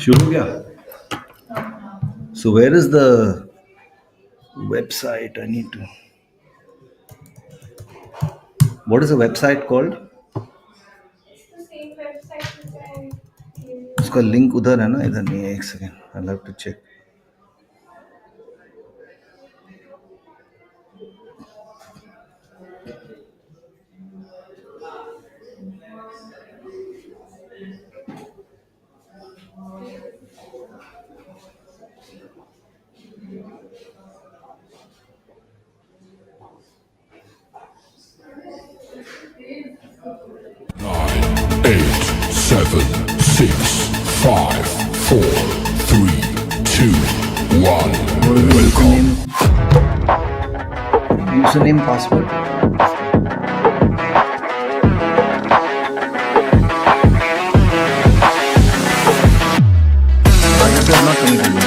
शुरू हो गया. So where is the website? I need to. What is the website called? उसका link उधर है ना, इधर नहीं है. एक second, I'll have to check. Eight, seven, six, five, four, three, two, one. Welcome. Username, password. It is not coming to me.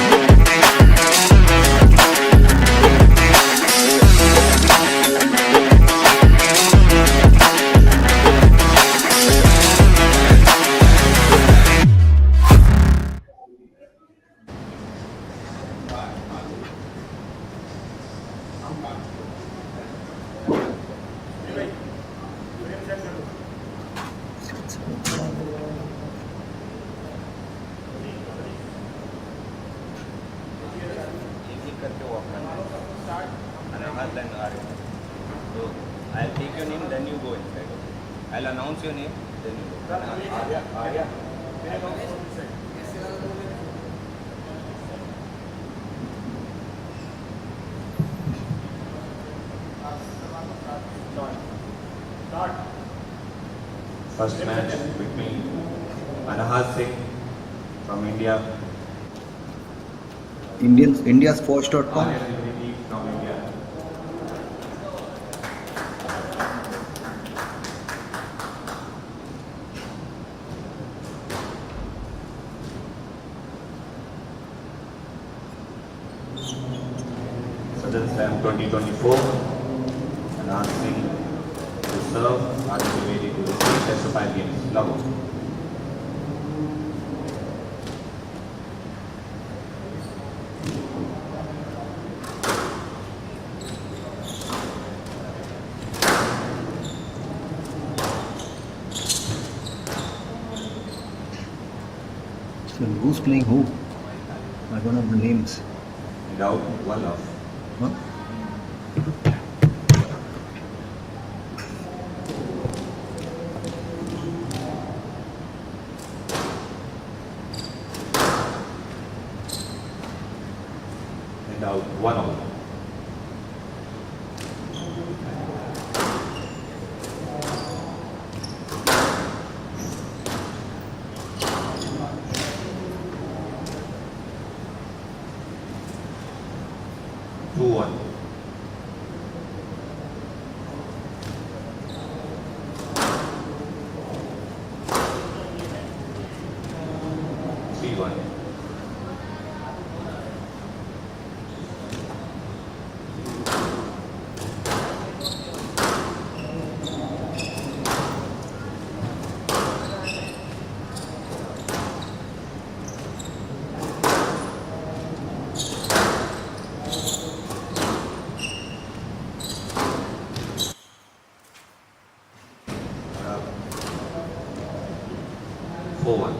So I'll take your name, then you go inside. Okay? I'll announce your name, then you go. Arya. First match between Anahat Singh from India. Indiasports.com. From India. Sajjan Slam 2024. Anahat Singh to serve, Arya Trivedi to receive. Test of 5 games. Love. So who's playing who? I don't have the names. Without one off. Huh? And out one out. Two one. Three one. Four one.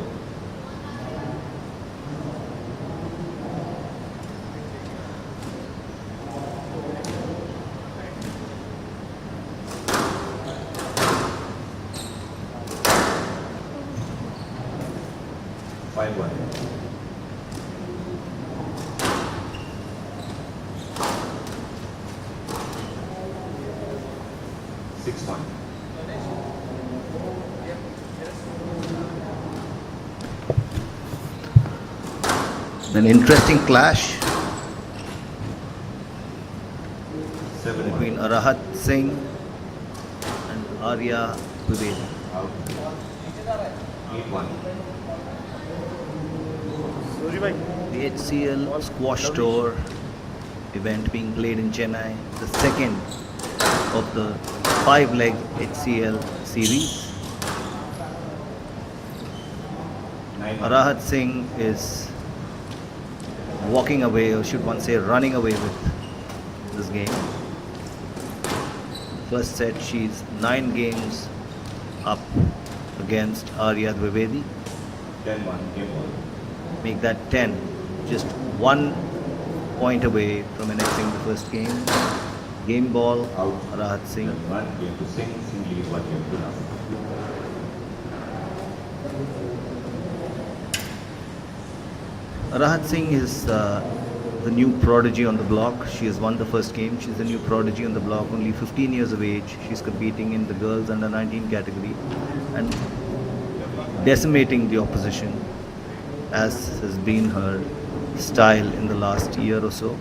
Five one. Six one. An interesting clash Seven between one. Arahat Singh and Arya Trivedi. Out. The HCL Squash Tour event being played in Chennai, the second of the five-leg HCL series. 9-1. Arahat Singh is walking away, or should one say running away with this game. First set, she's 9 games up against Arya Dwivedi. 10-1. Game ball. Make that 10, just 1 point away from annexing the first game. Game ball, Out. Arahat Singh. 11-1. Game to Singh. Singh leads 1 game to none. Arahat Singh is the new prodigy on the block. She has won the first game. She's the new prodigy on the block, only 15 years of age. She's competing in the girls under 19 category and decimating the opposition, as has been her style in the last year or so.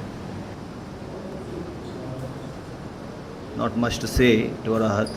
Not much to say to Arahat.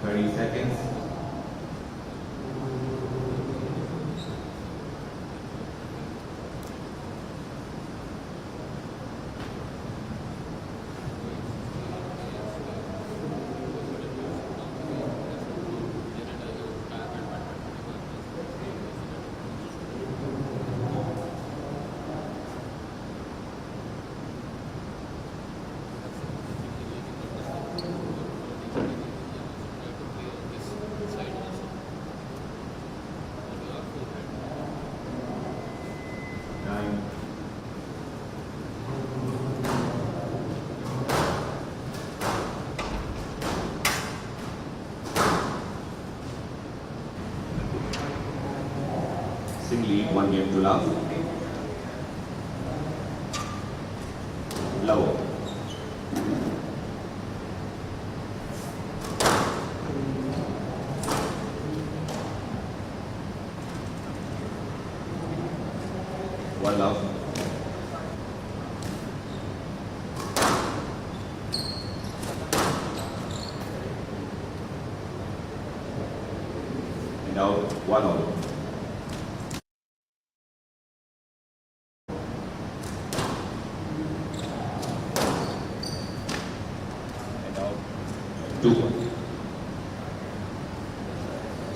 Thirty seconds. Nine. Singh lead 1 game to love. Low. One love. And out 1 all. And out 2-1.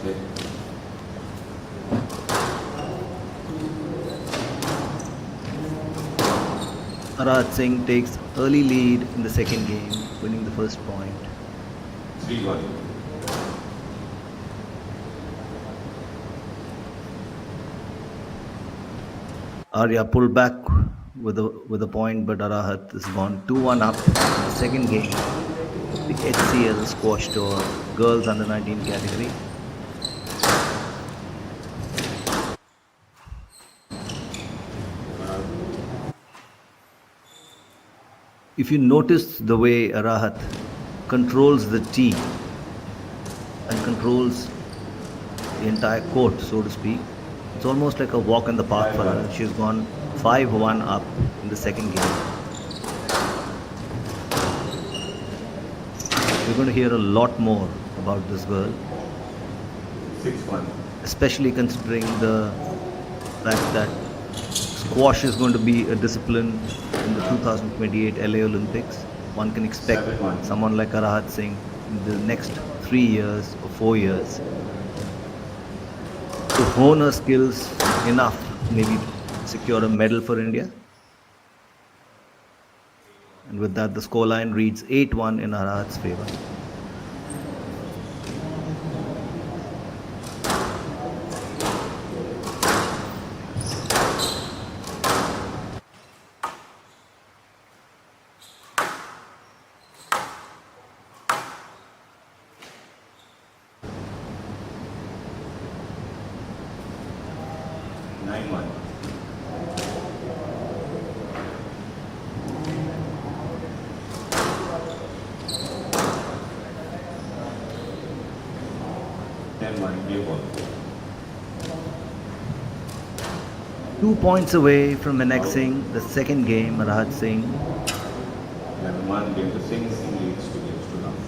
Set. Arahat Singh takes early lead in the second game, winning the first point. 3-1. Arya pulled back with a point, but Arahat has gone 2-1 up in the second game. The HCL Squash Tour Girls Under 19 category. If you notice the way Arahat controls the tee and controls the entire court, so to speak, it's almost like a walk in the park for her. She's gone 5-1 up in the second game. We're going to hear a lot more about this girl, 6-1. especially considering the fact that squash is going to be a discipline in the 2028 LA Olympics. One can expect 7-1. someone like Arahat Singh in the next 3 years or 4 years to hone her skills enough, maybe secure a medal for India. And with that, the scoreline reads 8-1 in Arahat's favor. 9-1. Game ball. 2 points away from annexing the second game, Rahat Singh. 11-1, game to Singh, Singh leads 2 games to none.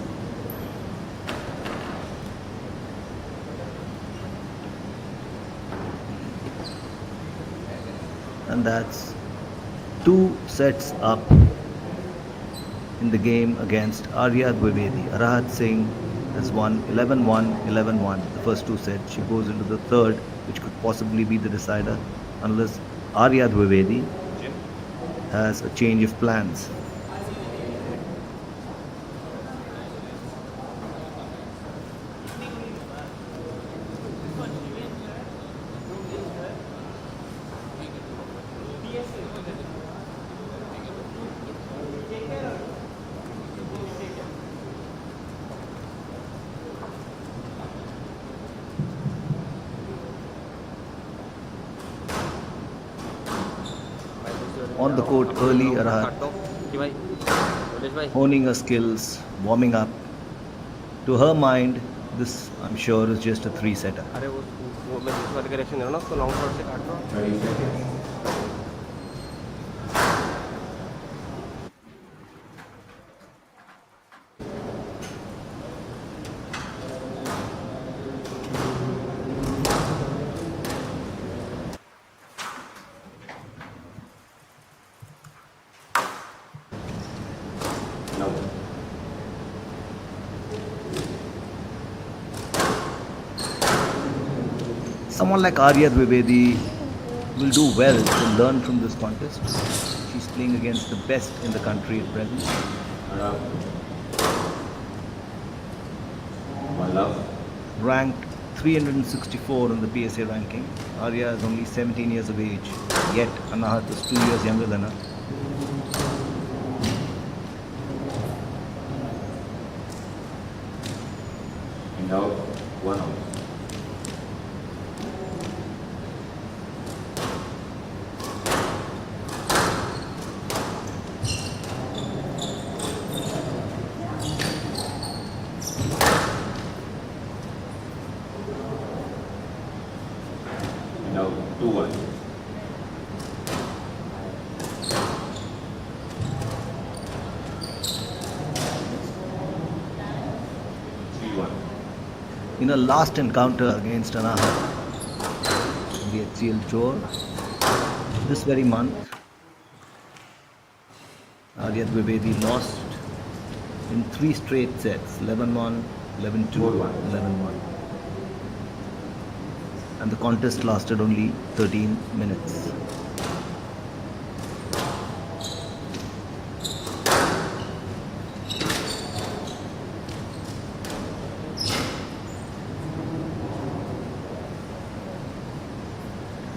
And that's 2 sets up in the game against Arya Dwivedi. Rahat Singh has won 11-1, 11-1, the first 2 sets. She goes into the third, which could possibly be the decider, unless Arya Dwivedi has a change of plans. On the court early, Rahat honing her skills, warming up. To her mind, this I'm sure is just a 3-setter. अरे वो मैं जिस वाले का reaction दे रहा हूँ ना उसको लॉन्ग शॉट से काट रहा हूँ 30 seconds. No. Someone like Arya Dwivedi will do well to learn from this contest. She's playing against the best in the country at present. One love. Ranked 364 in the PSA ranking. Arya is only 17 years of age, yet Anahat is 2 years younger than her. And out. 1 out. And out. 2-1. In a last encounter against Anahat in the HCL Tour this very month, Arya Dwivedi lost in 3 straight sets, 11-1, 11-2, 11-1. And the contest lasted only 13 minutes.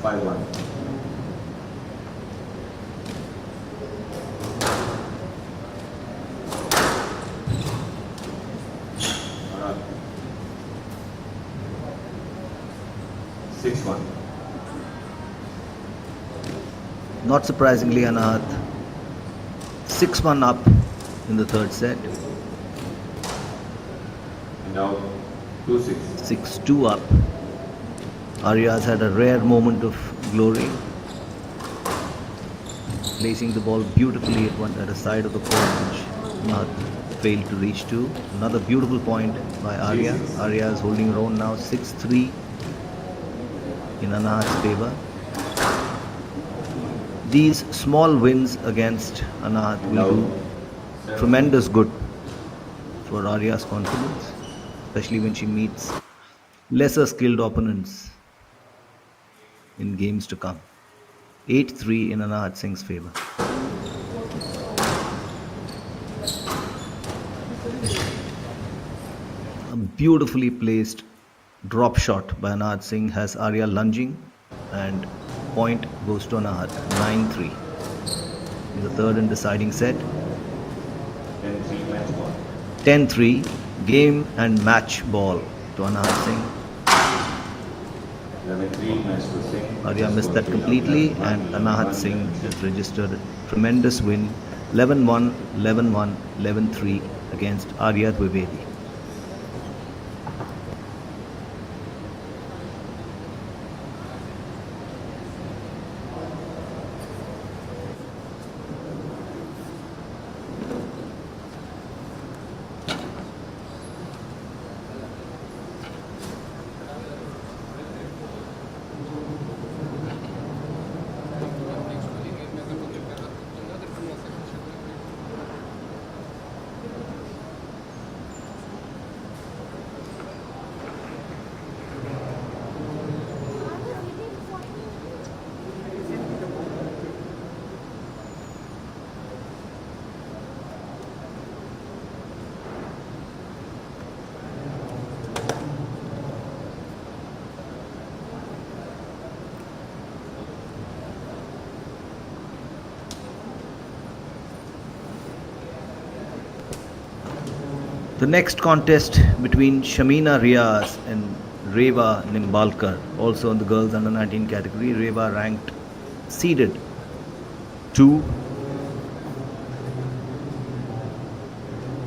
Five one. Alright. 6-1. Not surprisingly, Anahat 6-1 up in the third set, And now 2-6. 6-2 up. Arya's had a rare moment of glory, placing the ball beautifully at the side of the court, which Anahat failed to reach to. Another beautiful point by Arya. Arya is holding her own now, 6-3 in Anahat's favor. These small wins against Anahat will do tremendous good for Arya's confidence, especially when she meets lesser skilled opponents in games to come. 8-3 in Anahat Singh's favor. A beautifully placed drop shot by Anahat Singh has Arya lunging, and point goes to Anahat. 9-3 in the third and deciding set. 10-3 match ball. 10-3 game and match ball to Anahat Singh. 11-3, match to Singh. Arya missed that completely, and Anahat Singh has registered a tremendous win 11-1, 11-1, 11-3 against Arya Dwivedi. The next contest between Shamina Riaz and Reva Nimbalkar, also in the girls under 19 category. Reva ranked seeded 2.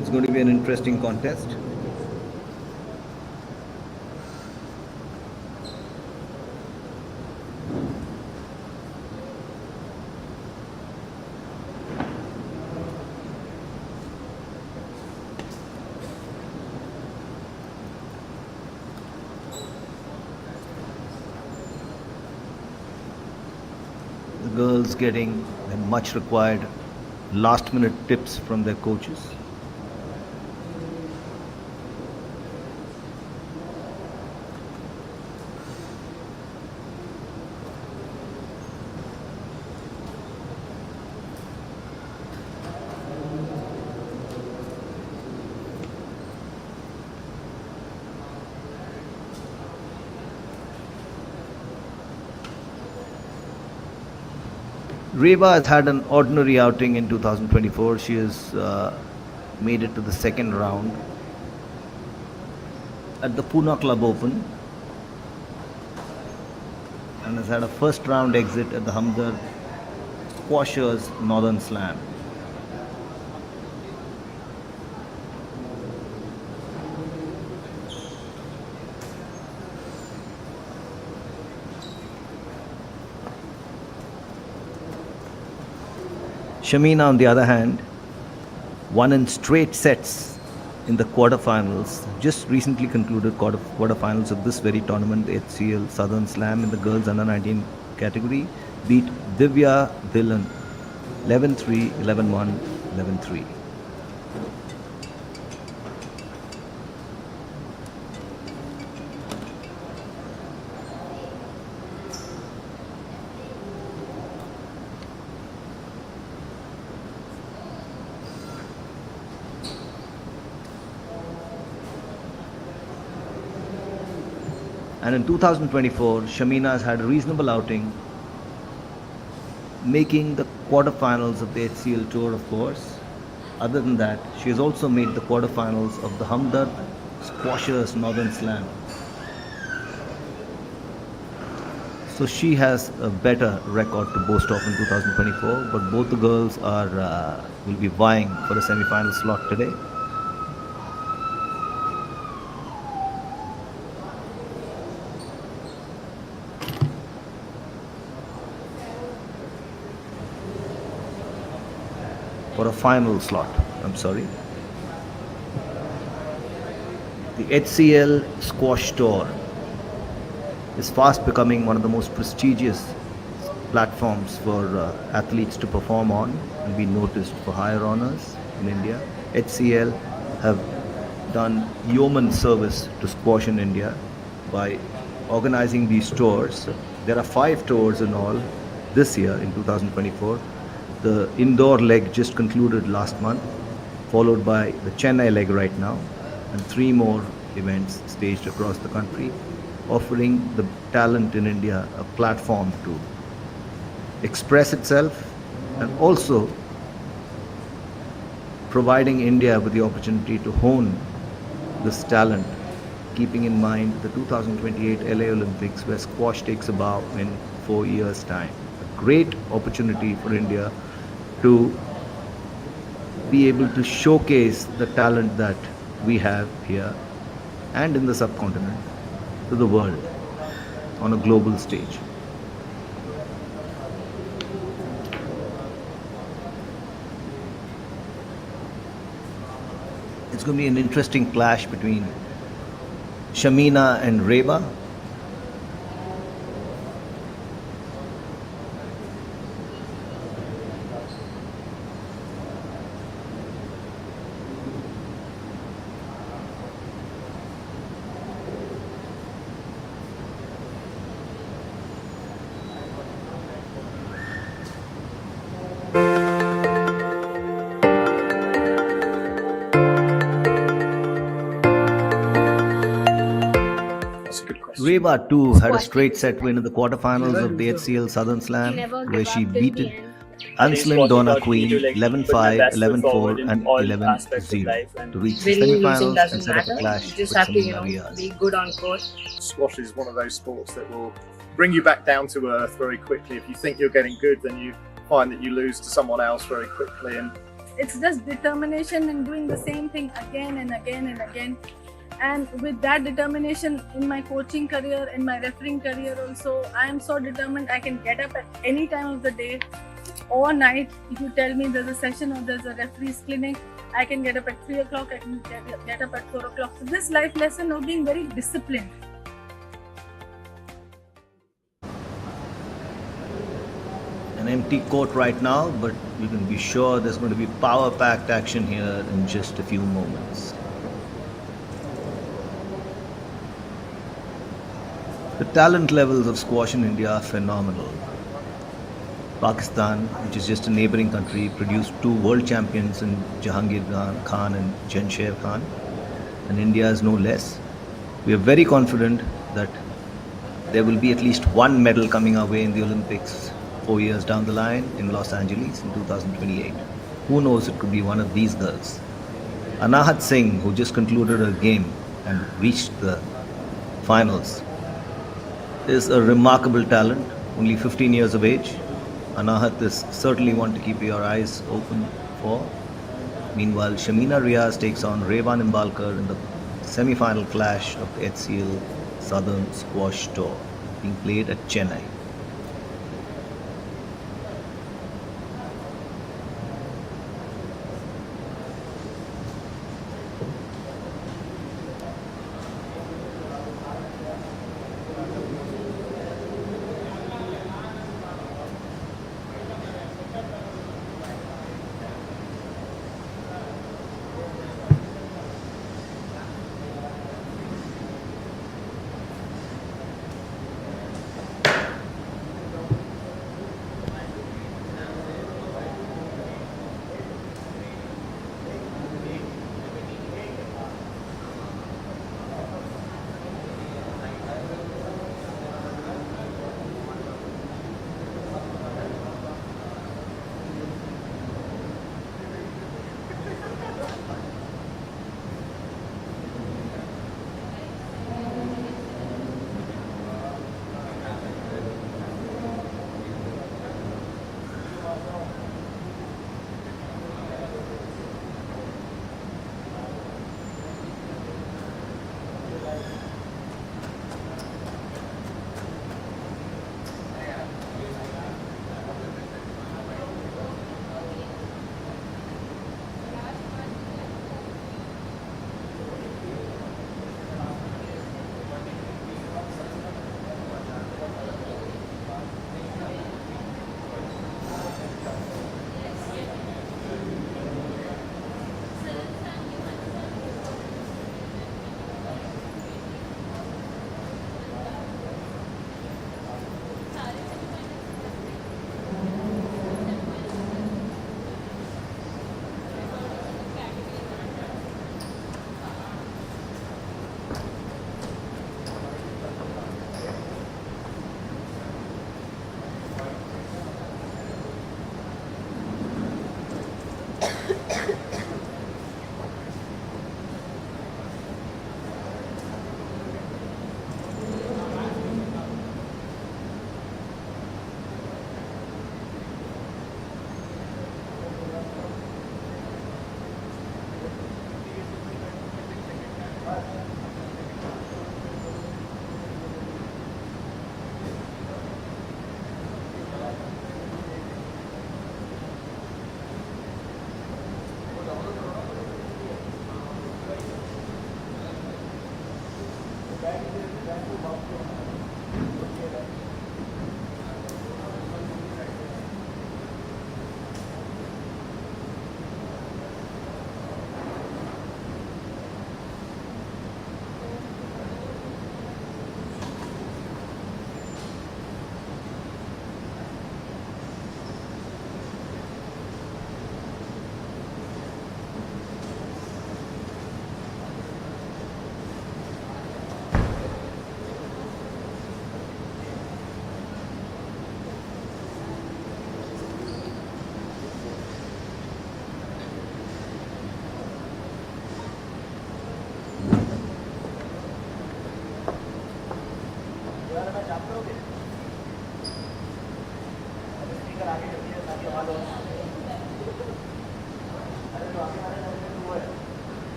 It's going to be an interesting contest. The girls getting the much required last minute tips from their coaches. Reva has had an ordinary outing in 2024. She has made it to the second round at the Pune Club Open and has had a first round exit at the Hamdard Squashers Northern Slam. Shamina, on the other hand, won in straight sets in the quarterfinals. Just recently concluded quarterfinals of this very tournament, the HCL Southern Slam in the girls under 19 category. Beat Divya Dhillon 11-3, 11-1, 11-3. And in 2024, Shamina has had a reasonable outing, making the quarterfinals of the HCL Tour, of course. Other than that, she has also made the quarterfinals of the Hamdard Squashers Northern Slam. So she has a better record to boast of in 2024, but both the girls will be vying for a semi-final slot today. For a final slot, I'm sorry. The HCL Squash Tour is fast becoming one of the most prestigious platforms for athletes to perform on and be noticed for higher honors in India. HCL have done yeoman service to squash in India by organizing these tours. There are 5 tours in all this year in 2024. The indoor leg just concluded last month, followed by the Chennai leg right now, and 3 more events staged across the country, offering the talent in India a platform to express itself and also providing India with the opportunity to hone this talent keeping in mind the 2028 LA Olympics, where squash takes a bow in 4 years' time. A great opportunity for India to be able to showcase the talent that we have here and in the subcontinent to the world on a global stage. It's going to be an interesting clash between Shamina and Reba. Reba too had a straight set win in the quarterfinals of the HCL Southern Slam, where she beat Anslin Donna Queen 11-5, 11-4 and 11-0 to reach the Winning, losing semifinals and doesn't set up a matter. clash You just with have to, Shamina Riaz. be good on court. Squash is one of those sports that will bring you back down to earth very quickly. If you think you're getting good, then you find that you lose to someone else very quickly. And it's just determination and doing the same thing again and again and again. And with that determination in my coaching career, in my refereeing career also, I am so determined. I can get up at any time of the day or night. If you tell me there's a session or there's a referee's clinic, I can get up at 3 o'clock, I can get up at 4 o'clock. So this life lesson of being very disciplined. An empty court right now, but you can be sure there's going to be power-packed action here in just a few moments. The talent levels of squash in India are phenomenal. Pakistan, which is just a neighboring country, produced 2 world champions in Jahangir Khan and Jansher Khan, and India is no less. We are very confident that there will be at least one medal coming our way in the Olympics 4 years down the line in Los Angeles in 2028. Who knows, it could be one of these girls. Anahat Singh, who just concluded her game and reached the finals, is a remarkable talent, only 15 years of age. Anahat is certainly one to keep your eyes open for. Meanwhile, Shamina Riaz takes on Reba Nimbalkar in the semi-final clash of the HCL Southern Squash Tour, being played at Chennai.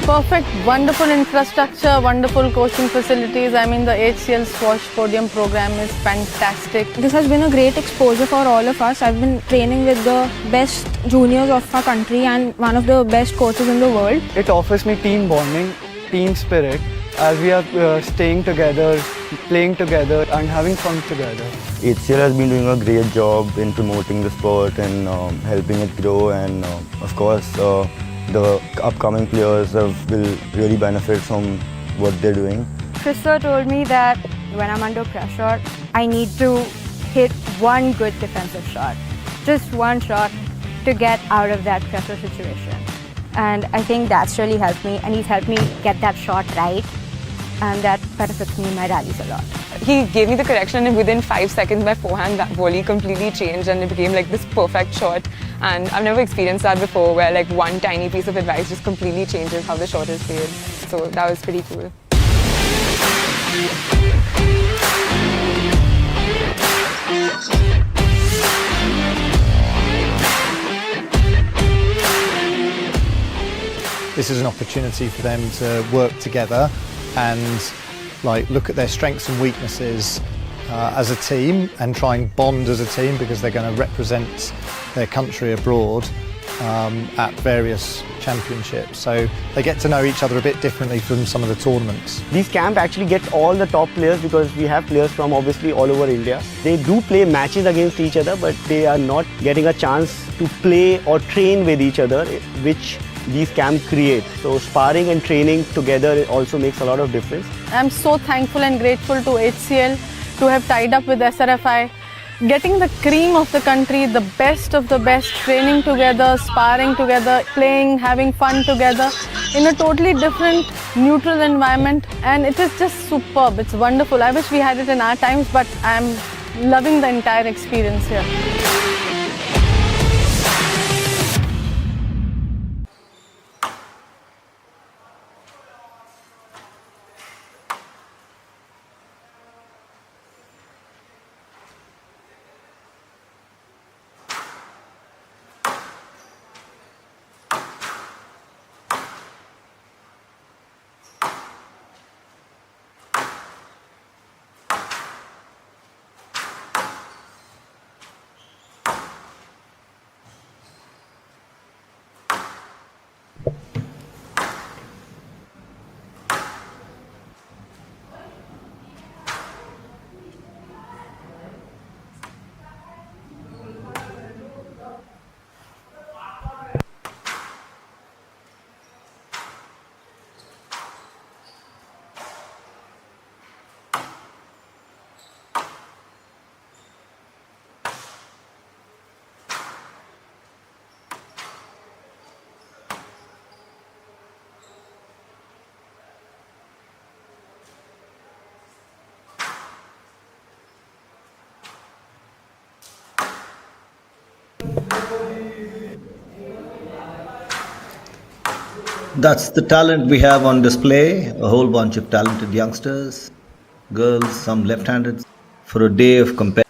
Perfect, wonderful infrastructure, wonderful coaching facilities. I mean, the HCL Squash Podium program is fantastic. This has been a great exposure for all of us. I've been training with the best juniors of our country and one of the best coaches in the world. It offers me team bonding, team spirit, as we are staying together, playing together and having fun together. HCL has been doing a great job in promoting the sport and helping it grow, and of course the upcoming players will really benefit from what they're doing. Chris sir told me that when I'm under pressure, I need to hit one good defensive shot. Just one shot to get out of that pressure situation. And I think that's really helped me, and he's helped me get that shot right, and that benefits me in my rallies a lot. He gave me the correction, and within 5 seconds my forehand volley completely changed and it became like this perfect shot. And I've never experienced that before, where like one tiny piece of advice just completely changes how the shot is played. So that was pretty cool. this is an opportunity for them to work together and look at their strengths and weaknesses as a team and try and bond as a team, because they're going to represent their country abroad at various championships. So they get to know each other a bit differently from some of the tournaments. These camps actually get all the top players, because we have players from obviously all over India. They do play matches against each other, but they are not getting a chance to play or train with each other, which these camps create. So sparring and training together also makes a lot of difference. I'm so thankful and grateful to HCL to have tied up with SRFI. Getting the cream of the country, the best of the best, training together, sparring together, playing, having fun together in a totally different, neutral environment, and it is just superb. It's wonderful. I wish we had it in our times, but I'm loving the entire experience here. That's the talent we have on display. A whole bunch of talented youngsters, girls, some left-handed, for a day of competition.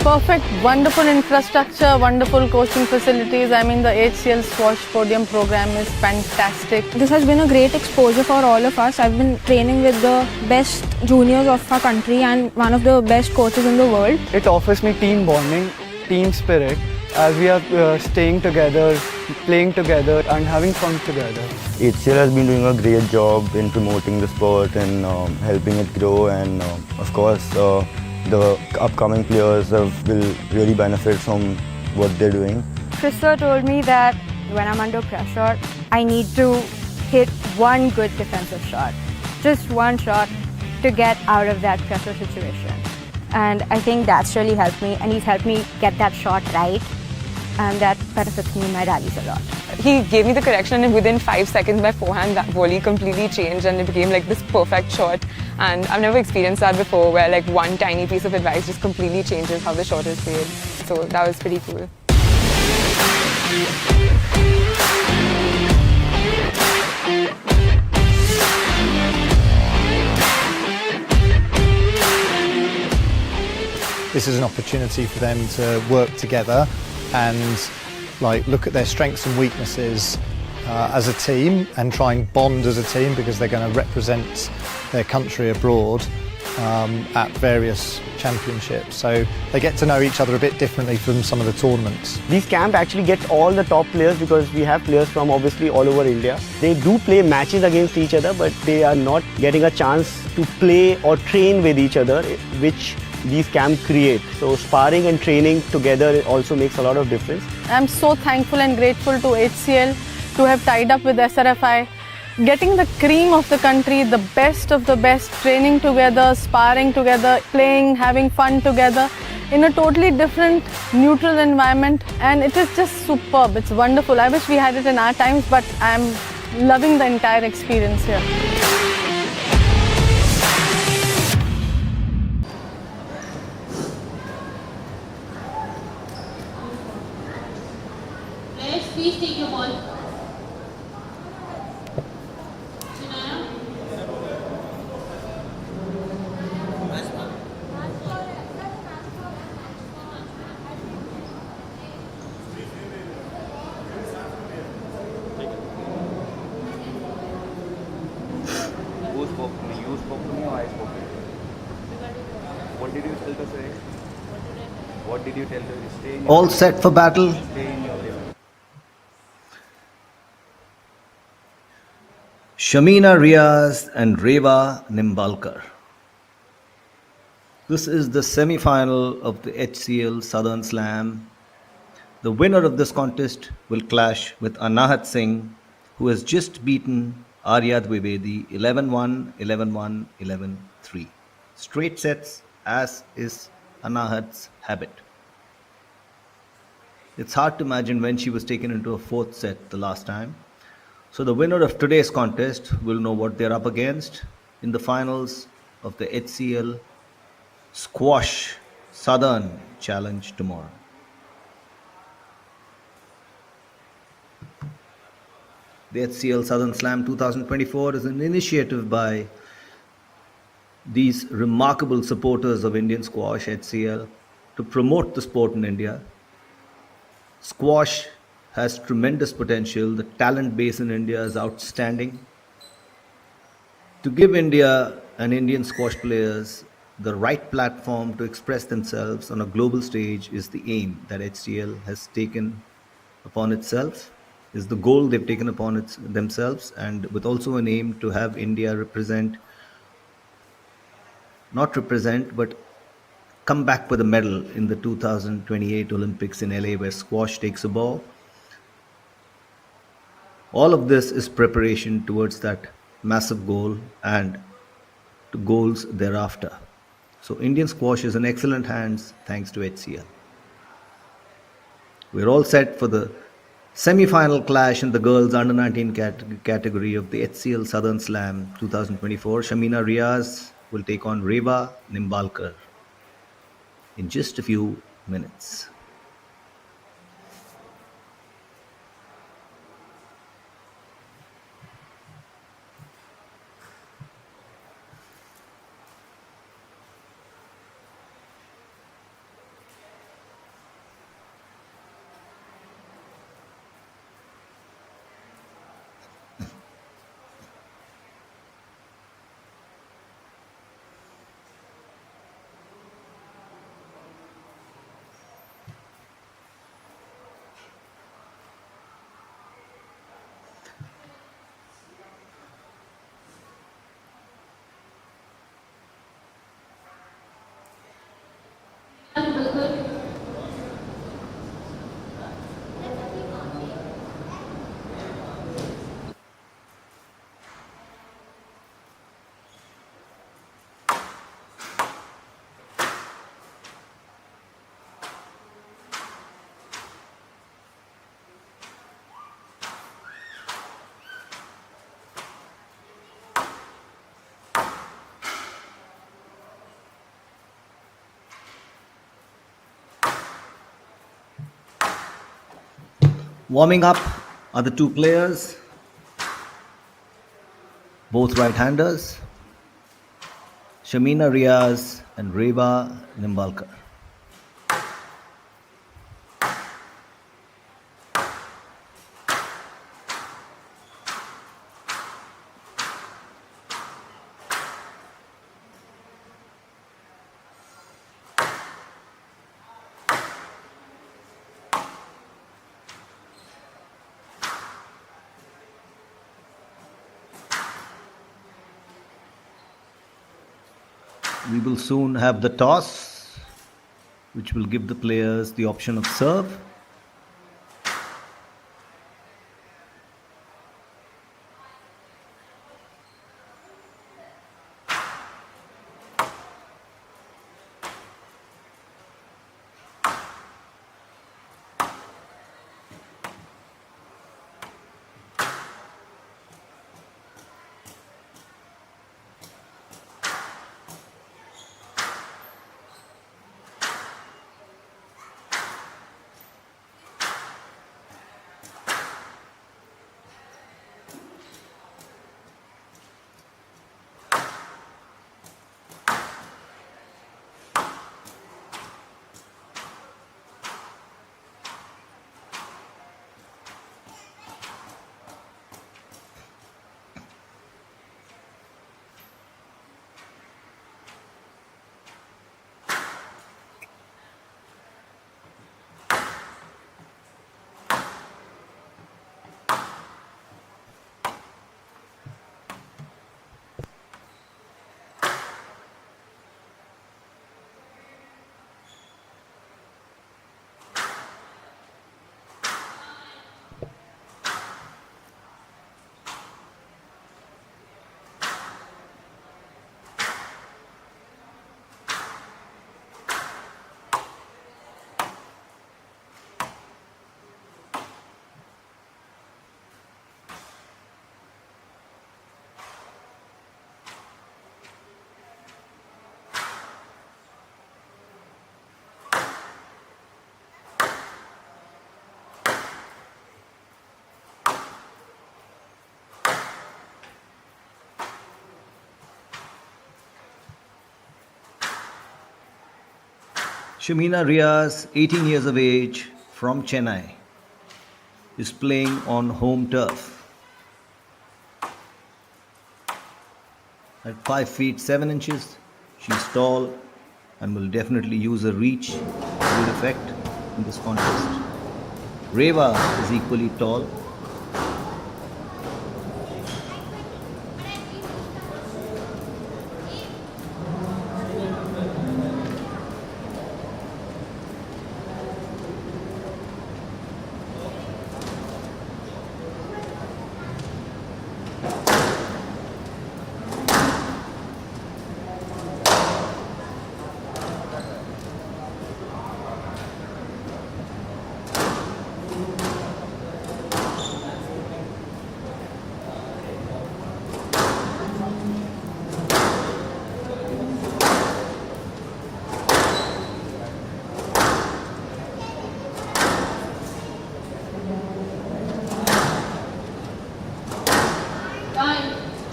Perfect, wonderful infrastructure, wonderful coaching facilities. I mean, the HCL Squash Podium program is fantastic. This has been a great exposure for all of us. I've been training with the best juniors of our country and one of the best coaches in the world. It offers me team bonding, team spirit, as we are staying together, playing together and having fun together. HCL has been doing a great job in promoting the sport and helping it grow, and of course the upcoming players will really benefit from what they're doing. Krista told me that when I'm under pressure, I need to hit one good defensive shot. Just one shot to get out of that pressure situation. And I think that's really helped me, and he's helped me get that shot right, and that benefits me in my rallies a lot. He gave me the correction, and within 5 seconds my forehand volley completely changed and it became like this perfect shot. And I've never experienced that before, where like one tiny piece of advice just completely changes how the shot is played. So that was pretty cool. This is an opportunity for them to work together and look at their strengths and weaknesses as a team and try and bond as a team, because they're going to represent their country abroad at various championships. So they get to know each other a bit differently from some of the tournaments. These camp actually get all the top players, because we have players from obviously all over India. They do play matches against each other, but they are not getting a chance to play or train with each other, which these camps create. So sparring and training together also makes a lot of difference. I'm so thankful and grateful to HCL to have tied up with SRFI, getting the cream of the country, the best of the best, training together, sparring together, playing, having fun together in a totally different, neutral environment, and it is just superb. It's wonderful. I wish we had it in our times, but I'm loving the entire experience here. Please take your ball. Shamina. Who spoke to me? You spoke to me or I spoke to you? What did you tell her to say? What did you tell her? Stay in your All set for battle. Stay in your lane. Shamina Riaz and Reva Nimbalkar. This is the semi-final of the HCL Southern Slam. The winner of this contest will clash with Anahat Singh, who has just beaten Arya Dwivedi 11-1, 11-1, 11-3. Straight sets, as is Anahat's habit. It's hard to imagine when she was taken into a fourth set the last time. So the winner of today's contest will know what they're up against in the finals of the HCL Squash Southern Challenge tomorrow. The HCL Southern Slam 2024 is an initiative by these remarkable supporters of Indian squash, HCL, to promote the sport in India. Squash has tremendous potential. The talent base in India is outstanding. To give India and Indian squash players the right platform to express themselves on a global stage is the aim that HCL has taken upon itself, is the goal they've taken upon themselves, and with also an aim to have India but come back with a medal in the 2028 Olympics in LA, where squash takes a bow. All of this is preparation towards that massive goal and to goals thereafter. So Indian squash is in excellent hands thanks to HCL. We're all set for the semi-final clash in the girls under 19 category of the HCL Southern Slam 2024. Shamina Riaz will take on Reva Nimbalkar in just a few minutes. Warming up are the two players, both right-handers, Shamina Riaz and Reva Nimbalkar. We will soon have the toss, which will give the players the option of serve. Shamina Riaz, 18 years of age, from Chennai, is playing on home turf. At 5 feet 7 inches, she's tall and will definitely use her reach to good effect in this contest. Reva is equally tall.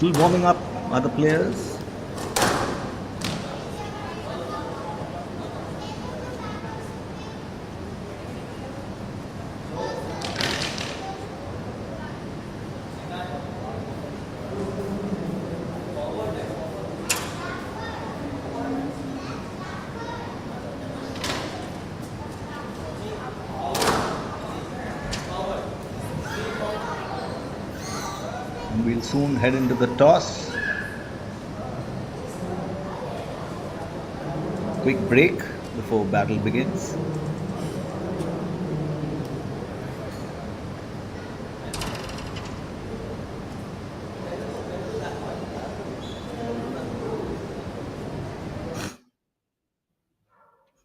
Still warming up are the players. And we'll soon head into the toss. Quick break before battle begins.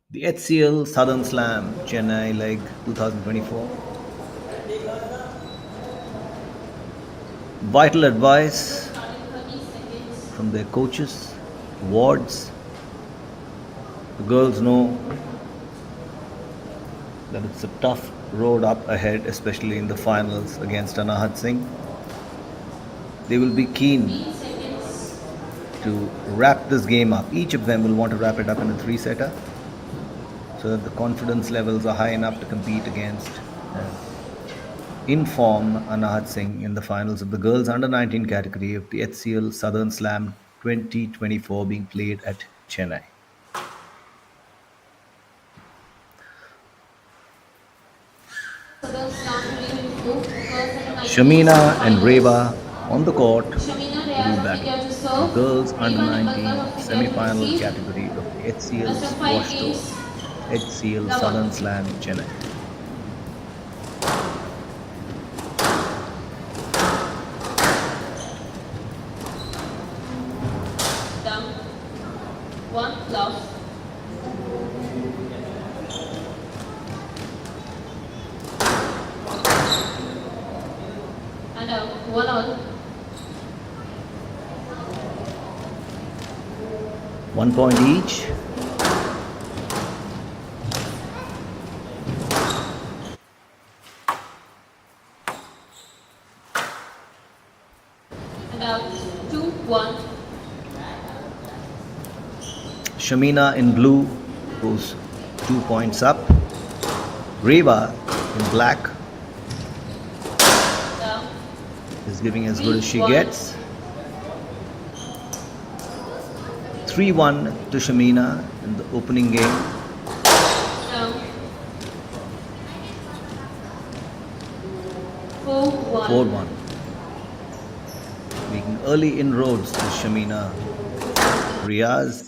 The HCL Southern Slam Chennai leg 2024. Vital advice from their coaches, wards. The girls know that it's a tough road up ahead, especially in the finals against Anahat Singh. They will be keen 3 seconds. to wrap this game up. Each of them will want to wrap it up in a three-setter so that the confidence levels are high enough to compete against in form Anahat Singh in the finals of the girls under 19 category of the HCL Southern Slam 2024 being played at Chennai. Southern Slam 2024. Girls under 19 Shamina and finals. Reva on the court Shamina to do Reyes battle. Africa to The serve. girls under Reva 19 Nimbalkar Africa to semi-final receive. category of the HCL Best of 5 Squash Tour, games. HCL Love Southern on. Slam Chennai. Down. 1 love. And out. 1 all. 1 point each. And out. 2-1. Shamina in blue goes 2 points up. Reva in black Down. is giving as good as she 3-1. gets. 3-1 to Shamina in the opening game. Down. 4-1. 4-1. Making early inroads to Shamina Riaz.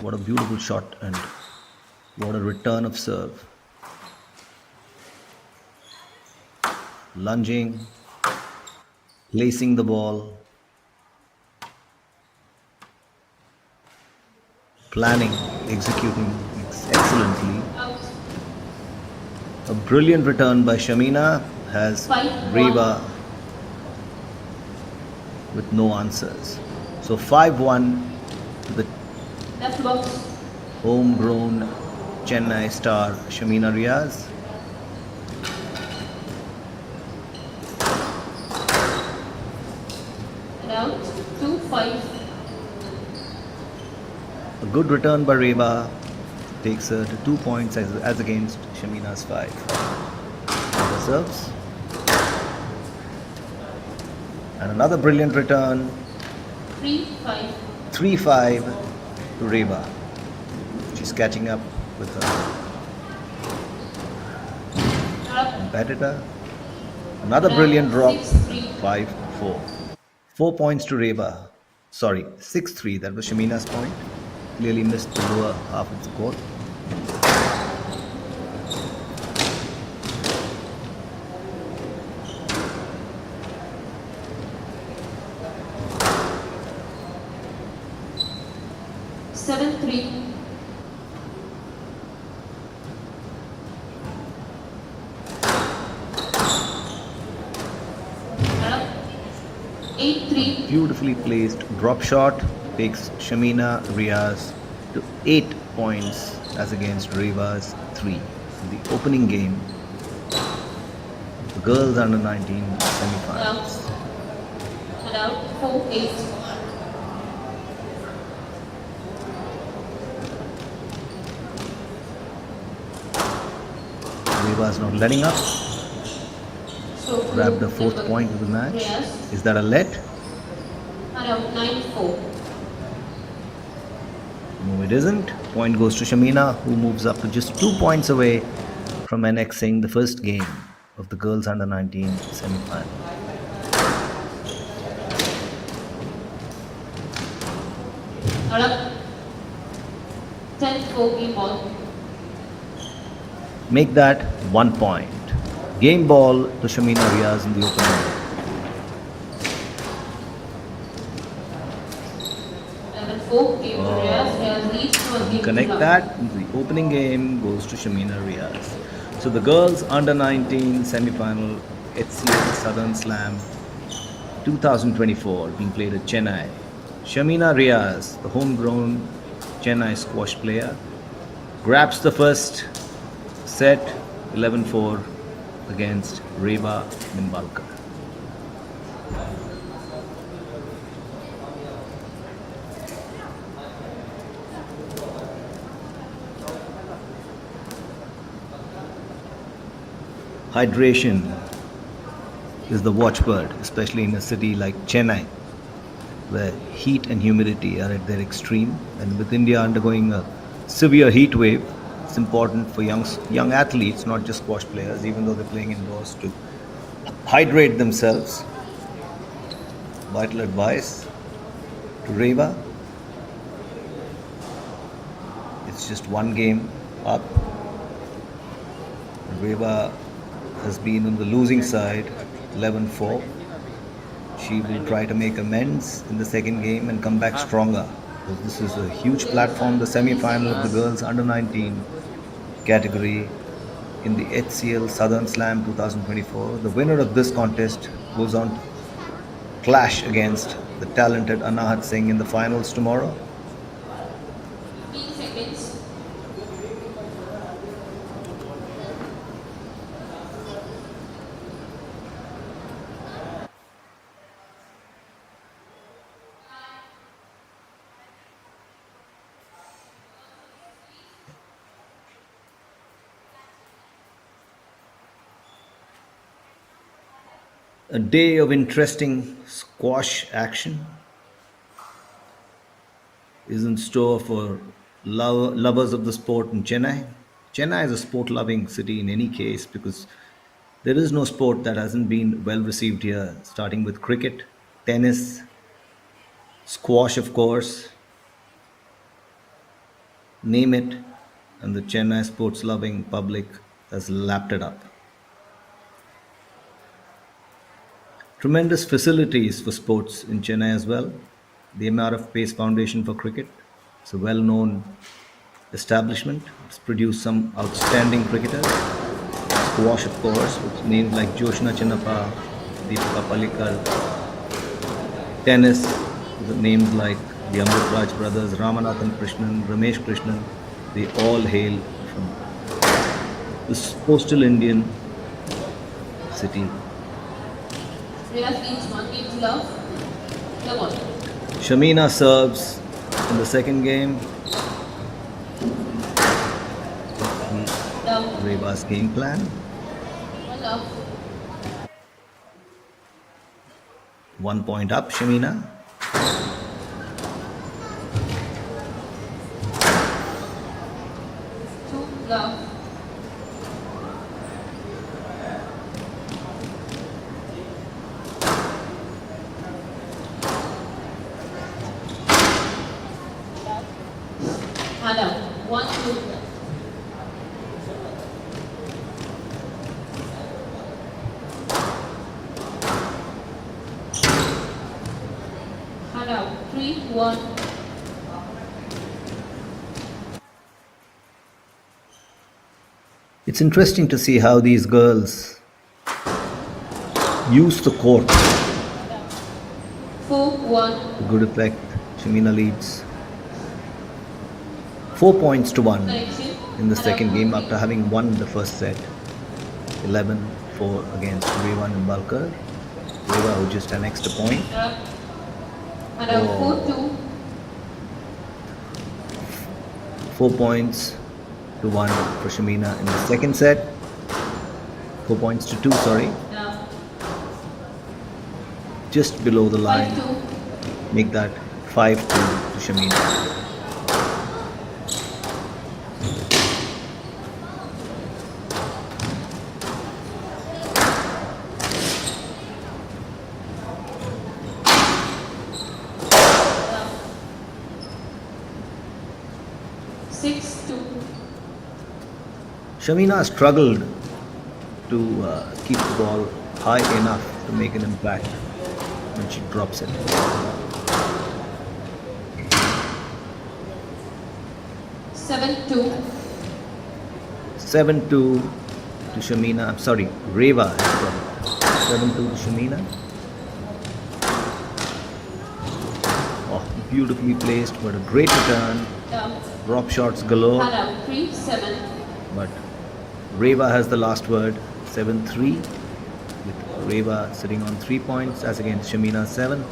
What a beautiful shot and what a return of serve. Lunging, placing the ball, planning, executing excellently. Out. A brilliant return by Shamina has 5-1. Reva with no answers. So 5-1 to the Left box. homegrown Chennai star Shamina Riaz. And out. 2-5. A good return by Reva takes her to 2 points as against Shamina's 5. Reva serves. And another brilliant return, 3-5. 3-5 to Reva. She's catching up with her Up. competitor. Another brilliant drop, 6-3. 5-4. 4 points to Reva. Sorry, 6-3. That was Shamina's point. Clearly missed the lower half of the court. Seven three. Up. 8-3. Beautifully placed drop shot takes Shamina Riaz to 8 points as against Reva's 3 in the opening game. The girls under 19 semi-finals. And out. 4-8. Reva's not letting up. So Grabbed the 4th point of the match. Yes. Is that a let? And out. 9-4. No, it isn't. Point goes to Shamina, who moves up to just 2 points away from annexing the first game of the girls under 19 semi-final. And up. 10-4 game ball. Make that 1 point. Game ball to Shamina Riaz in the opening. 11-4 game to Reyes. Reyes leads to a game to Connect none. that. The opening game goes to Shamina Riaz. So the girls under 19 semi-final HCL Southern Slam 2024 being played at Chennai. Shamina Riaz, the homegrown Chennai squash player, grabs the first set 11-4 against Reba Nimbalkar. Hydration is the watchword, especially in a city like Chennai, where heat and humidity are at their extreme. And with India undergoing a severe heat wave, it's important for young athletes, not just squash players, even though they're playing indoors, to hydrate themselves. Vital advice to Reva. It's just one game up. Reva has been on the losing side, 11-4. She will try to make amends in the second game and come back stronger. Because this is a huge platform, the semi-final of the girls under 19 category in the HCL Southern Slam 2024. The winner of this contest goes on to clash against the talented Anahat Singh in the finals tomorrow. 15 seconds. A day of interesting squash action is in store for lovers of the sport in Chennai. Chennai is a sport loving city in any case because there is no sport that hasn't been well received here, starting with cricket, tennis, squash, of course, name it, and the Chennai sports loving public has lapped it up. Tremendous facilities for sports in Chennai as well. The MRF Pace Foundation for Cricket. It's a well known establishment. It's produced some outstanding cricketers. Squash, of course, with names like Joshna Chinnappa, Deepika Palikar. Tennis, with names like the Amrit Raj brothers, Ramanathan Krishnan, Ramesh Krishnan. They all hail from this coastal Indian city. Riyaz leads 1 game to love. Come on. Shamina serves in the second game. Love. Reva's game plan. 1 love. 1 point up, Shamina. Two love. Adam, 1, 2. Adam, 3, 1. It's interesting to see how these girls use the court 4, 1. to good effect. Shamina leads 4 points to 1 Correction. in the second game after having won the first set 11-4 against Reva Nimbalkar. Reva who just annexed a point. Adam, 4, 2. 4 points to 1 for Shamina in the second set. 4 points to 2, sorry. Now, Just below the 5, line. 2. Make that 5-2 to Shamina. Shamina struggled to keep the ball high enough to make an impact when she drops it. Seven-two. 7-2 to Shamina. I'm sorry, Reva has got it. 7-2 to Shamina. Oh, beautifully placed, but a great return. Drop shots galore. 3-7. But Reva has the last word. 7-3. With Reva sitting on 3 points as against Shamina 7.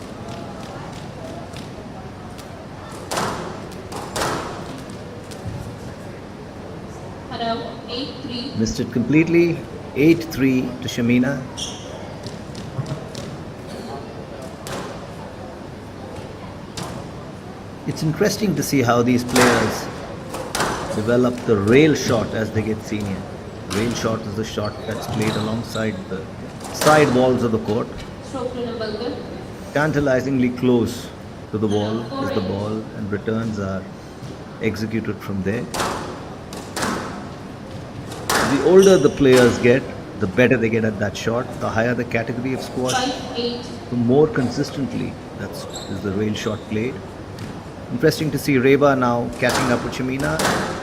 Hello, 8-3. Missed it completely. 8-3 to Shamina. It's interesting to see how these players develop the rail shot as they get senior. Rail shot is the shot that's played alongside the side walls of the court. Stroke to number good. Tantalizingly close to the wall is the ball, and returns are executed from there. The older the players get, the better they get at that shot. The higher the category of squash, 5-8. the more consistently is the rail shot played. Interesting to see Reva now catching up with Shamina.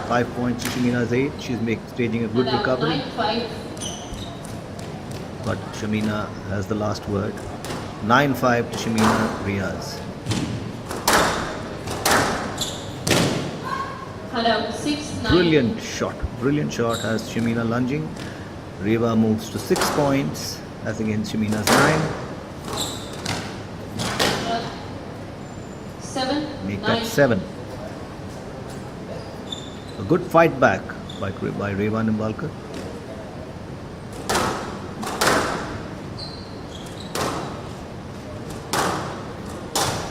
5 points to Shamina's 8. She's staging a good recovery. 9-5. But Shamina has the last word. 9-5 to Shamina Riaz. Hello, 6-9. Brilliant shot has Shamina lunging. Reva moves to 6 points as against Shamina's 9. 7, Make 9. that 7. A good fight back by Reva Nimbalkar.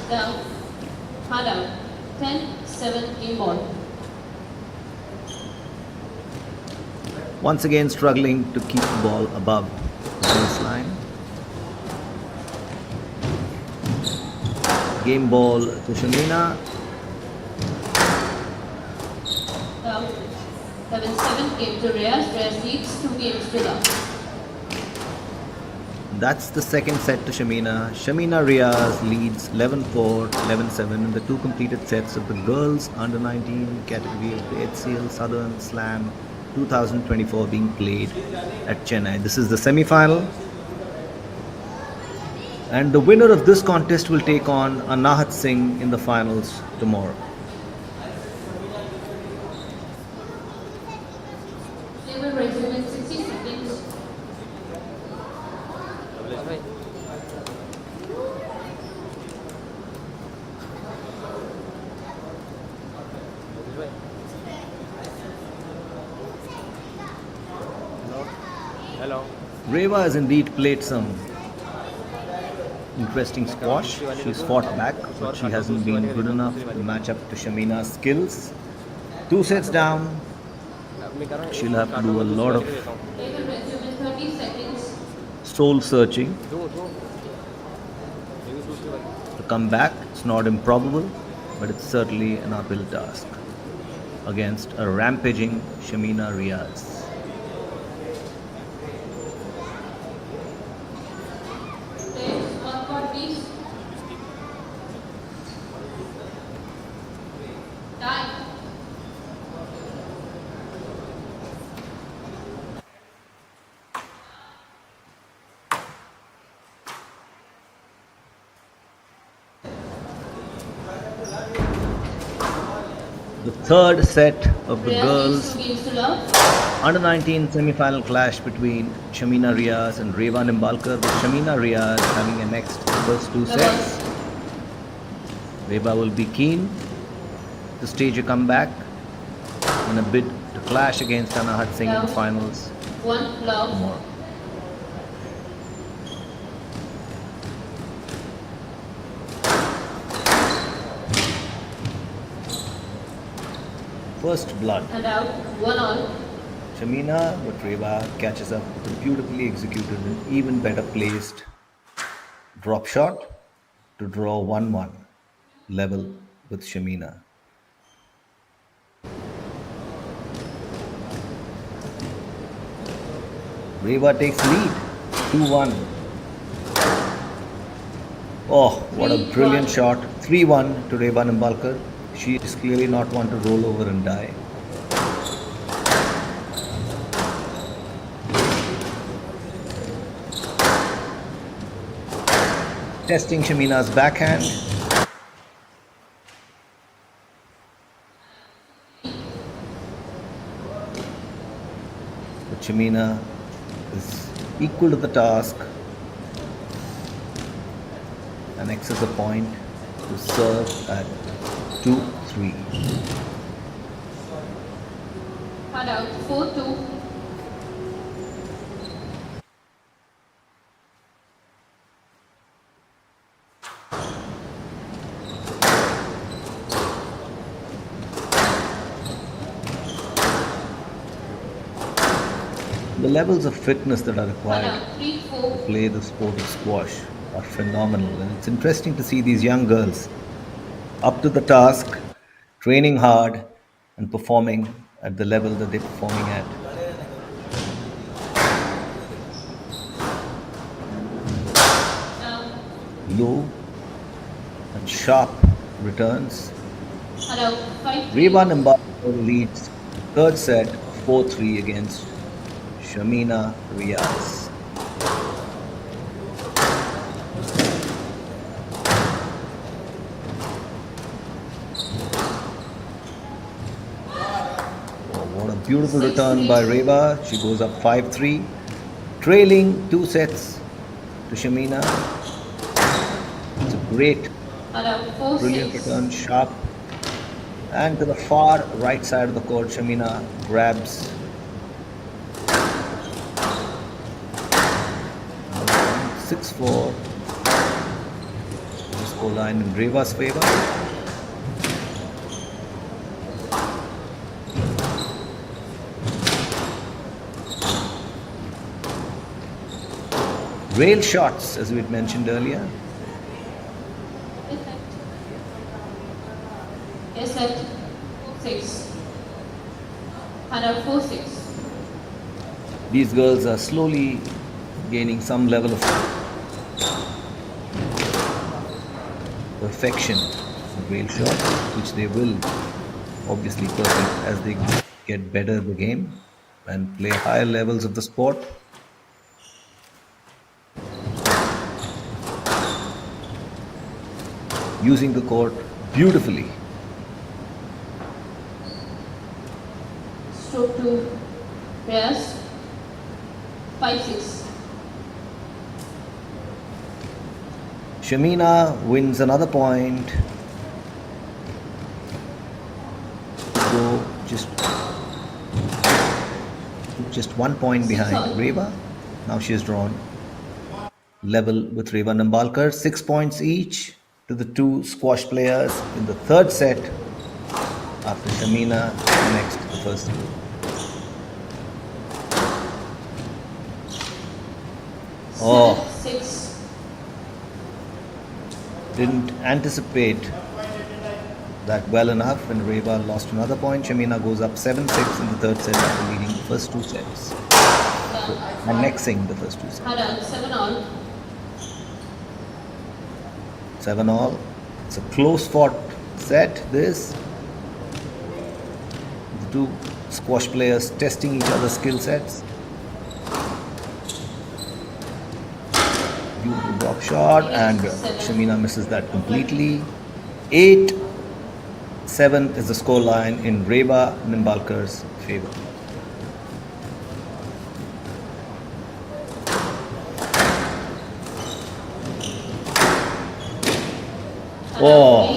Down. Hello, 10-7 in ball. Once again struggling to keep the ball above the baseline. Game ball to Shamina. Down. 7-7 game to Reyes. Reyes leads 2 games to love. That's the second set to Shamina. Shamina Riaz leads 11-4, 11-7 in the 2 completed sets of the girls under 19 category of the HCL Southern Slam 2024 being played at Chennai. This is the semi-final. And the winner of this contest will take on Anahat Singh in the finals tomorrow. They will resume in 60 seconds. Hello. Reva has indeed played some interesting squash. She's fought back, but she hasn't been good enough to match up to Shamina's skills. 2 sets down. She'll have to do a lot of They will resume in 30 seconds. soul searching to come back. It's not improbable, but it's certainly an uphill task against a rampaging Shamina Riaz. Players, 1 court please. Time. The third set of the Reyes girls leads 2 games to love. under 19 semi-final clash between Shamina Riaz and Reva Nimbalkar, with Shamina Riaz having annexed the first 2 sets. Reva will be keen to stage a comeback in a bid to clash against Anahat Singh in the finals 1 love. tomorrow. First blood. And out. 1 all. Shamina, but Reva catches up with a beautifully executed and even better placed drop shot to draw 1-1 level with Shamina. Reva takes lead 2-1. Oh, what a brilliant shot. 3-1 to Reva Nimbalkar. She is clearly not one to roll over and die. Testing Shamina's backhand. Shamina is equal to the task and access a point to serve at 2-3. Cut out 4-2. The levels of fitness that are required Cut out 3-4. to play the sport of squash are phenomenal, and it's interesting to see these young girls up to the task, training hard, and performing at the level that they're performing at. Now, Low and sharp returns. cut out 5-3. Reva Nimbalkar leads third set 4-3 against Shamina Riaz. Oh, what a beautiful return by Reva. She goes up 5-3, trailing 2 sets to Shamina. It's a great, Cut out 4-6. brilliant return, sharp. And to the far right side of the court, Shamina grabs 6-4. The scoreline in Reva's favor. Rail shots, as we had mentioned earlier. Yes, set 6. Cut out 4-6. These girls are slowly gaining some level of perfection in rail shots, which they will obviously perfect as they get better at the game and play higher levels of the sport. Using the court beautifully. Stroke 2. Reyes 5-6. Shamina wins another point. Go just 1 point behind Reva. Now she has drawn level with Reva Nimbalkar. 6 points each to the two squash players in the third set after Shamina connects to the first two. Oh, 6. didn't anticipate that well enough when Reva lost another point. Shamina goes up 7-6 in the third set after leading the first 2 sets. Annexing the first 2 sets. Cut out 7-all. 7-all. It's a close fought set, this. The two squash players testing each other's skill sets. Beautiful drop shot, and Shamina misses that completely. 8-7 is the score line in Reva Nimbalkar's favor. Oh,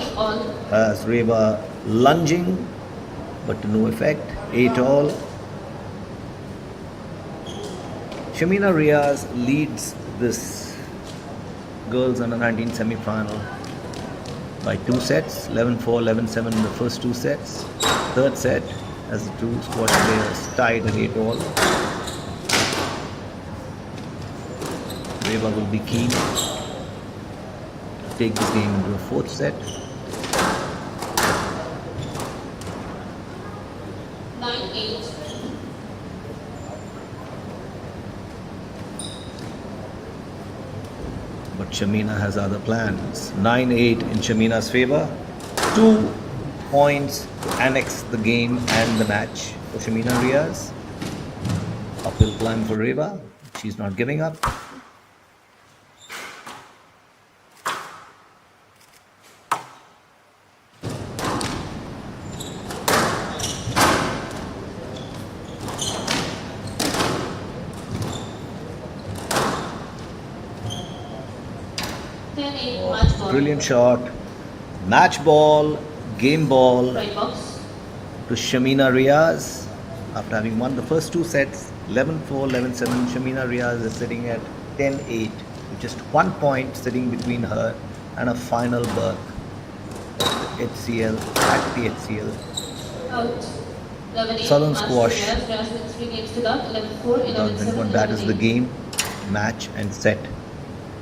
as Reva lunging, but to no effect. 8-all. Shamina Riaz leads this girls under 19 semi-final by 2 sets, 11-4, 11-7 in the first 2 sets. Third set, as the two squash players tied at 8-all. Reva will be keen to take this game into a fourth set. 9-8. But Shamina has other plans. 9-8 in Shamina's favor. 2 points to annex the game and the match for Shamina Riaz. Uphill climb for Reva. She's not giving up. 7-8 match ball. Brilliant shot. Match ball, game ball Right box. to Shamina Riaz. After having won the first two sets, 11-4, 11-7, Shamina Riaz is sitting at 10-8, with just 1 point sitting between her and a final berth HCL at the HCL. Out. 11-8 Southern match squash. to Reyes. Reyes wins 3 games to that. 11-4, 11-7, That is the 11-8. game, match and set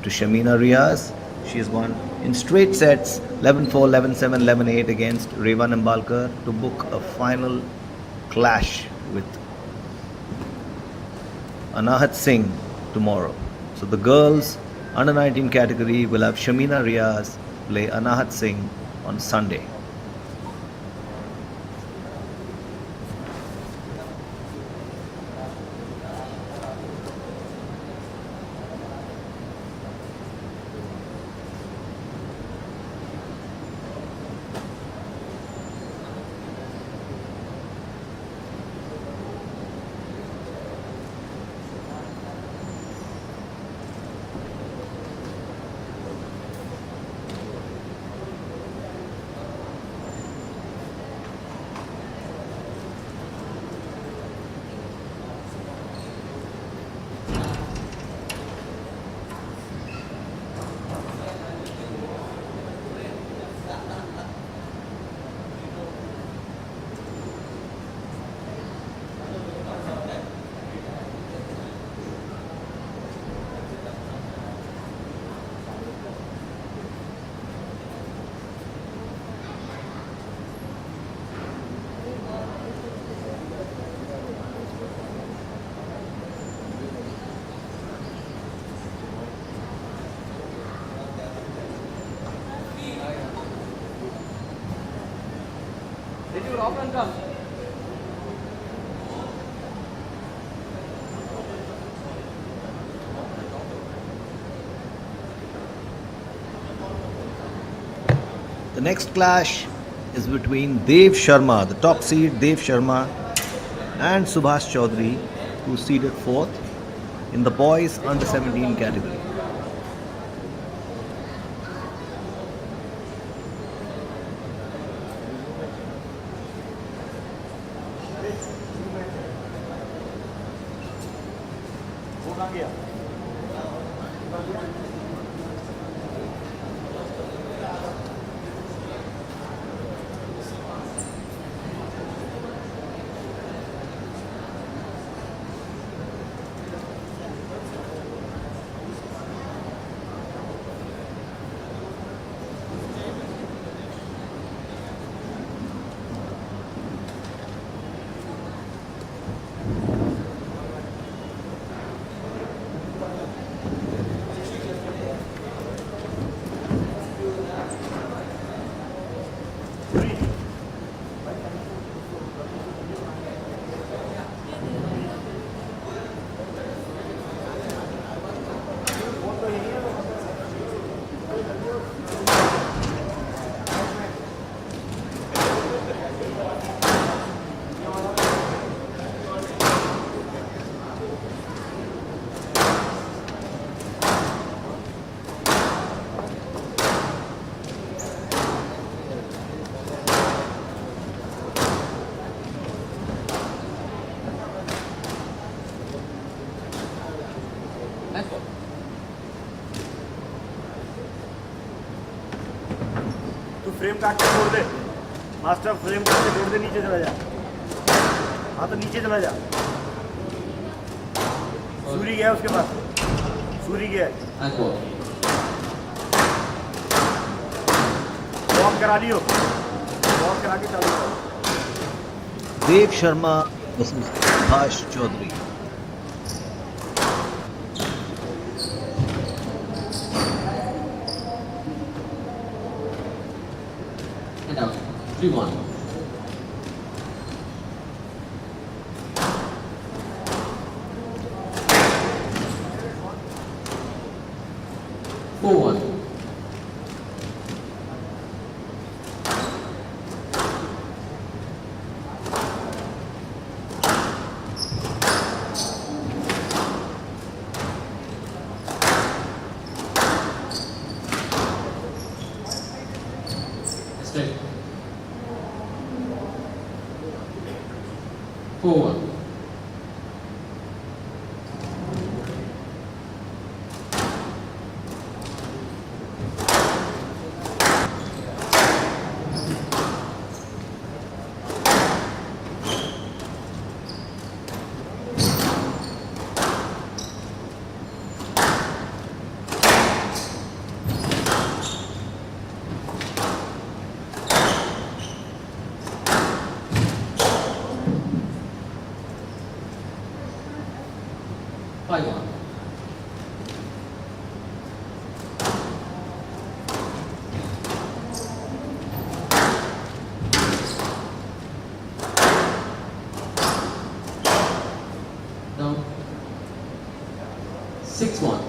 to Shamina Riaz. She has won in straight sets 11-4, 11-7, 11-8 against Reva Nimbalkar to book a final clash with Anahat Singh tomorrow. So the girls under 19 category will have Shamina Riaz play Anahat Singh on Sunday. The next clash is between Dev Sharma, the top seed Dev Sharma, and Subhash Chaudhary, who seeded fourth in the boys under 17 category. Frame काट के छोड़ दे master frame काट के छोड़ दे नीचे चला जा हाँ तो नीचे चला जा सूरी गया उसके पास सूरी गया वॉक करा लियो वॉक करा के चालू करो Dev Sharma versus Subhash Chaudhary. And out. 3-1. 4-1. Now, 6-1.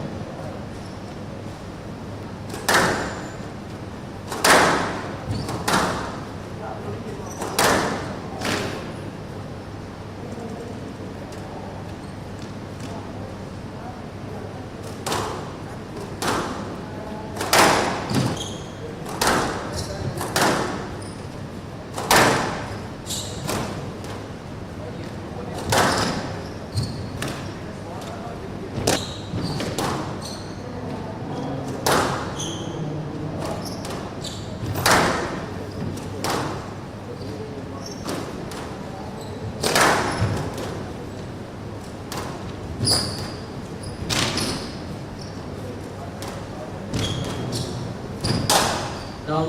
Now,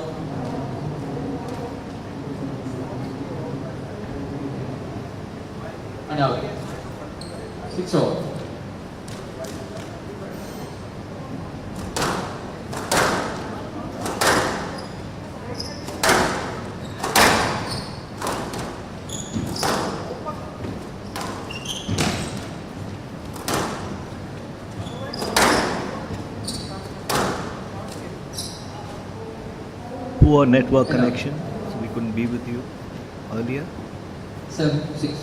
and out. 6-all. Poor network connection, so we couldn't be with you earlier. 7-6.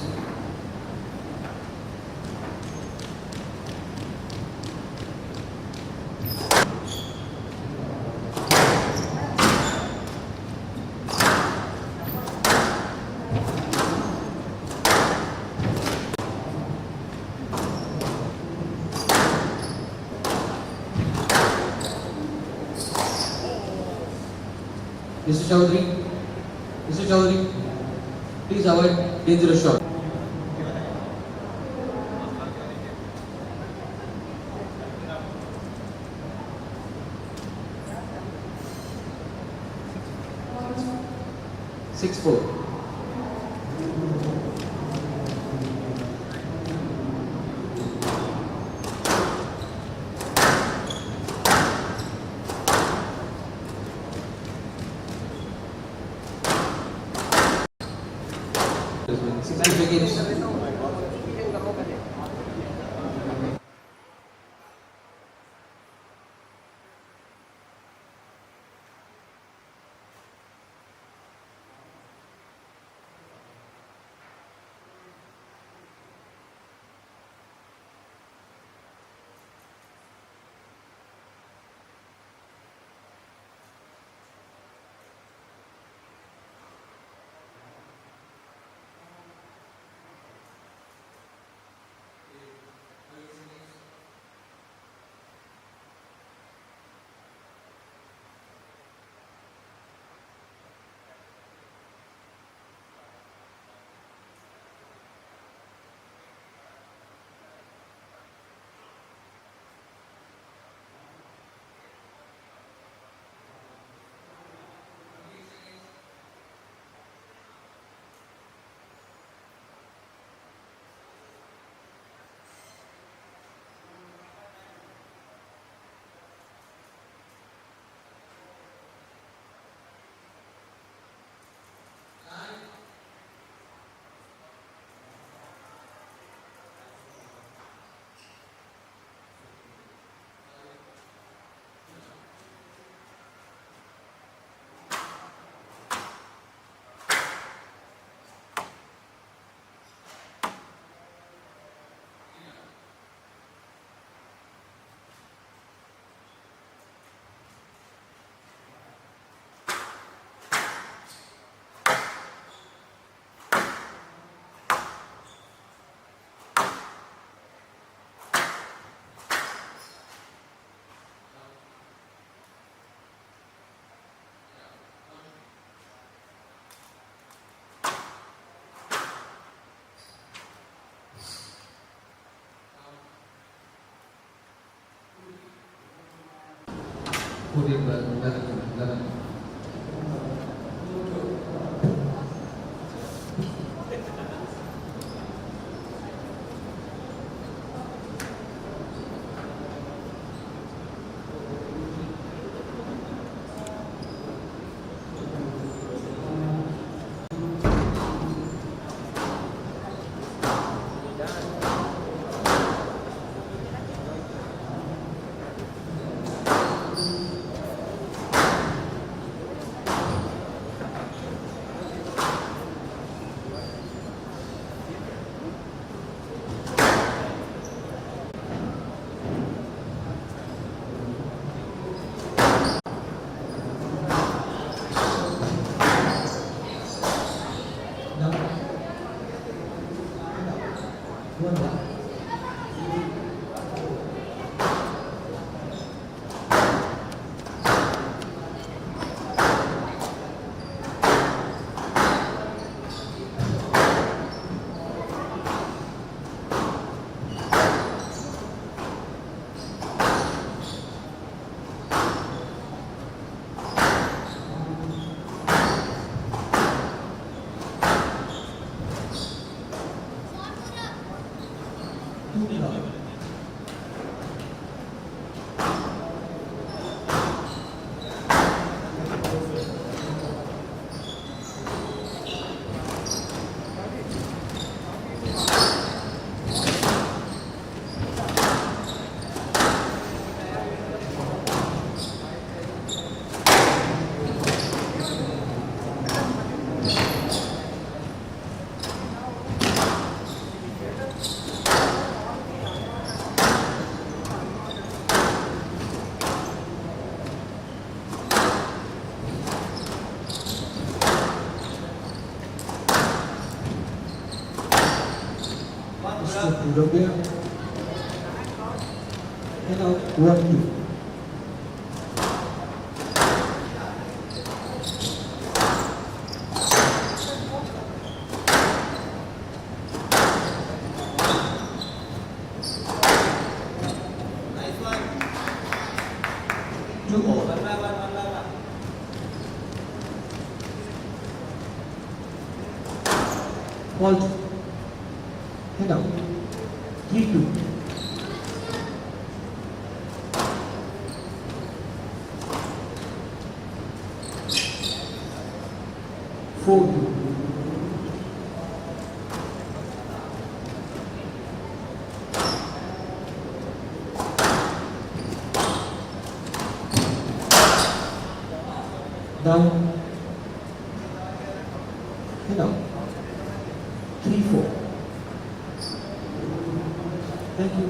Mr. Chaudhary, please avoid dangerous shot. Six four. Six wickets. 14 by 11. Don't be and out 1-2. Hold. Head out. 3-2. 4-2. Down. Head out. 3-4. Thank you.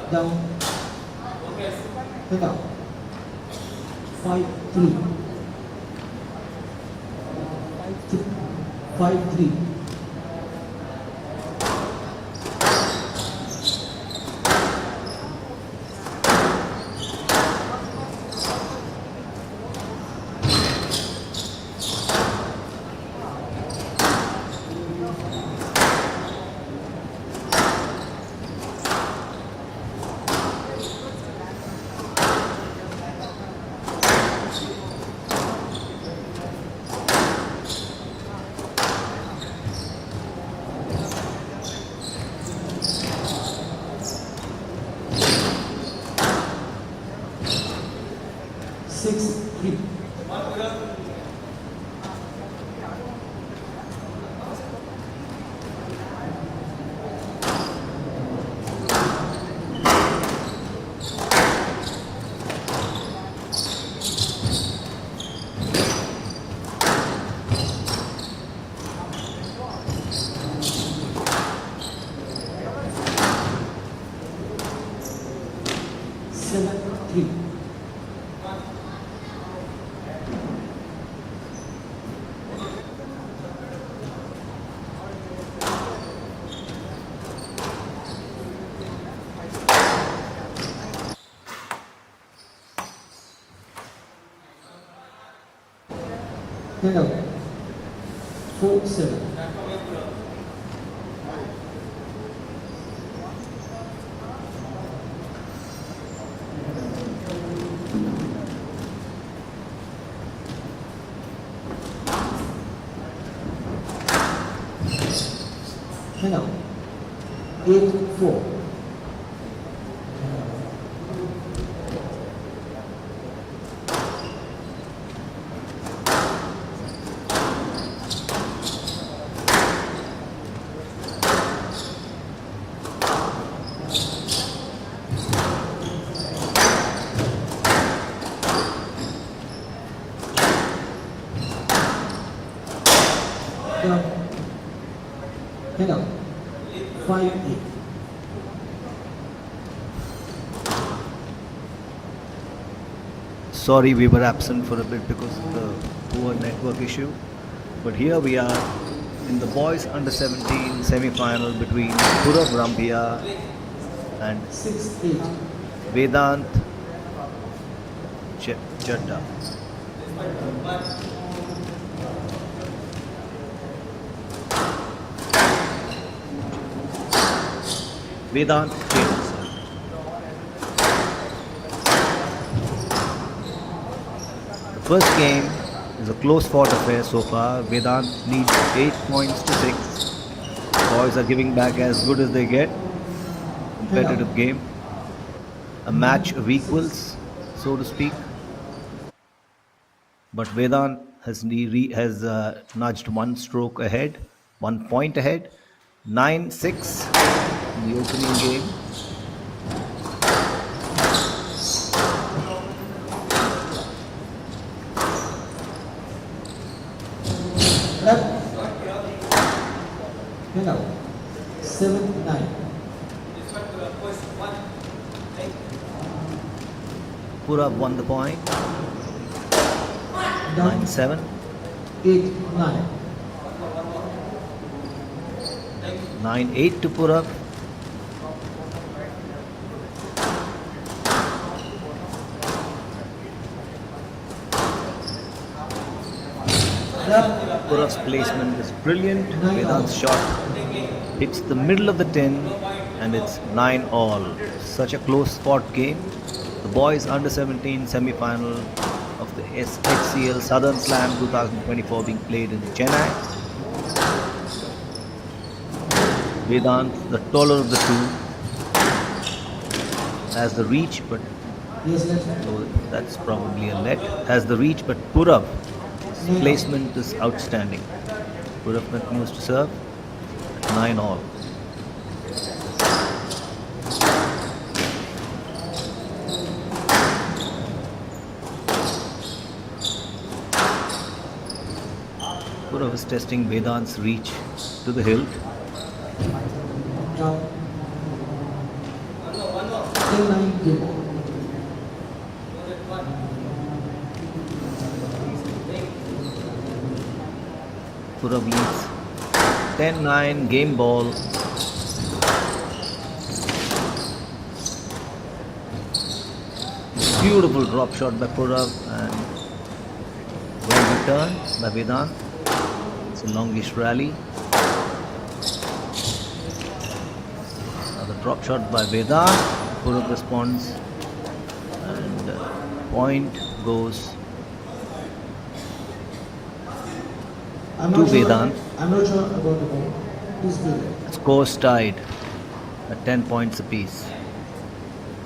Down. Head up. 5-3. 5-3. 10 out. 4-7. Hang out. 8-4. Hang out. 5-8. Sorry, we were absent for a bit because of the poor network issue. But here we are in the boys under 17 semi-final between Purav Rambia and 6-8. Vedant Chadda. Vedant Chadda. The first game is a close fought affair so far. Vedant leads 8 points to 6. Boys are giving back as good as they get. Competitive game. A match of equals, so to speak. But Vedant has nudged 1 stroke ahead, 1 point ahead. 9-6 in the opening game. Hang out. 7-9. Purav won the point. 9-7. 8-9. 9-8 to Purav. Purav's placement is brilliant. Vedant's shot hits the middle of the tin and it's 9-all. Such a close fought game. The boys under 17 semi-final of the HCL Southern Slam 2024 being played in Chennai. Vedant, the taller of the two, has the reach, but that's probably a let. Has the reach, but Purav's placement is outstanding. Purav continues to serve at 9-all. Purav is testing Vedant's reach to the hilt. Now, 10-9 game. Purav leads 10-9 game ball. Beautiful drop shot by Purav and well returned by Vedant. It's a longish rally. Another drop shot by Vedant. Purav responds and point goes to Vedant. I'm not sure about the ball. Please play it. Scores tied at 10 points apiece.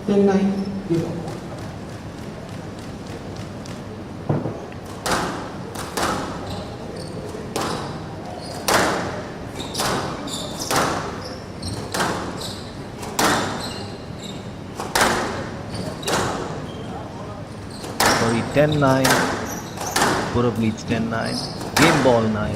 10-9 game. Sorry, 10-9. Purav leads 10-9. Game ball 9.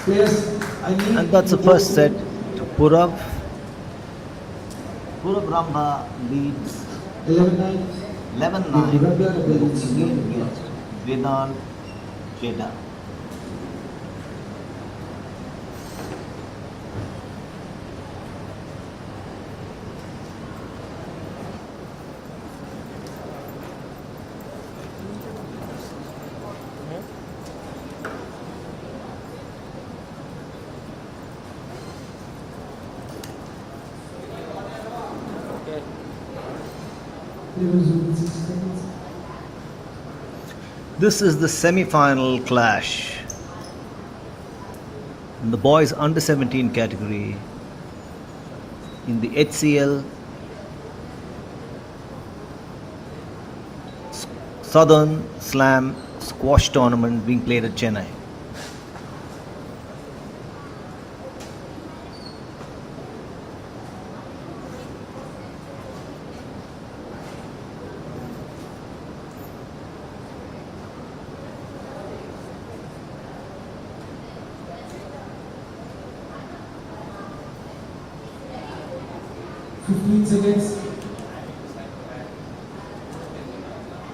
Players, I need. And that's the first set to Purav. Purav Ramba leads 11-9. 11-9 against Vedant Cheda. This is the semi-final clash in the boys under 17 category in the HCL Southern Slam Squash Tournament being played at Chennai.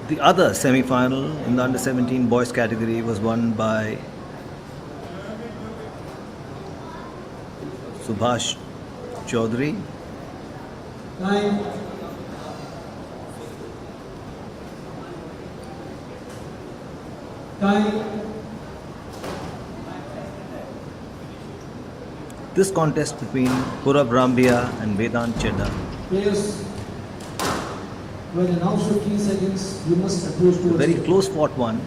The other semi-final in the under 17 boys category was won by Subhash Chaudhary. This contest between Purab Rambia and Vedant Cheda. Players, when announced 15 seconds, you must approach A towards very the close fought one.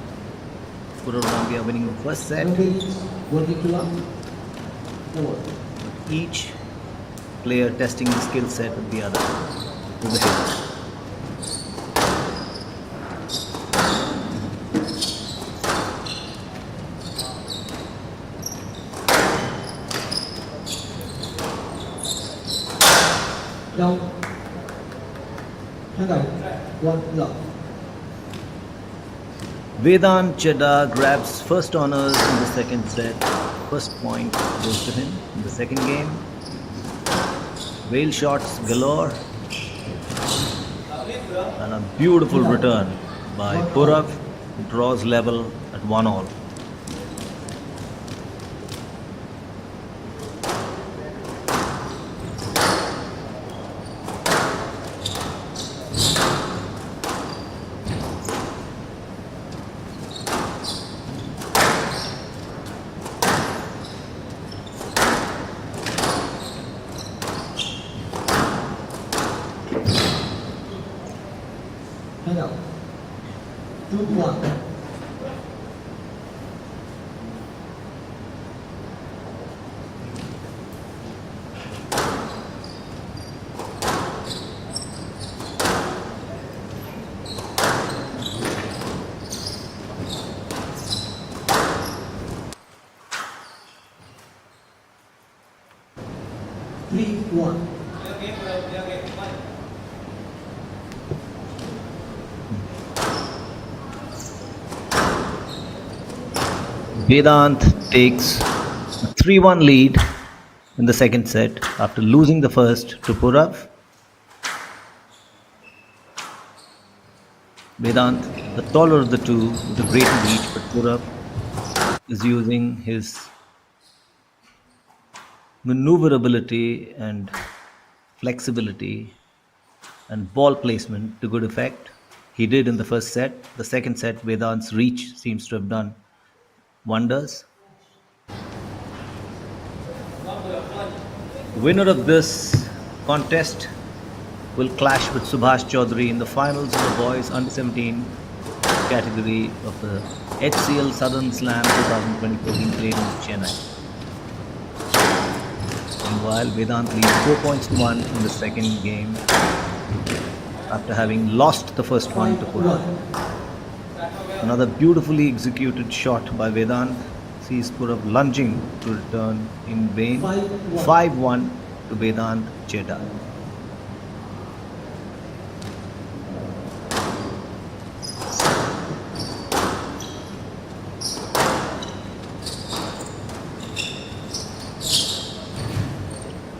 Purab Rambia winning the first set. working to up. Over. Each player testing the skill set of the other to the hilt. Down. Hang out. One love. Vedant Cheda grabs first honors in the second set. First point goes to him in the second game. Whale shots galore. And a beautiful return by Purav. Draws level at 1-all. Hang out. 2-1. Three, one. Vedant takes a 3-1 lead in the second set after losing the first to Purav. Vedant, the taller of the two, with a greater reach, but Purav is using his maneuverability and flexibility and ball placement to good effect. He did in the first set. The second set, Vedant's reach seems to have done wonders. The winner of this contest will clash with Subhash Chaudhary in the finals of the boys under 17 category of the HCL Southern Slam 2024 being played in Chennai. Meanwhile, Vedant leads 4-1 in the second game after having lost the first one to Purav. Another beautifully executed shot by Vedant sees Purav lunging to return in vain. 5-1 to Vedant Cheda.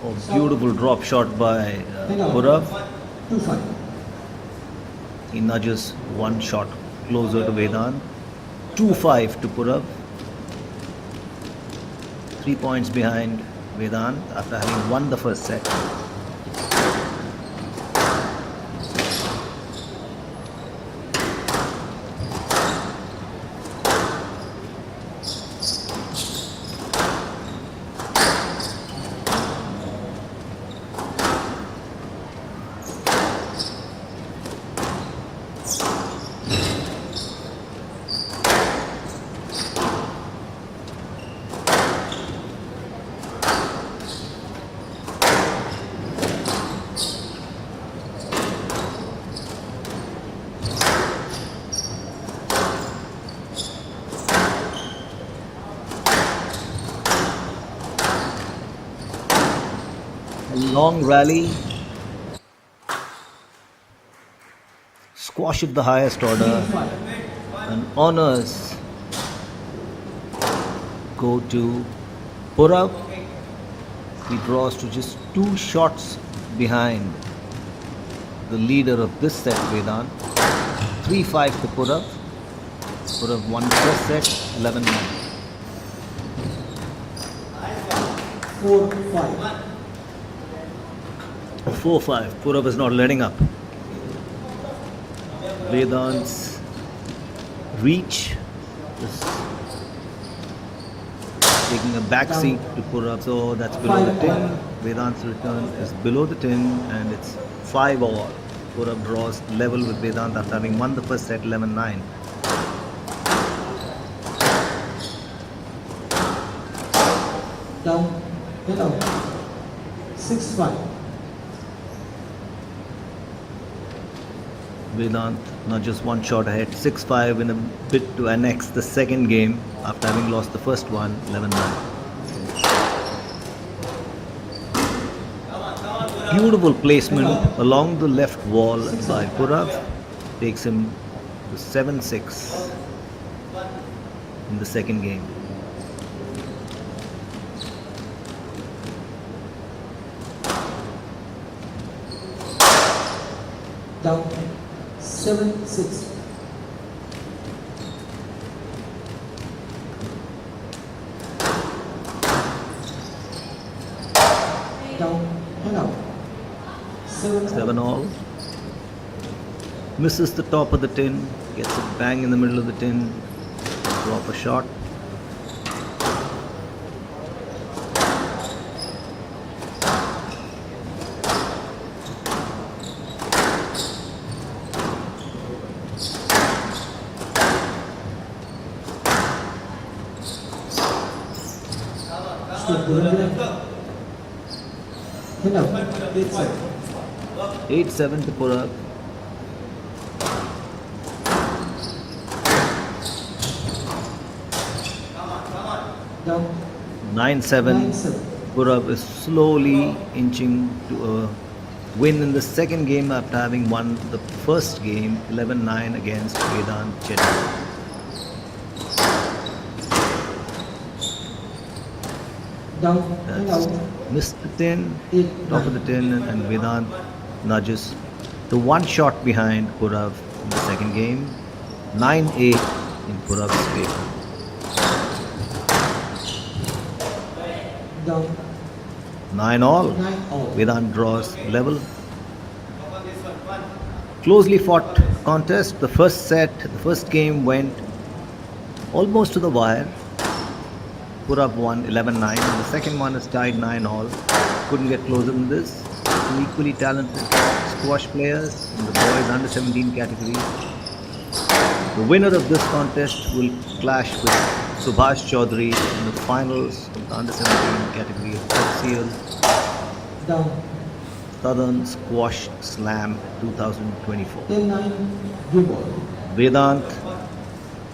Oh, beautiful drop shot by Purav. He nudges one shot closer to Vedant. 2-5 to Purav. 3 points behind Vedant after having won the first set. Long rally, squash of the highest order, and honors go to Purav. He draws to just 2 shots behind the leader of this set, Vedant. 3-5 to Purav. Purav won the first set, 11-9. 4-5. 4-5. Purav is not letting up. Vedant's reach is taking a back seat to Purav. So that's below the tin. Vedant's return is below the tin and it's 5-all. Purav draws level with Vedant after having won the first set 11-9. Down and out. 6-5. Vedant not just one shot ahead, 6-5 in a bid to annex the second game after having lost the first one, 11-9. Beautiful placement along the left wall by Purav takes him to 7-6 in the second game. Down 7-6. Down and out. 7-all. Misses the top of the tin, gets it bang in the middle of the tin, drop a shot. Step left. And out. 8-7. 8-7 to Purav. Down 9-7. Purav is slowly inching to a win in the second game after having won the first game 11-9 against Vedant Chennai. Down and That's out. missed the tin, top of the tin, and Vedant nudges to one shot behind Purav in the second game. 9-8 in Purav's favor. Down 9-all. 9-all. Vedant draws level. Closely fought contest. The first game went almost to the wire. Purav won 11-9. And the second one is tied 9-all. Couldn't get closer than this. Two equally talented squash players in the boys under 17 category. The winner of this contest will clash with Subhash Chaudhary in the finals of the under 17 category of HCL Down Southern Squash Slam 2024. 10-9. Blue ball. Vedant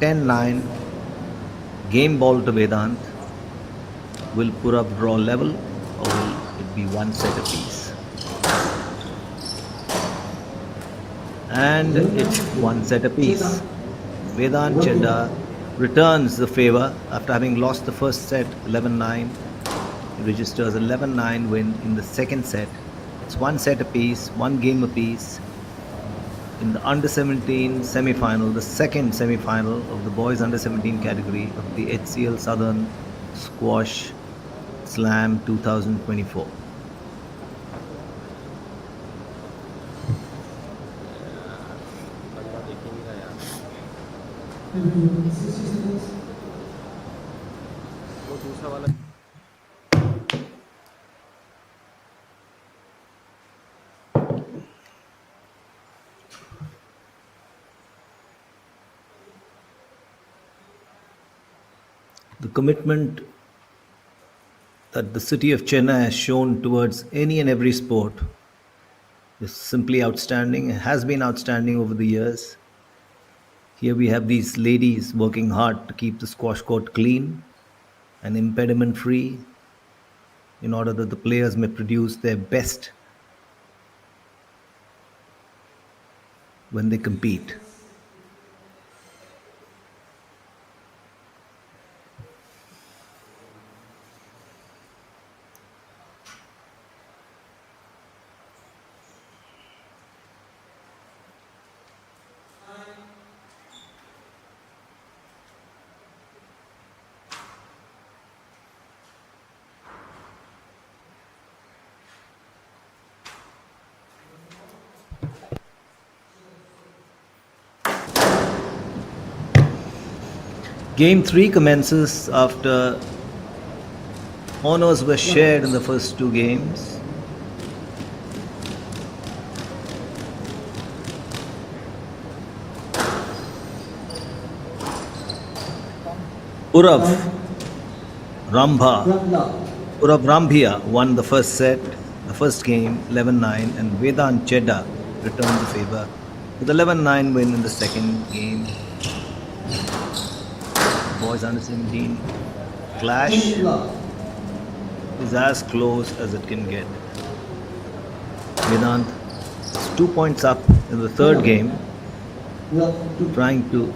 10-9. Game ball to Vedant. Will Purav draw level or will it be one set apiece? And it's one set apiece. Vedant Chedda returns the favor after having lost the first set 11-9. He registers 11-9 win in the second set. It's one set apiece, one game apiece. in the under 17 semi-final, the second semi-final of the boys under 17 category of the HCL Southern Squash Slam 2024. Maybe 60 seconds. वो दूसरा वाला The commitment that the city of Chennai has shown towards any and every sport is simply outstanding, has been outstanding over the years. Here we have these ladies working hard to keep the squash court clean and impediment free in order that the players may produce their best when they compete. Game 3 commences after honors were shared in the first two games. Urav Rambhia won the first set, the first game 11-9, and Vedant Chedda returned the favor with 11-9 win in the second game. Boys under 17 clash is as close as it can get. Vedant is 2 points up in the third game, trying to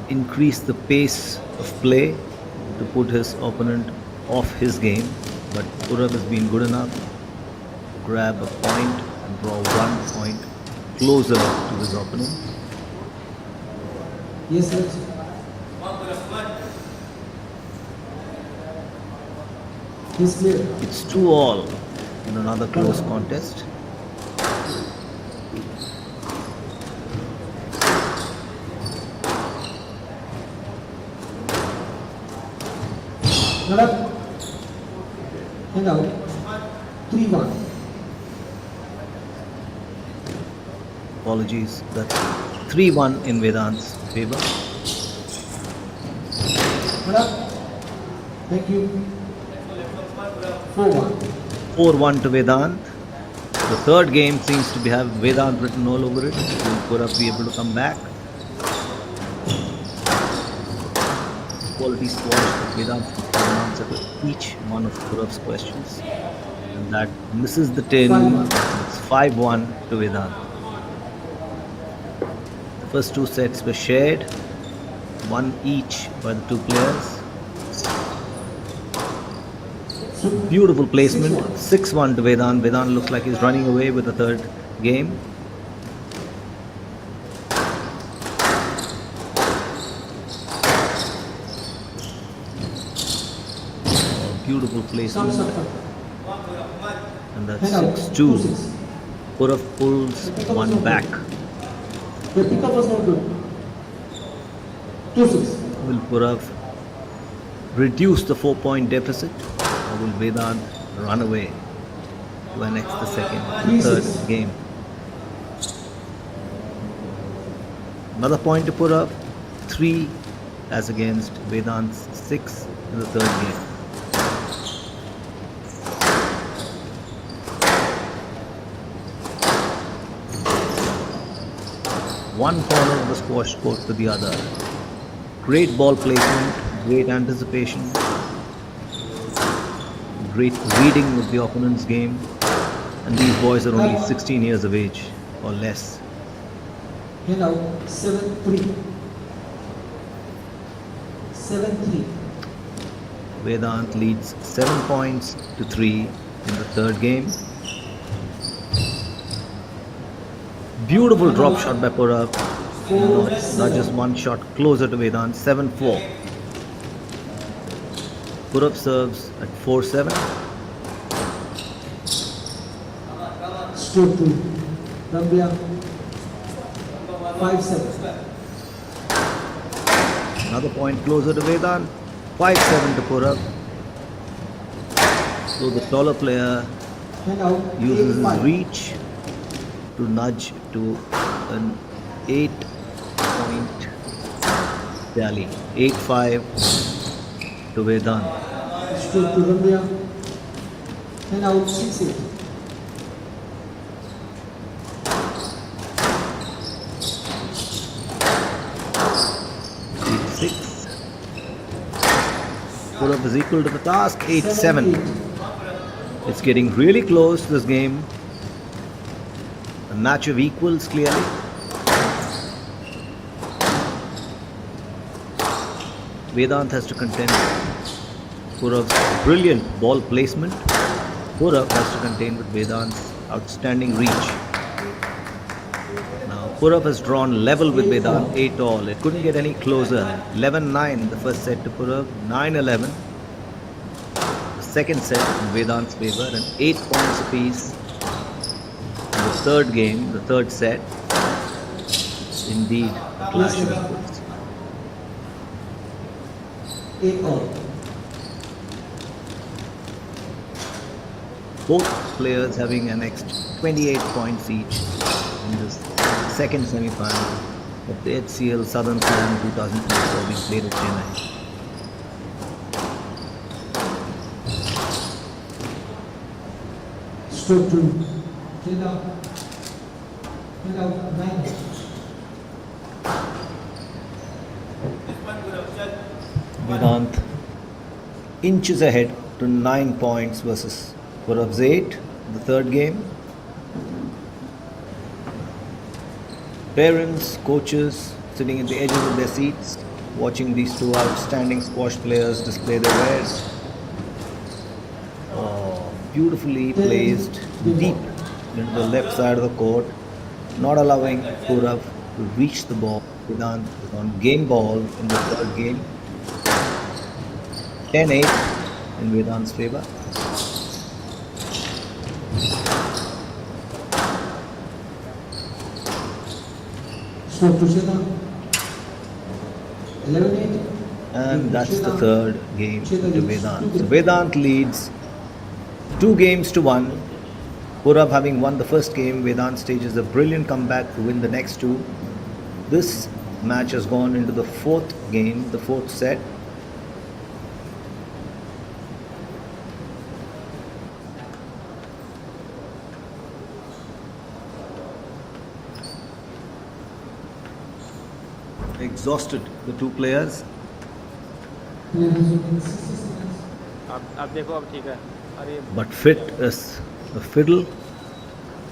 increase the pace of play to put his opponent off his game, but Urav has been good enough to grab a point and draw 1 point closer to his opponent. Yes, sir. He's clear. It's 2-all in another close contest. Not up. And out. 3-1. Apologies, that's 3-1 in Vedant's favor. Not up. Thank you. 4-1. 4-1 to Vedant. The third game seems to have Vedant written all over it. Will Purav be able to come back? Quality squash that Vedant can answer to each one of Purav's questions. And that misses the 10. It's 5-1 to Vedant. The first two sets were shared, one each by the two players. Beautiful placement, 6-1 to Vedant. Vedant looks like he's running away with the third game. Beautiful placement. And that's 6-2. Purav pulls one back. The pickup was not good. 2-6. Will Purav reduce the 4-point deficit? Or will Vedant run away to annex the second and third game? Another point to Purav, 3 as against Vedant's 6 in the third game. One corner of the squash court to the other. Great ball placement, great anticipation, great reading of the opponent's game, and these boys are only 16 years of age or less. And out. 7-3. 7-3. Vedant leads 7 points to 3 in the third game. Beautiful drop shot by Purab. Not just one shot closer to Vedant. 7-4. Purab serves at 4-7. Stroke 2. Zambia 5-7. Another point closer to Vedant. 5-7 to Purab. So the taller player And out. uses his 8-5. reach to nudge to an 8-point tally. 8-5 to Vedant. Stroke to Zambia. And out. 6-8. Purab is equal to the task. 8-7. It's getting really close, this game. A match of equals, clearly. Vedant has to contend Purab's brilliant ball placement. Purab has to contend with Vedant's outstanding reach. Now, Purab has drawn level with Vedant, 8-all. It couldn't get any closer. 11-9 the first set to Purab, 9-11. The second set in Vedant's favor, and 8 points apiece in the third game, the third set. Indeed, a clash of equals. 8-all. Both players having annexed 28 points each in this second semi-final of the HCL Southern Slam 2024 being played at Chennai. Stroke 2. Clean out. 9. Vedant inches ahead to 9 points versus Purab's 8, the third game. Parents, coaches sitting at the edges of their seats, watching these two outstanding squash players display their wares. Oh, beautifully placed deep into the left side of the court, not allowing Purab to reach the ball. Vedant is on game ball in the third game. 10-8 in Vedant's favor. Stroke to Chennai. 11-8. And that's the third game to Vedant. So Vedant leads 2-1. Purab having won the first game, Vedant stages a brilliant comeback to win the next two. This match has gone into the fourth game, the fourth set. Exhausted, the two players. अब देखो अब ठीक है अरे But fit as a fiddle.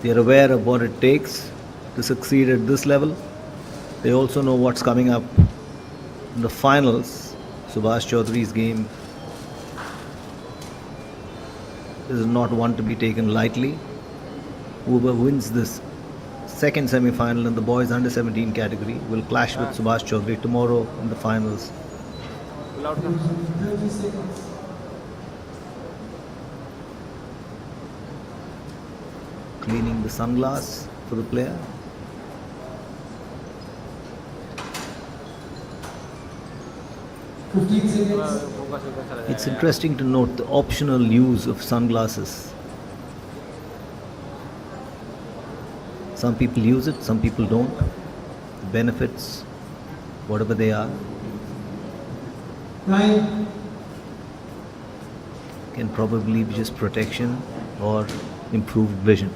They are aware of what it takes to succeed at this level. They also know what's coming up in the finals. Subhash Chaudhary's game is not one to be taken lightly. Whoever wins this second semi-final in the boys under 17 category will clash with Subhash Chaudhary tomorrow in the finals. 30 seconds. Cleaning the sunglass for the player. It's interesting to note the optional use of sunglasses. Some people use it, some people don't. The benefits, whatever they are, 9. can probably be just protection or improved vision.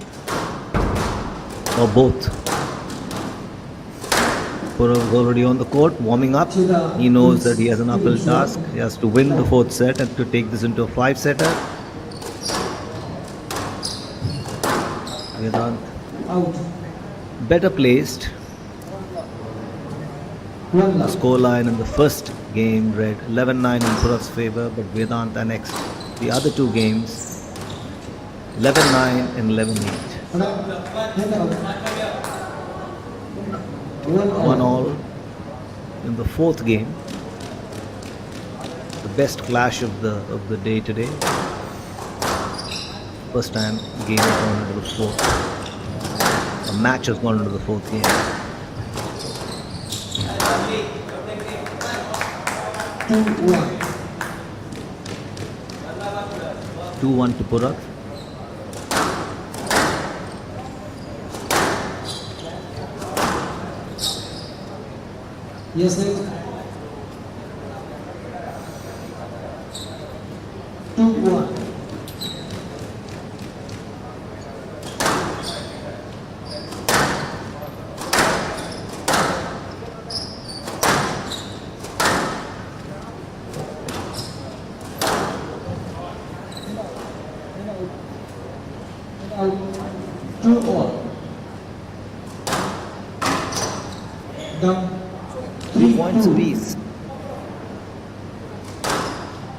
Or both. Purab is already on the court, warming up. He knows that he has an uphill task. He has to win the fourth set and to take this into a 5-setter. Vedant Out. better placed. The scoreline in the first game read 11-9 in Purab's favor, but Vedant annexed the other two games 11-9 and 11-8. 1-1 in the fourth game. The best clash of the day today. First time game has gone into the fourth. A match has gone into the fourth game. 2-1 to Purav. Yes, sir. 2-1. Out. 2-all. Down. 3 points apiece.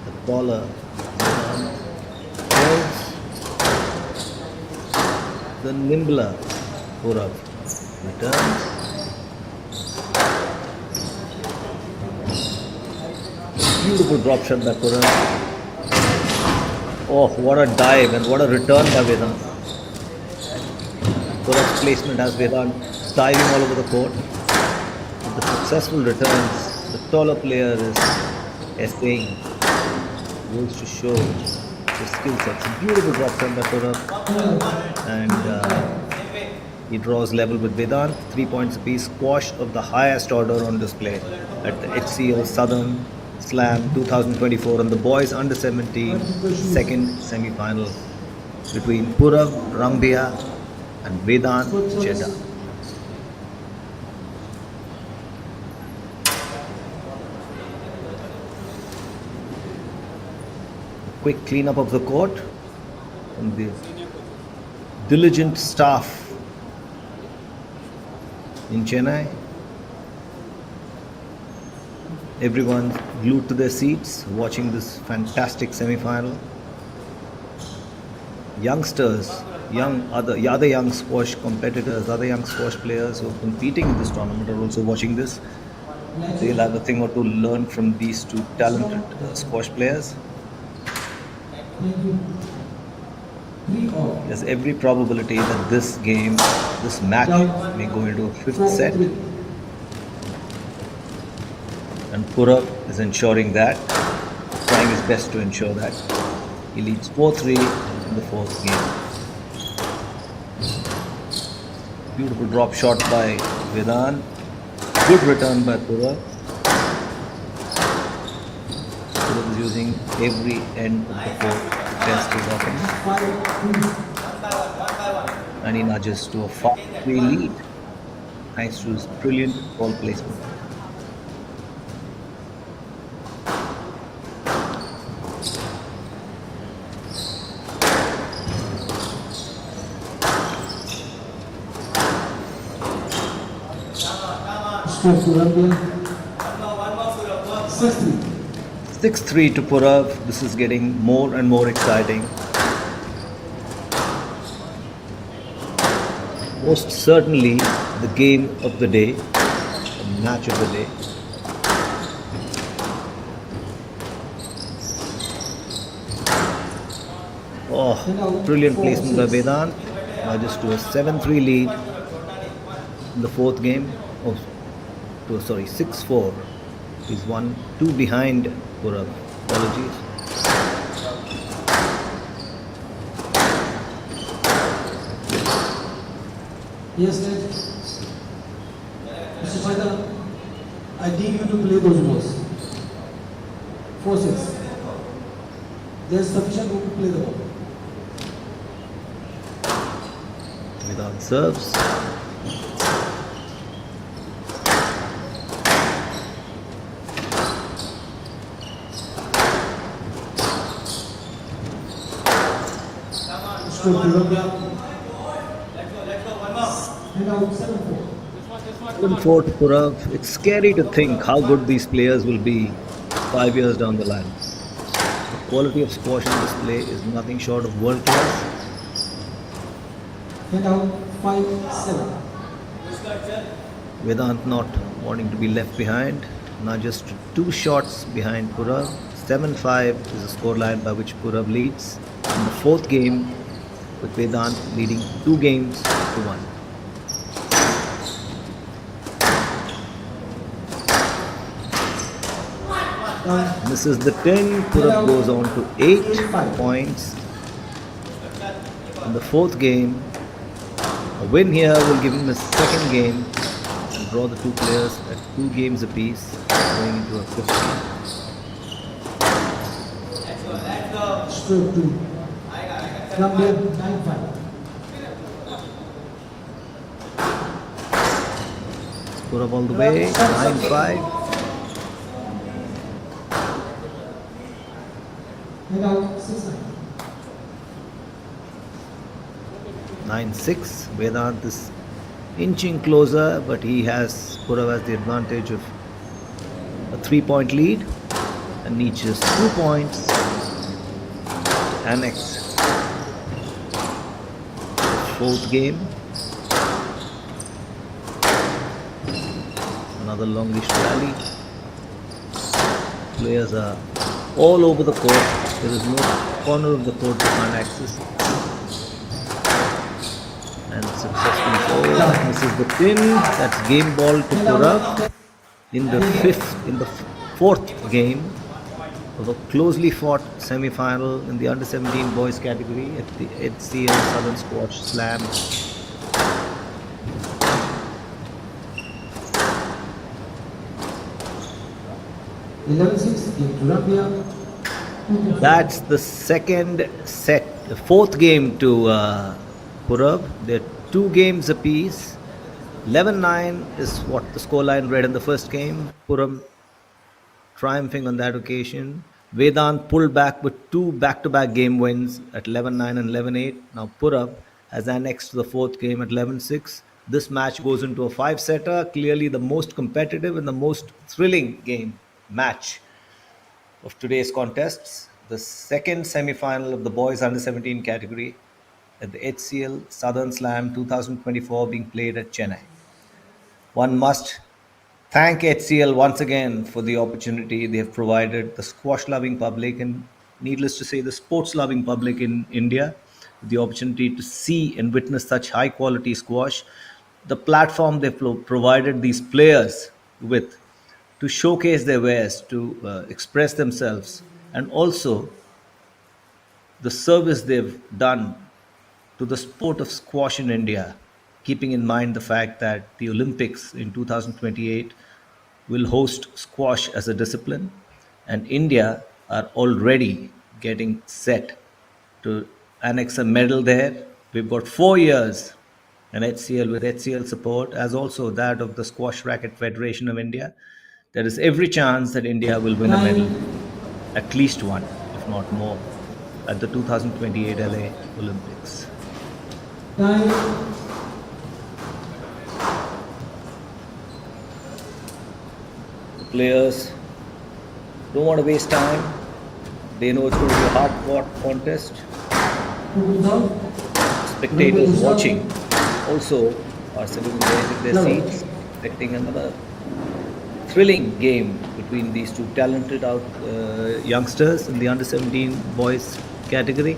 The bowler holds the nimbler Purav. Returns. Beautiful drop shot by Purav. Oh, what a dive and what a return by Vedant. Purav's placement has Vedant diving all over the court. With the successful returns, the taller player is essaying. Goes to show his skill sets. A beautiful drop shot by Purav. And he draws level with Vedant. 3 points apiece. Squash of the highest order on display at the HCL Southern Slam 2024 and the boys under 17 second semi-final between Purav Rambia and Vedant Chedda. Quick cleanup of the court from the diligent staff in Chennai. Everyone glued to their seats watching this fantastic semi-final. Youngsters, other young squash competitors, other young squash players who are competing in this tournament are also watching this. They'll have a thing or two to learn from these two talented squash players. There's every probability that this match may go into a fifth set. And Purav is ensuring that, trying his best to ensure that. He leads 4-3 in the fourth game. Beautiful drop shot by Vedant. Good return by Purav. Purav is using every end of the court to test his offense. And he nudges to a 5-3 lead thanks to his brilliant ball placement. Score to Rambia. 6-3. 6-3 to Purav. This is getting more and more exciting. Most certainly the game of the day, the match of the day. Oh, brilliant placement by Vedant. Just to a 7-3 lead in the fourth game. 6-4. He's 1-2 behind Purav. Apologies. Yes, sir. Mr. Faida, I need you to play those balls. 4-6. There's sufficient room to play the ball. Vedant serves. Score to Rambia. And out 7-4. 7-4 to Purav. It's scary to think how good these players will be 5 years down the line. The quality of squash on display is nothing short of world class. And out 5-7. Vedant not wanting to be left behind. Now just 2 shots behind Purav. 7-5 is the scoreline by which Purav leads in the 4th game, with Vedant leading 2 games to 1. Misses the 10. Purav goes on to 8 points in the 4th game. A win here will give him his 2nd game and draw the 2 players at 2 games apiece, going into a 5th game. Stroke 2. Columbia 9-5. Purav all the way, 9-5. Head out 6-9. 9-6. Vedant is inching closer, but Purav has the advantage of a 3-point lead and needs just 2 points to annex the 4th game. Another longish rally. Players are all over the court. There is no corner of the court they can't access. And successfully forward. This is the pin. That's game ball to Purav in the 4th game of a closely fought semi-final in the under-17 boys category at the HCL Southern Squash Slam. That's the 2nd set, the 4th game to Purav. They're 2 games apiece. 11-9 is what the scoreline read in the first game. Purav triumphing on that occasion. Vedant pulled back with 2 back-to-back game wins at 11-9 and 11-8. Now Purav has annexed the 4th game at 11-6. This match goes into a 5-setter, clearly the most competitive and the most thrilling match of today's contests. The 2nd semi-final of the boys under-17 category at the HCL Southern Slam 2024 being played at Chennai. One must thank HCL once again for the opportunity they have provided the squash-loving public, and needless to say the sports-loving public in India, the opportunity to see and witness such high-quality squash. The platform they've provided these players with to showcase their wares, to express themselves, and also the service they've done to the sport of squash in India, keeping in mind the fact that the Olympics in 2028 will host squash as a discipline, and India are already getting set to annex a medal there. We've got 4 years and HCL with HCL support, as also that of the Squash Racket Federation of India. There is every chance that India will win a medal, at least one, if not more, at the 2028 LA Olympics. The players don't want to waste time. They know it's going to be a hard-fought contest. Spectators watching also are sitting in their seats, expecting another thrilling game between these 2 talented youngsters in the under-17 boys category.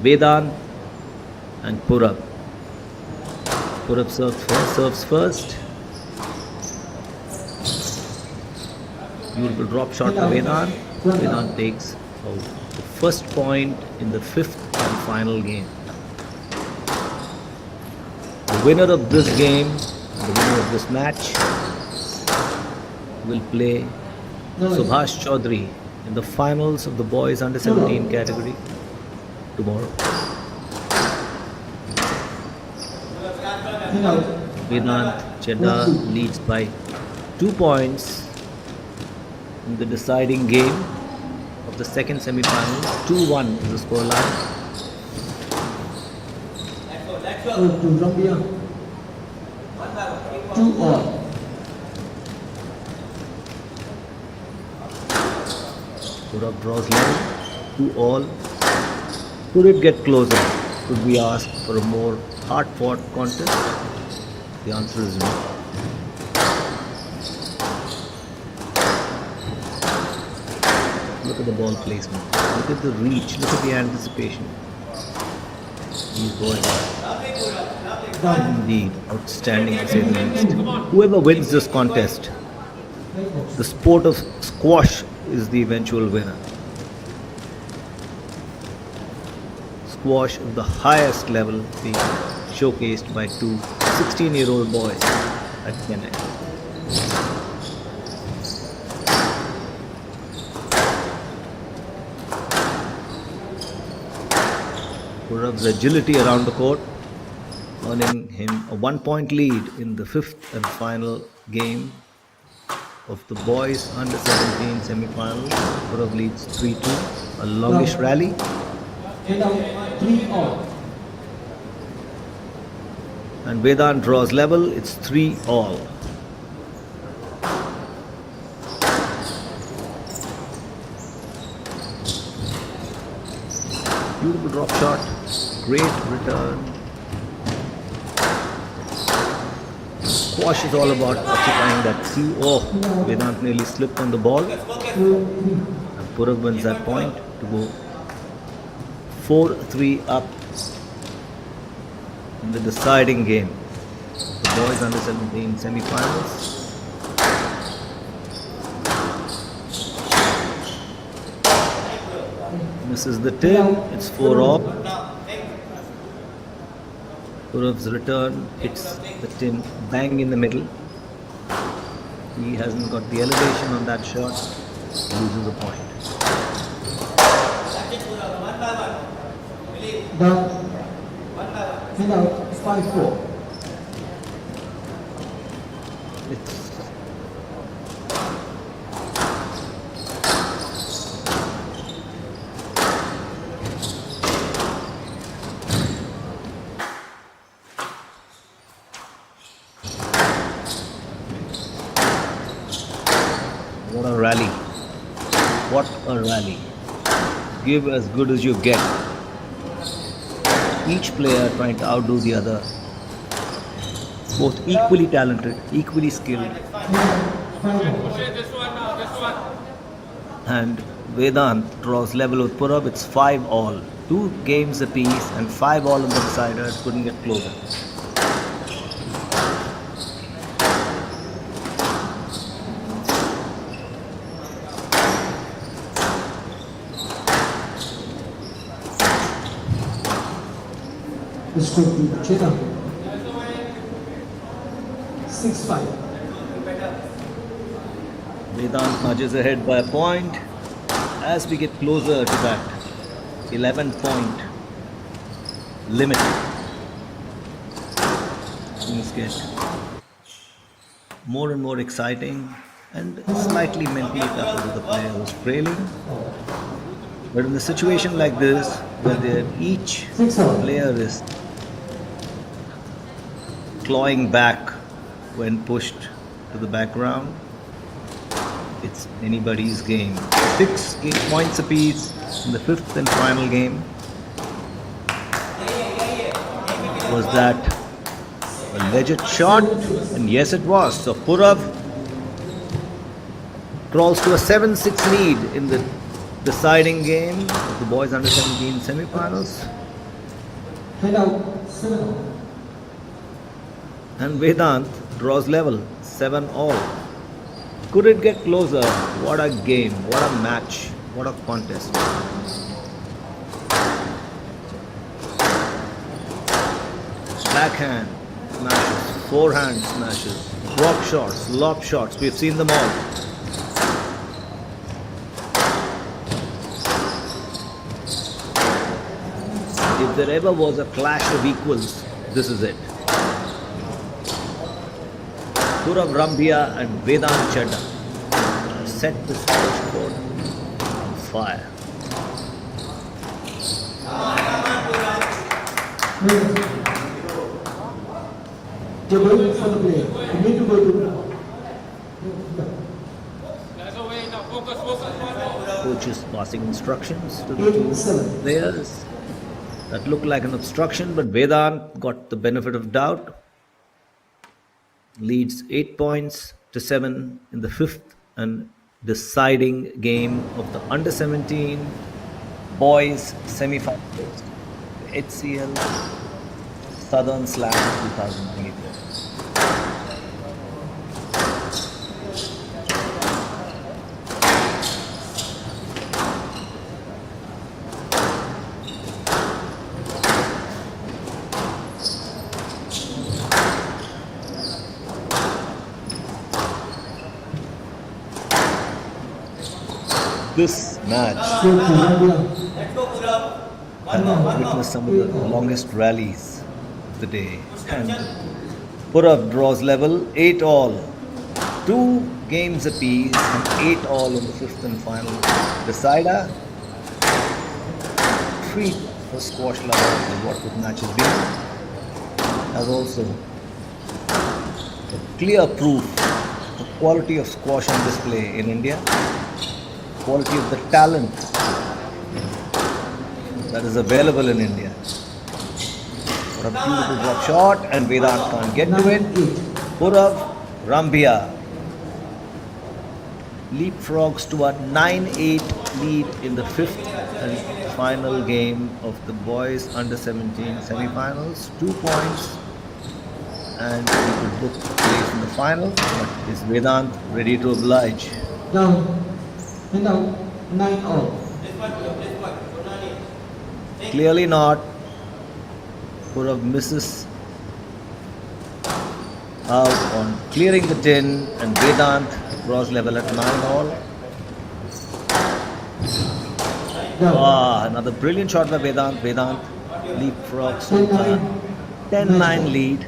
Vedant and Purav. Purav serves first. Beautiful drop shot to Vedant. Vedant takes the first point in the 5th and final game. The winner of this game, the winner of this match, will play Subhash Chaudhary in the finals of the boys under-17 category tomorrow. Vedant Chedda leads by 2 points in the deciding game of the 2nd semi-final. 2-1 is the scoreline. Purav draws level, 2-all. Could it get closer? Could we ask for a more hard-fought contest? The answer is no. Look at the ball placement. Look at the reach. Look at the anticipation. These boys are indeed outstanding to say the least. Whoever wins this contest, the sport of squash is the eventual winner. Squash of the highest level being showcased by two 16-year-old boys at Chennai. Purav's agility around the court, earning him a 1-point lead in the fifth and final game of the boys under 17 semi-final. Purav leads 3-2, a longish rally. And out 3-all. And Vedant draws level, it's 3-all. Beautiful drop shot, great return. Squash is all about occupying that sea. Oh, Vedant nearly slipped on the ball. And Purav wins that point to go 4-3 up in the deciding game. The boys under 17 semi-finals. Misses the tin, it's 4-all. Purav's return hits the tin bang in the middle. He hasn't got the elevation on that shot, loses a point. Down. And out 5-4. What a rally. What a rally. Give as good as you get. Each player trying to outdo the other. Both equally talented, equally skilled. And Vedant draws level with Purav. It's 5-all. 2 games apiece and 5-all in the decider. It couldn't get closer. The score to Chennai. 6-5. Vedant nudges ahead by a point. As we get closer to that 11-point limit, things get more and more exciting and slightly mentally tougher to the player who's trailing. But in a situation like this, where each player is clawing back when pushed to the background, it's anybody's game. 6 points apiece in the fifth and final game. Was that a legit shot? And yes, it was. So Purav crawls to a 7-6 lead in the deciding game of the boys under 17 semi-finals. And out 7-all. And Vedant draws level 7-all. Could it get closer? What a game, what a match, what a contest. Backhand smashes, forehand smashes, drop shots, lob shots, we've seen them all. If there ever was a clash of equals, this is it. Purav Rambia and Vedant Chadda set this scoreboard on fire. You're going for the play. You need to go to. Coach is passing instructions to the two players. That looked like an obstruction, but Vedant got the benefit of doubt. leads 8 points to 7 in the fifth and deciding game of the under 17 boys semi-finals, HCL Southern Slam 2024. This match witnessed some of the longest rallies of the day, and Purab draws level 8 all, 2 games apiece and 8 all in the fifth and final decider. Treat for squash lovers is what this match has been, as also a clear proof of the quality of squash on display in India, quality of the talent that is available in India. What a beautiful drop shot, and Vedant can't get to it. Purav Rambia leapfrogs to a 9-8 lead in the fifth and final game of the boys under 17 semi-finals. 2 points, and he could book a place in the final. But is Vedant ready to oblige? Down. And now, 9 all. Clearly not. Purav misses out on clearing the tin, and Vedant draws level at 9 all. Another brilliant shot by Vedant. Vedant leapfrogs to a 10-9 lead.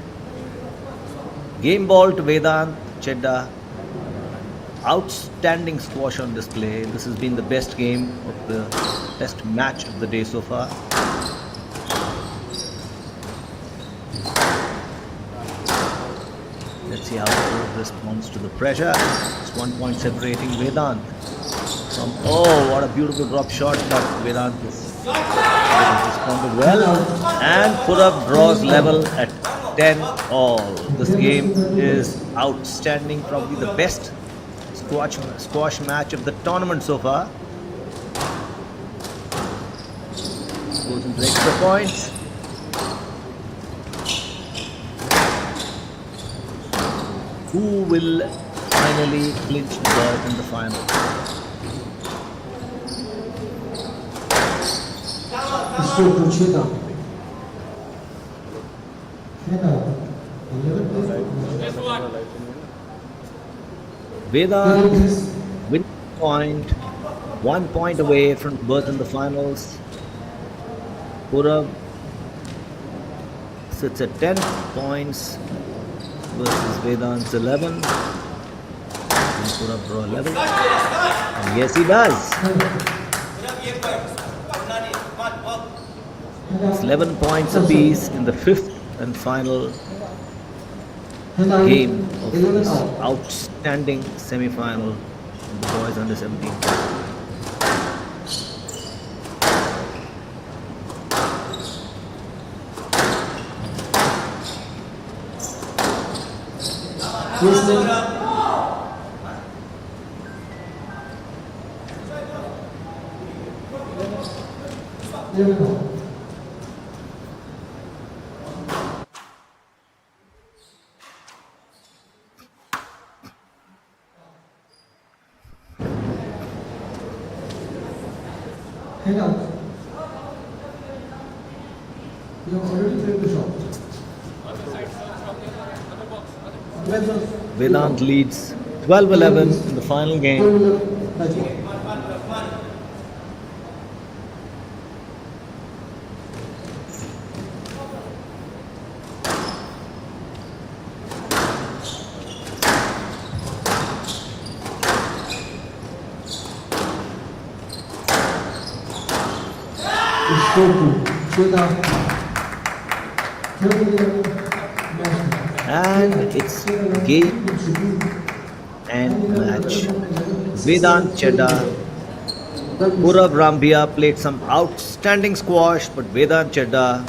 Game ball to Vedant Chedda. Outstanding squash on display. This has been the best game of the best match of the day so far. Let's see how Purav responds to the pressure. It's 1 point separating Vedant from. Oh, what a beautiful drop shot, but Vedant responded well. And Purav draws level at 10 all. This game is outstanding, probably the best squash match of the tournament so far. Goes into extra points. Who will finally clinch the berth in the final? Vedant win point, 1 point away from berth in the finals. Purav sits at 10 points versus Vedant's 11. And Purav draw 11. And yes, he does. It's 11 points apiece in the fifth and final game of this outstanding semi-final in the boys under 17. Hang out. You have already played the shot. Vedant leads 12-11 in the final game. And it's game and match. Vedant Chedda, Purav Rambia played some outstanding squash, but Vedant Chedda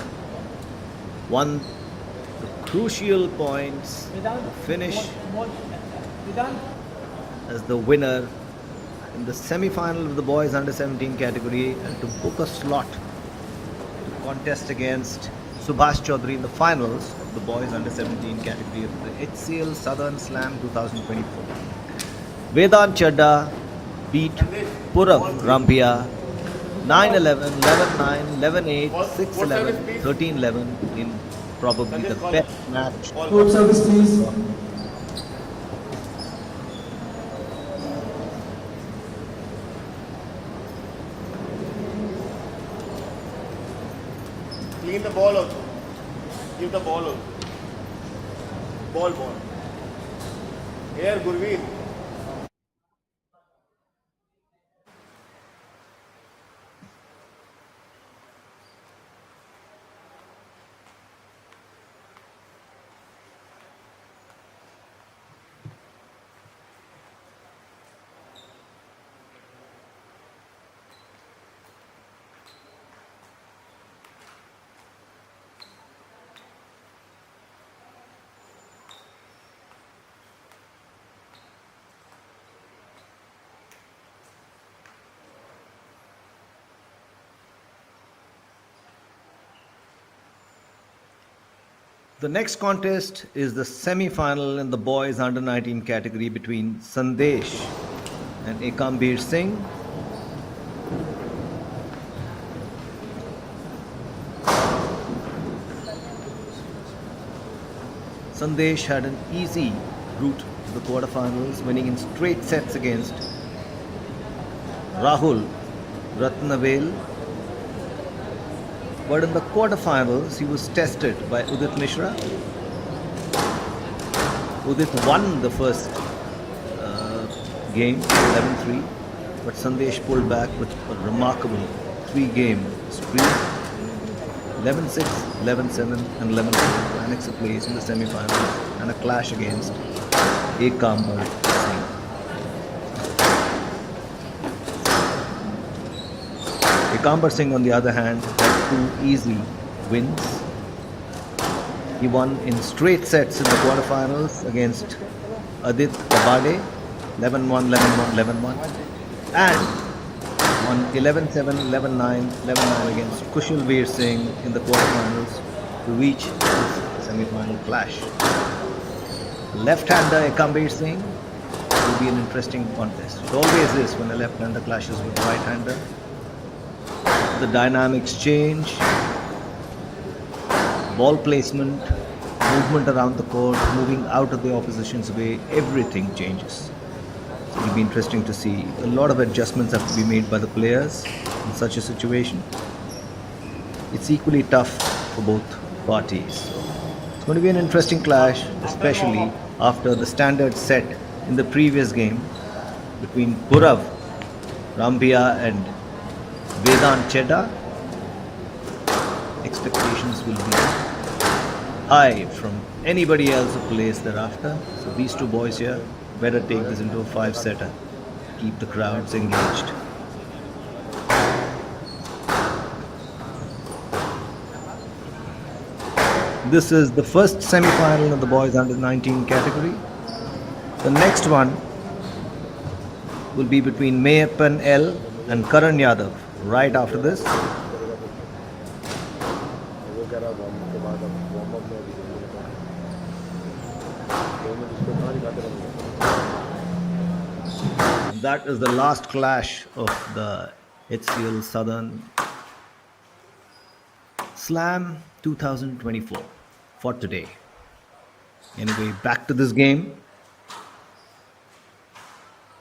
won the crucial points to finish as the winner in the semi-final of the boys under 17 category and to book a slot to contest against Subhash Chaudhary in the finals of the boys under 17 category of the HCL Southern Slam 2024. Vedant Chadda beat Purav Rampia 9-11, 11-9, 11-8, 6-11, 13-11 in probably the best match. Court service, please. Clean the ball also. Give the ball also. Ball. Here, Gurveer. The next contest is the semi-final in the boys under 19 category between Sandesh and Ekambir Singh. Sandesh had an easy route to the quarterfinals, winning in straight sets against Rahul Ratnavel. But in the quarterfinals, he was tested by Udit Mishra. Udit won the first game, 11-3, but Sandesh pulled back with a remarkable 3-game streak, 11-6, 11-7 and 11-4, annex a place in the semi-finals and a clash against Ekambir Singh. Ekambir Singh, on the other hand, had 2 easy wins. He won in straight sets in the quarterfinals against Adit Abade, 11-1, 11-1, 11-1, and won 11-7, 11-9, 11-9 against Kushal Veer Singh in the quarterfinals to reach this semi-final clash. Left-hander Ekambir Singh will be an interesting contest. It always is when a left-hander clashes with a right-hander. The dynamics change, ball placement, movement around the court, moving out of the opposition's way, everything changes. So it'll be interesting to see. A lot of adjustments have to be made by the players in such a situation. It's equally tough for both parties. So it's going to be an interesting clash, especially after the standard set in the previous game between Purav Rampia and Vedant Chadda. Expectations will be high from anybody else who plays thereafter. So these two boys here better take this into a 5-setter. Keep the crowds engaged. This is the first semi-final of the boys under 19 category. The next one will be between Mayappan L and Karan Yadav right after this. That is the last clash of the HCL Southern Slam 2024 for today. Anyway, back to this game.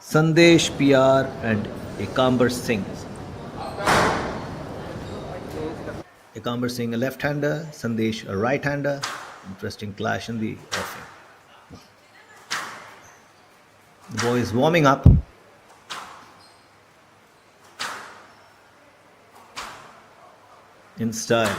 Sandesh PR and Ekambir Singh. Ekambir Singh a left-hander, Sandesh a right-hander. Interesting clash in the offing. The boys warming up. In style.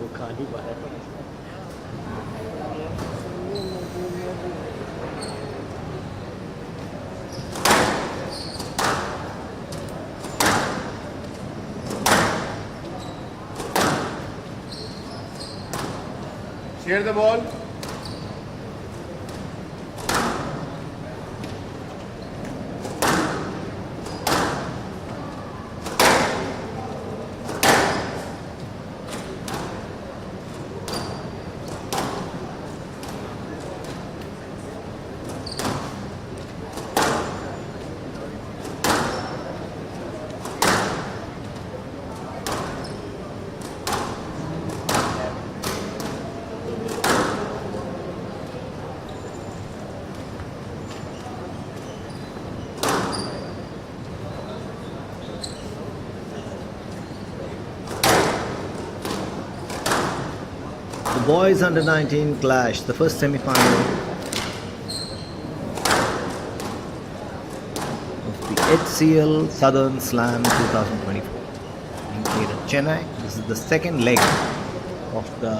वो खा नहीं पा रहा है Share the ball. The boys under 19 clash, the first semi-final of the HCL Southern Slam 2024 being played at Chennai. This is the second leg of the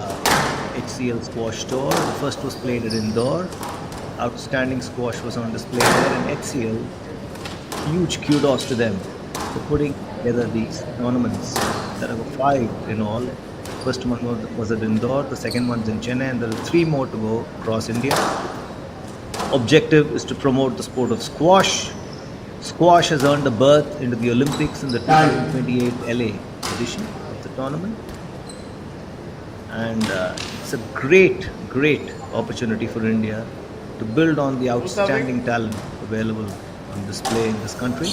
HCL squash tour. The first was played at Indore. Outstanding squash was on display there, and HCL, huge kudos to them for putting together these tournaments. There are 5 in all. First one was at Indore, the second one's in Chennai, and there are 3 more to go across India. Objective is to promote the sport of squash. Squash has earned a berth into the Olympics in the 2028 LA edition of the tournament. And it's a great opportunity for India to build on the outstanding talent available on display in this country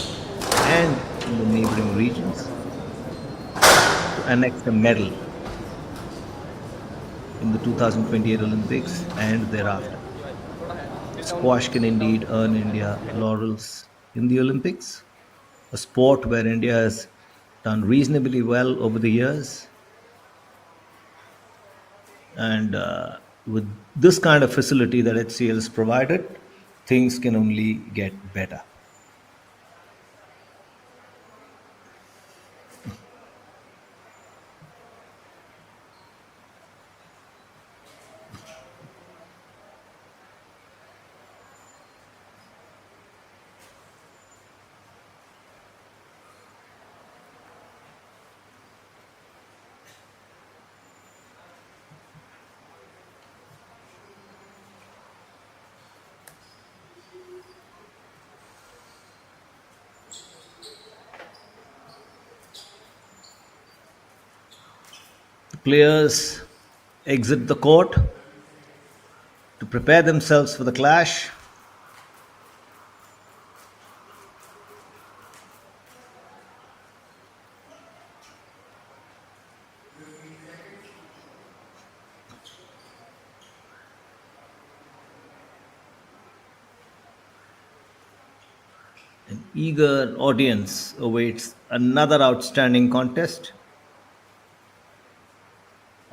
and in the neighboring regions to annex a medal in the 2028 Olympics and thereafter. Squash can indeed earn India laurels in the Olympics, a sport where India has done reasonably well over the years. And with this kind of facility that HCL has provided, things can only get better. Players exit the court to prepare themselves for the clash. An eager audience awaits another outstanding contest.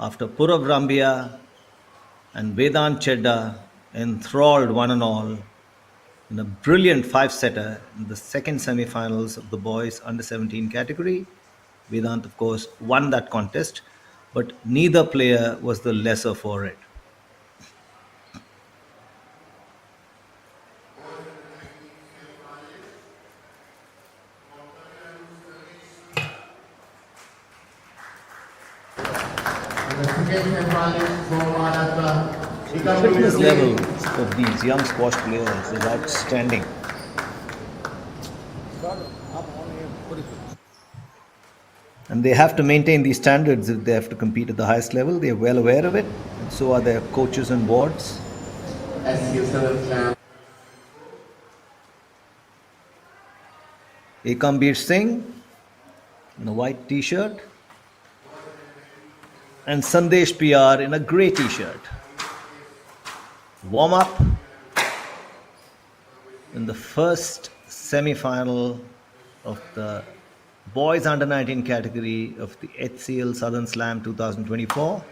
After Purav Rambia and Vedant Chedda enthralled one and all in a brilliant 5-setter in the second semi-finals of the boys under 17 category, Vedant, of course, won that contest, but neither player was the lesser for it. The fitness levels of these young squash players is outstanding. And they have to maintain these standards if they have to compete at the highest level. They are well aware of it, and so are their coaches and boards. Ekambir Singh in a white t-shirt, and Sandesh PR in a grey t-shirt. Warm up in the first semi-final of the boys under 19 category of the HCL Southern Slam 2024.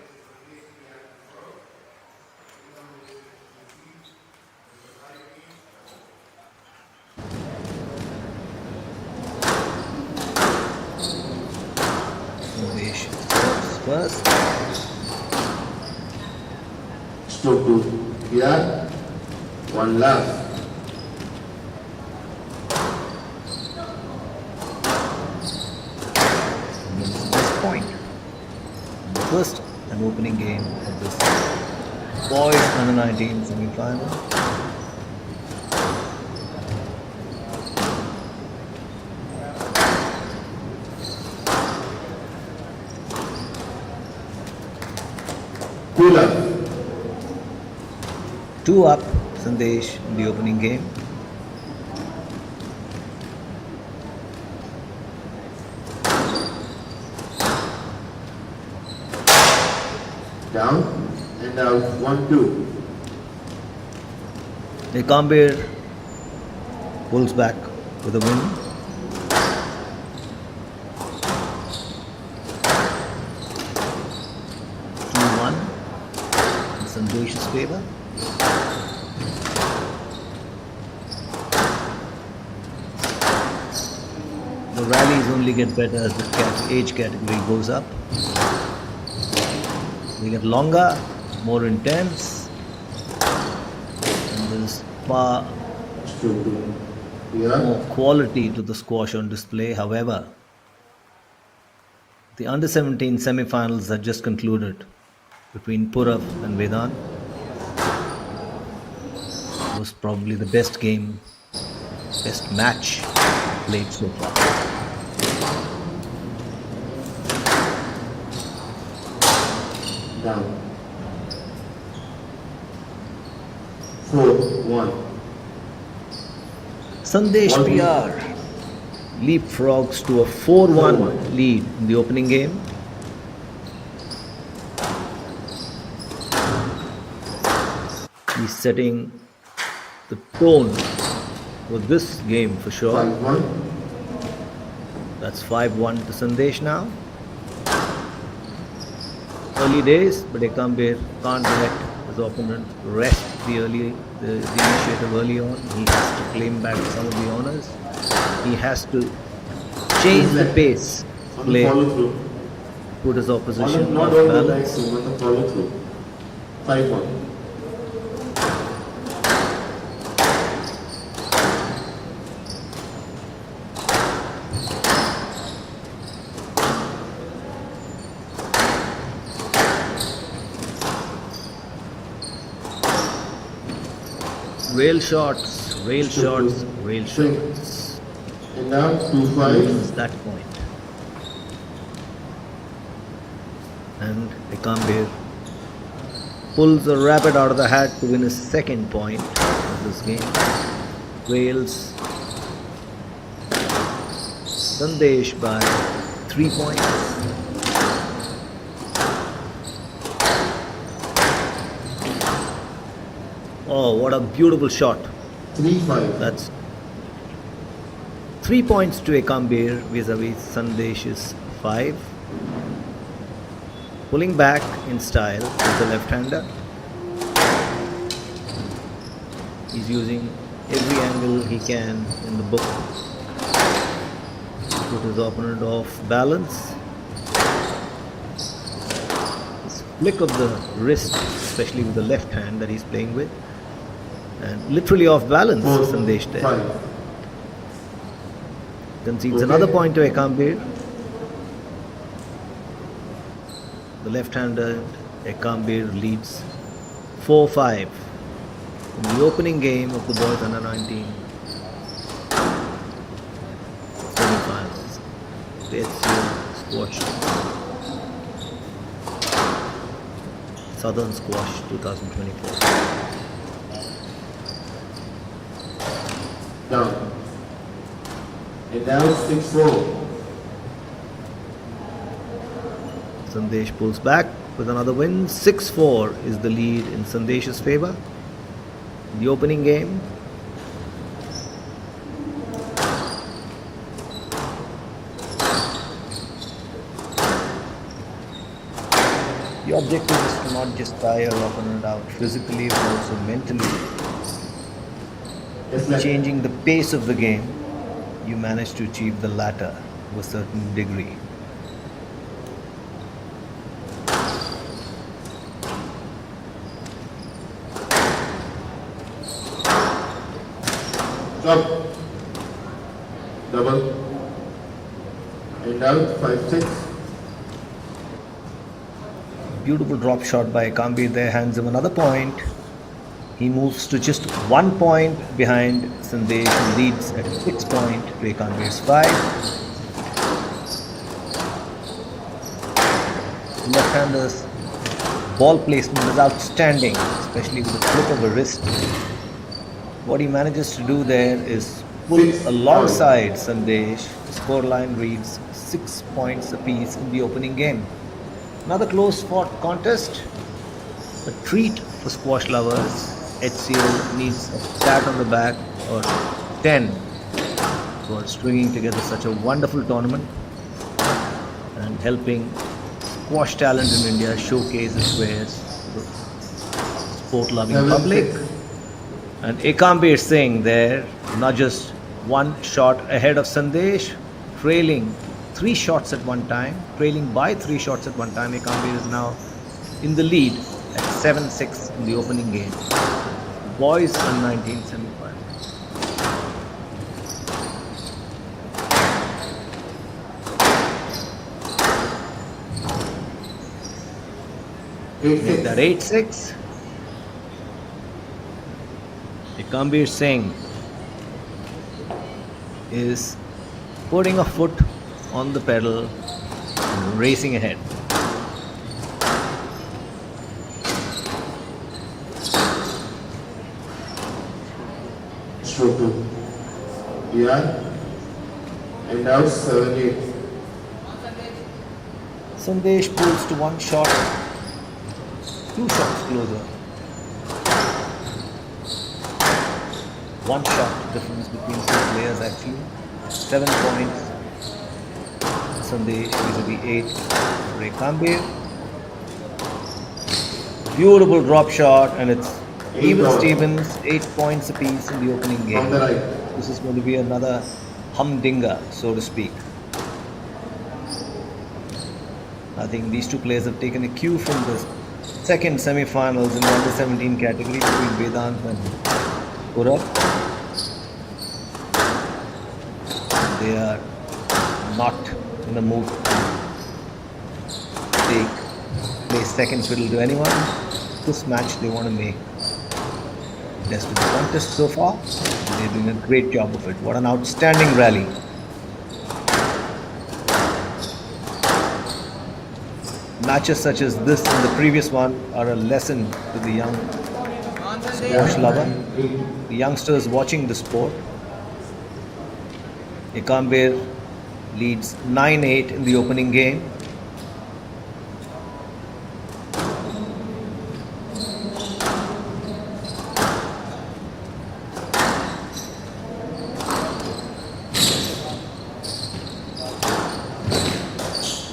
Sandesh first. Stroke 2. Here. 1 love. This point. First and opening game of this boys under 19 semi-final. Cool up. 2 up Sandesh in the opening game. Down and out 1-2. Ekambir pulls back with a win. 2-1 in Sandesh's favor. The rallies only get better as the age category goes up. They get longer, more intense, and there is far more quality to the squash on display. However, the under 17 semi-finals that just concluded between Purav and Vedant was probably the best game, best match played so far. Down. 4-1. Sandesh PR leapfrogs to a 4-1 lead in the opening game. He's setting the tone for this game for sure. 5-1. That's 5-1 to Sandesh now. Early days, but Ekambir can't let his opponent rest the initiative early on. He has to claim back some of the honors. He has to change the pace, play, put his opposition Not off all the balance. legs, but the follow through. 5-1. Rail shots, rail shots, rail shots. And now 2-5. Wins that point. And Ekambir pulls a rabbit out of the hat to win his second point of this game. Rails Sandesh by 3 points. Oh, what a beautiful shot. 3-5. That's 3 points to Ekambir vis-a-vis Sandesh's 5. Pulling back in style with the left-hander. He's using every angle he can in the book to put his opponent off balance. This flick of the wrist, especially with the left hand that he's playing with, and literally off balance Sandesh there. Concedes another point to Ekambir. The left-hander Ekambir leads 4-5 in the opening game of the boys under 19 semi-finals. The HCL Squash Southern Squash 2024. Down. And now 6-4. Sandesh pulls back with another win. 6-4 is the lead in Sandesh's favor. In the opening game, the objective is to not just tire your opponent out physically but also mentally. Changing the pace of the game, you manage to achieve the latter to a certain degree. Stop. Double. And out. 5-6. Beautiful drop shot by Kambir there, hands him another point. He moves to just 1 point behind Sandesh, who leads at 6 points to Kambir's 5. Left-hander's ball placement is outstanding, especially with the flip of the wrist. What he manages to do there is pull alongside Sandesh. The scoreline reads 6 points apiece in the opening game. Another close fought contest, a treat for squash lovers. HCL needs a pat on the back or 10 for stringing together such a wonderful tournament and helping squash talent in India showcase its wares to the sport-loving public. And Ekambir Singh there, not just one shot ahead of Sandesh, trailing 3 shots at one time, trailing by 3 shots at one time. Ekambir is now in the lead at 7-6 in the opening game. Boys under-19 semi-final. Make that 8-6. Ekambir Singh is putting a foot on the pedal and racing ahead. Stroke 2. Yeah. And out. 7-8. Sandesh pulls to 1 shot, 2 shots closer. 1 shot difference between 2 players actually. 7 points. Sandesh vis-a-vis 8 for Ekambir. Beautiful drop shot, and it's even Stevens, 8 points apiece in the opening game. This is going to be another humdinger, so to speak. I think these 2 players have taken a cue from the second semi-finals in the under-17 category between Vedant and Purab. They are not in the mood to play second fiddle to anyone. This match they want to make best of the contest so far. They're doing a great job of it. What an outstanding rally. Matches such as this and the previous one are a lesson to the young squash lover, the youngsters watching the sport. Ekambir leads 9-8 in the opening game.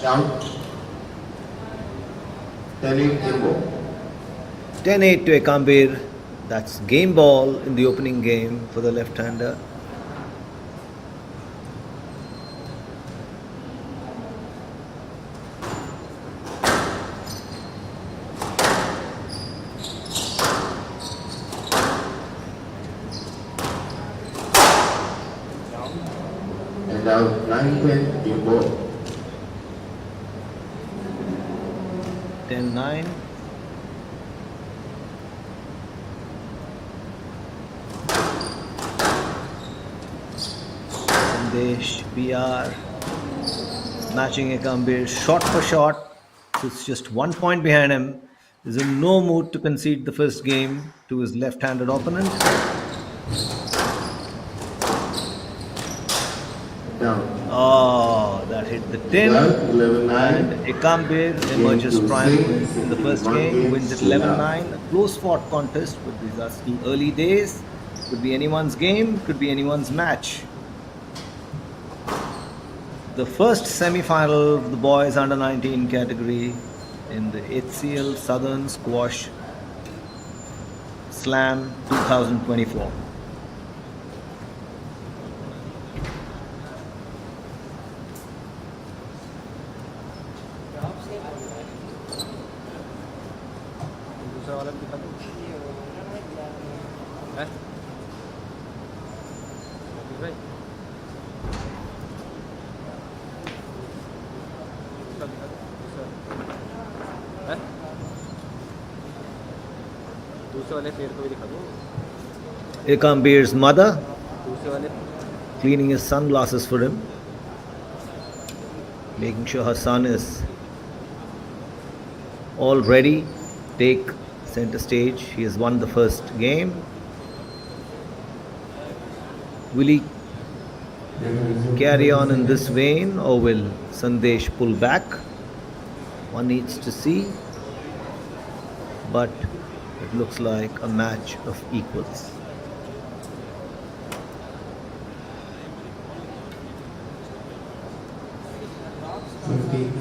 Down. 10-8 to Ekambir. That's game ball in the opening game for the left-hander. And out. 9-10. Game ball. 10-9. Sandesh, BR matching Ekambir shot for shot. It's just 1 point behind him. Is in no mood to concede the first game to his left-handed opponent. Oh, that hit the tin. And Ekambir emerges triumphant in the first game, wins it 11-9. A close fought contest, but these are still early days. Could be anyone's game, could be anyone's match. The first semi-final of the boys under 19 category in the HCL Southern Squash Slam 2024. दिखा दो दूसरा दूसरे वाले पेड़ को भी दिखा दो Ekambir's mother दूसरे वाले cleaning his sunglasses for him, making sure her son is all ready, take center stage. He has won the first game. Will he carry on in this vein or will Sandesh pull back? One needs to see, but it looks like a match of equals.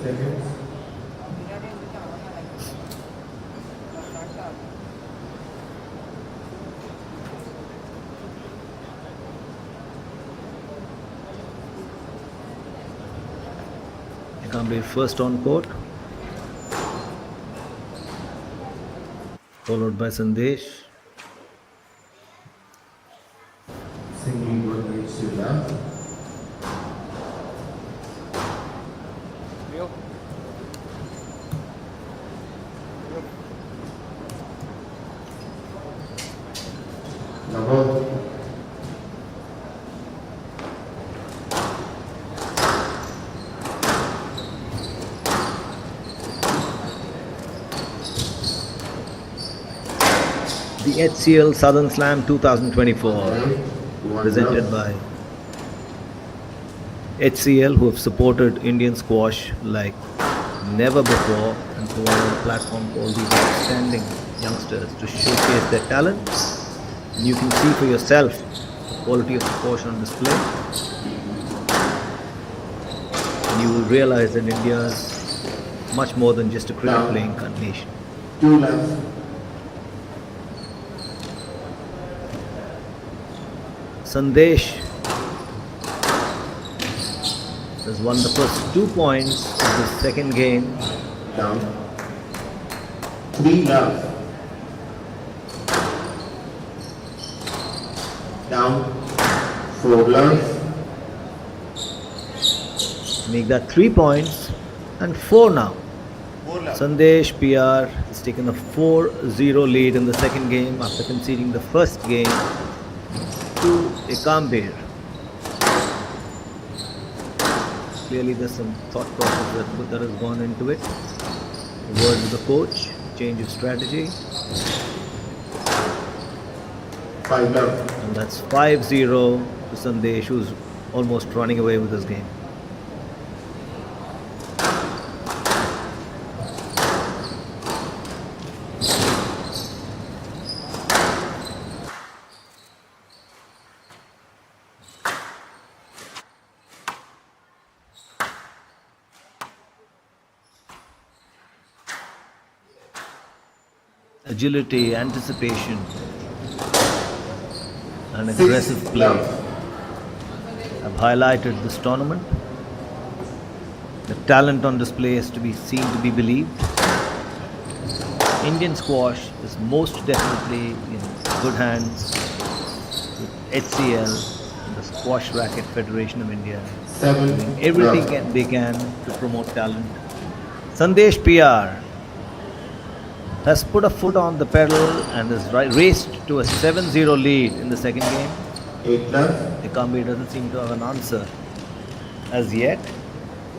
Seconds. Ekambir first on court, followed by Sandesh. Single goal leads to love. Double. The HCL Southern Slam 2024, presented by HCL, who have supported Indian squash like never before and provided a platform for all these outstanding youngsters to showcase their talent. And you can see for yourself the quality of the squash on display. And you will realize that India is much more than just a cricket playing nation. 2 left. Sandesh has won the first 2 points of the second game. Down. 3 love. Down. 4 love. Make that 3 points and 4 now. Sandesh PR has taken a 4-0 lead in the second game after conceding the first game to Ekambir. Clearly there's some thought process that has gone into it. A word with the coach, change of strategy. 5 love. And that's 5-0 to Sandesh, who's almost running away with this game. Agility, anticipation, and aggressive play have highlighted this tournament. The talent on display is to be seen to be believed. Indian squash is most definitely in good hands with HCL and the Squash Racket Federation of India, doing everything they can to promote talent. Sandesh PR has put a foot on the pedal and has raced to a 7-0 lead in the second game. 8 love. Ekambir doesn't seem to have an answer as yet.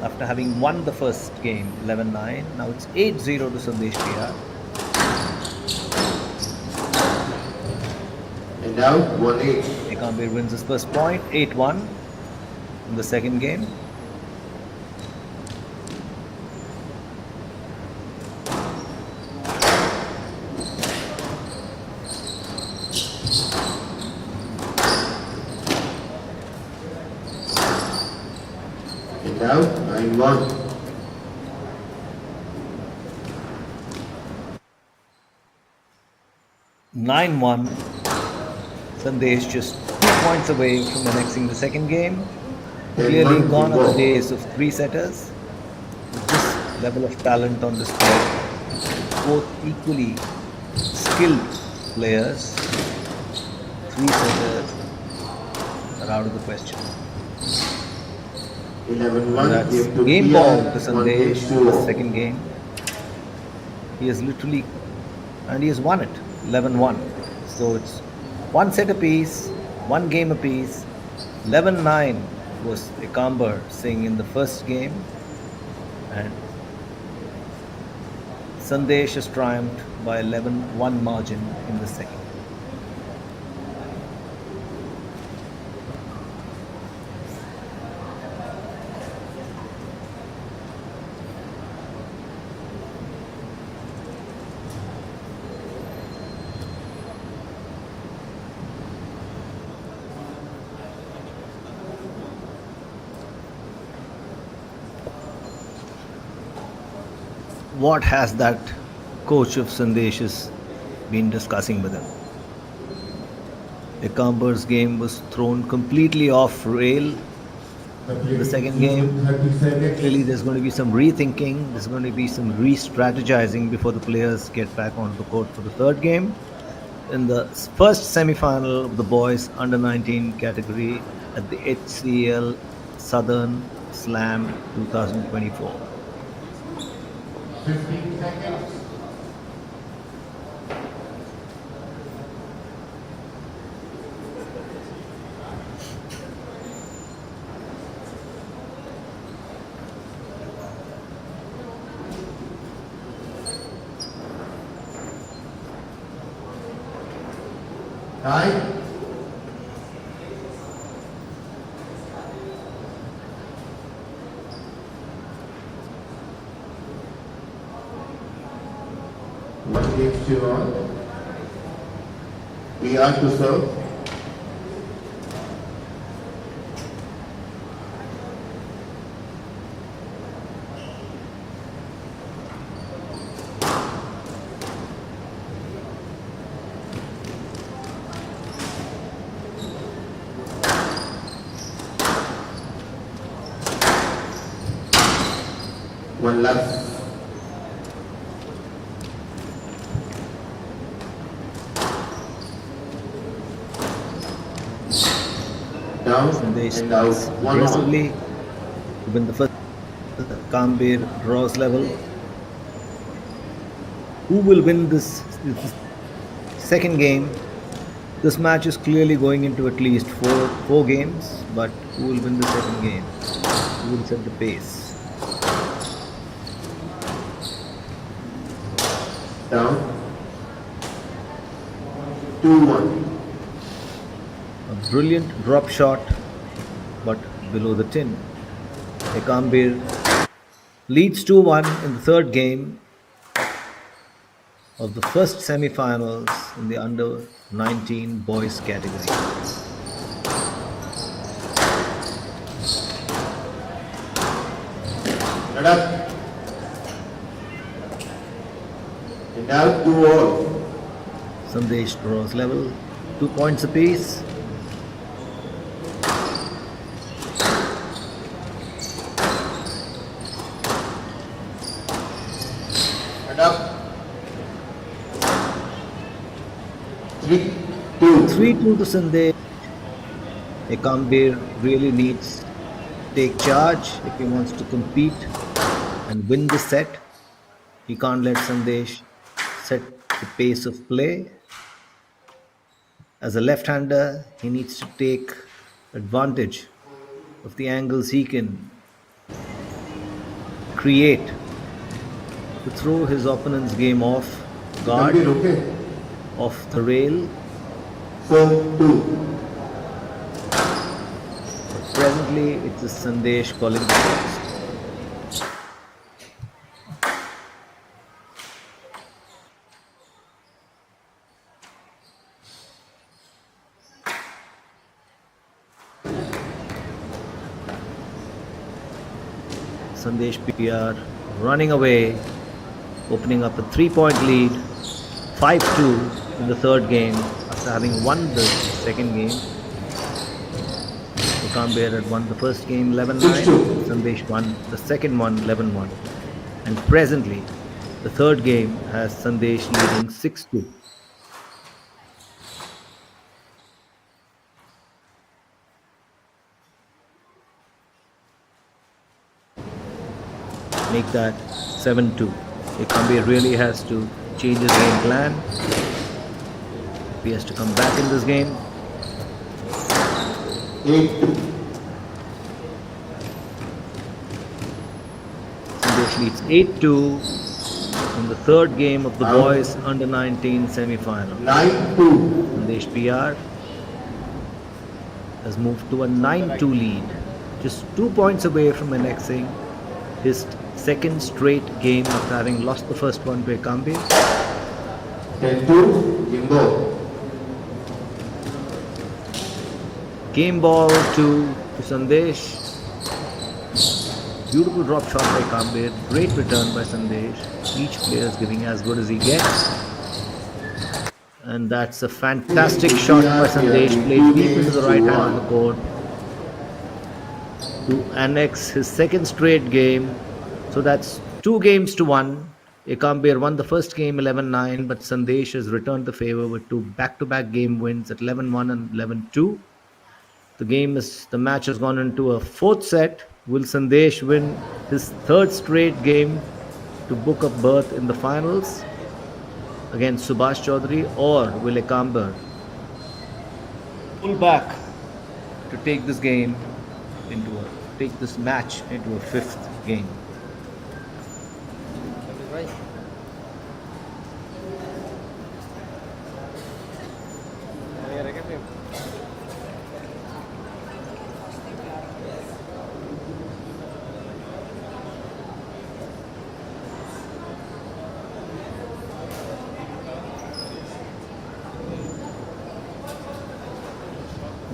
After having won the first game 11-9, now it's 8-0 to Sandesh PR. And now 1-8. Ekambir wins his first point, 8-1 in the second game. And now 9-1. Sandesh just 2 points away from annexing the second game. Clearly gone are the days of 3-setters. With this level of talent on display, both equally skilled players, 3-setters are out of the question. 11-1. That's Game to game Kia, ball to 1 games Sandesh to in the all. second game. He has literally, and he has won it 11-1. So it's one set apiece, one game apiece. 11-9 was Ekamber Singh in the first game, and Sandesh has triumphed by 11-1 margin in the second. What has that coach of Sandesh's been discussing with him? Ekamber's game was thrown completely off rail in the second game. Clearly, there's going to be some rethinking, there's going to be some re strategizing before the players get back onto the court for the third game. In the first semi-final of the boys under 19 category at the HCL Southern Slam 2024. 15 seconds. Time. One game still on. We are to serve. One left. Down Sandesh and out. starts 1 aggressively to win the first Kambir draws level. Who will win this second game? This match is clearly going into at least four games, but who will win the second game? Who will set the pace? Down. 2-1. A brilliant drop shot, but below the tin. Ekambir leads 2-1 in the third game of the first semi-finals in the under 19 boys category. Head up. And out 2-all. Sandesh draws level, 2 points apiece. Head up. 3-2. 3-2 to Sandesh. Ekambir really needs to take charge if he wants to compete and win the set. He can't let Sandesh set the pace of play. As a left-hander, he needs to take advantage of the angles he can create to throw his opponent's game off guard, off the rail. 4-2. Presently, it's a Sandesh calling the shots. Sandesh PR running away, opening up a 3-point lead, 5-2 in the third game after having won the second game. Ekambir had won the first game 11-9, Sandesh won the second one 11-1. And presently, the third game has Sandesh leading 6-2. make that 7-2. Ekambi really has to change his game plan. He has to come back in this game. 8-2. Sandesh leads 8-2 in the third game of the boys under 19 semi-final. 9-2. Sandesh PR has moved to a 9-2 lead, just 2 points away from annexing his second straight game after having lost the first one to Ekambi. 10-2. Jimbo. Game ball to Sandesh. Beautiful drop shot by Ekambi. Great return by Sandesh. Each player is giving as good as he gets. And that's a fantastic shot by Sandesh. Played deep into the right hand of the court to annex his second straight game. So that's 2 games to 1. Ekambi won the first game 11-9, but Sandesh has returned the favor with 2 back-to-back game wins at 11-1 and 11-2. The match has gone into a 4th set. Will Sandesh win his 3rd straight game to book a berth in the finals against Subhash Chaudhary, or will Ekambi pull back to take this match into a 5th game?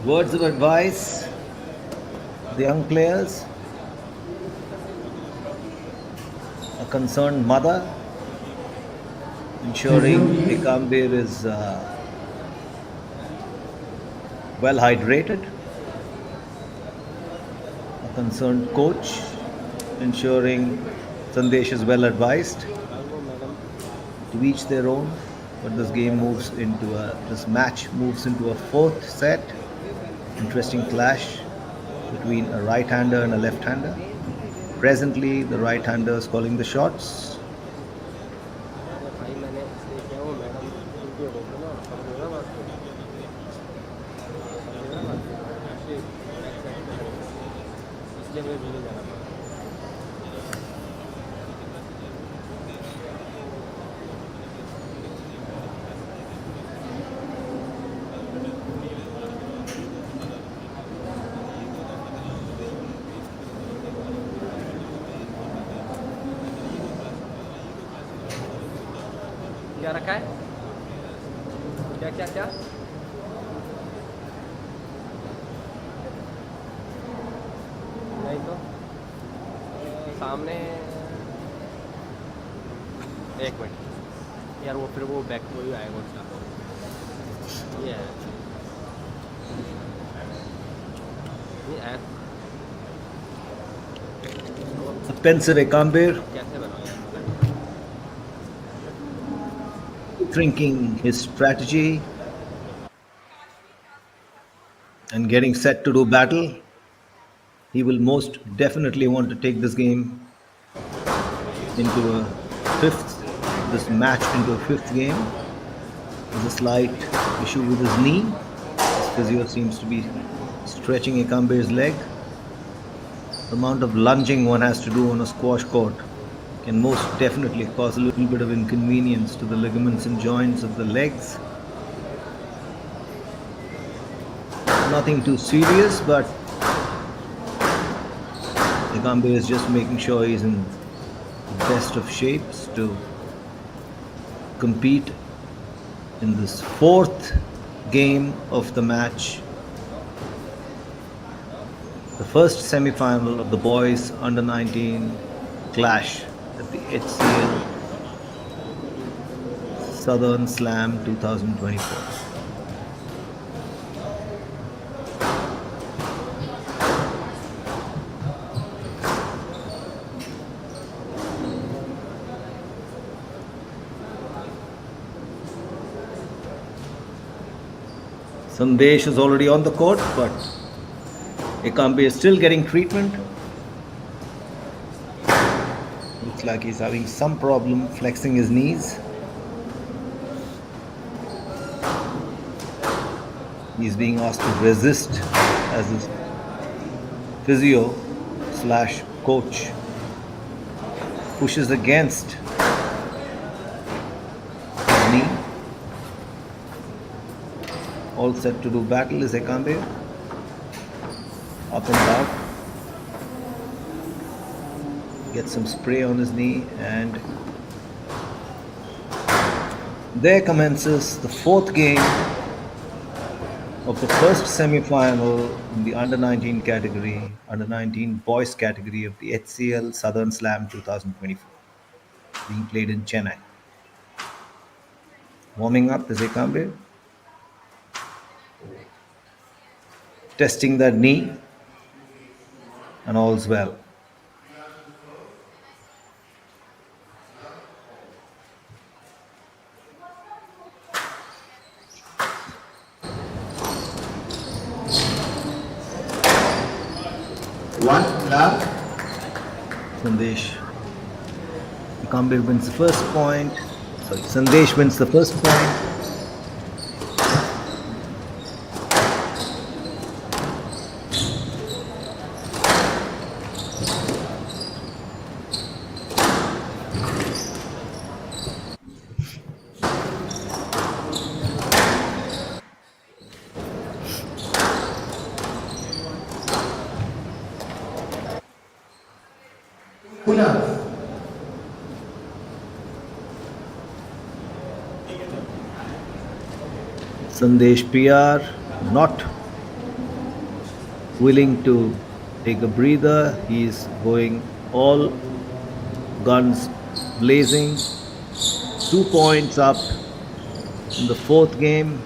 Words of advice, the young players, a concerned mother, ensuring Ekambi is well hydrated, a concerned coach, ensuring Sandesh is well advised. To each their own, but this match moves into a 4th set. Interesting clash between a right-hander and a left-hander. Presently, the right-hander is calling the shots. क्या रखा है क्या क्या क्या नहीं तो सामने 1 minute यार, वो फिर वो बैक वही आएगा उसका। ये है Pensive Ekambi कैसे बनाओ thinking his strategy and getting set to do battle. He will most definitely want to take this game into a 5th, this match into a 5th game. There's a slight issue with his knee. His physio seems to be stretching Ekambi's leg. The amount of lunging one has to do on a squash court can most definitely cause a little bit of inconvenience to the ligaments and joints of the legs. Nothing too serious, but Ekambi is just making sure he's in the best of shapes to compete in this 4th game of the match. The first semi-final of the boys under 19 clash at the HCL Southern Slam 2024. Sandesh is already on the court, but Ekambi is still getting treatment. Looks like he's having some problem flexing his knees. He's being asked to resist as his physio slash coach pushes against his knee. All set to do battle is Ekambe. Up and down. Gets some spray on his knee, and there commences the fourth game of the first semi-final in the under-19 category, under-19 boys category of the HCL Southern Slam 2024, being played in Chennai. Warming up is Ekambe, testing that knee, and all's well. One love. Sandesh. Ekambe wins the first point. Sorry, Sandesh wins the first point. Sandesh PR not willing to take a breather. He is going all guns blazing. 2 points up in the fourth game.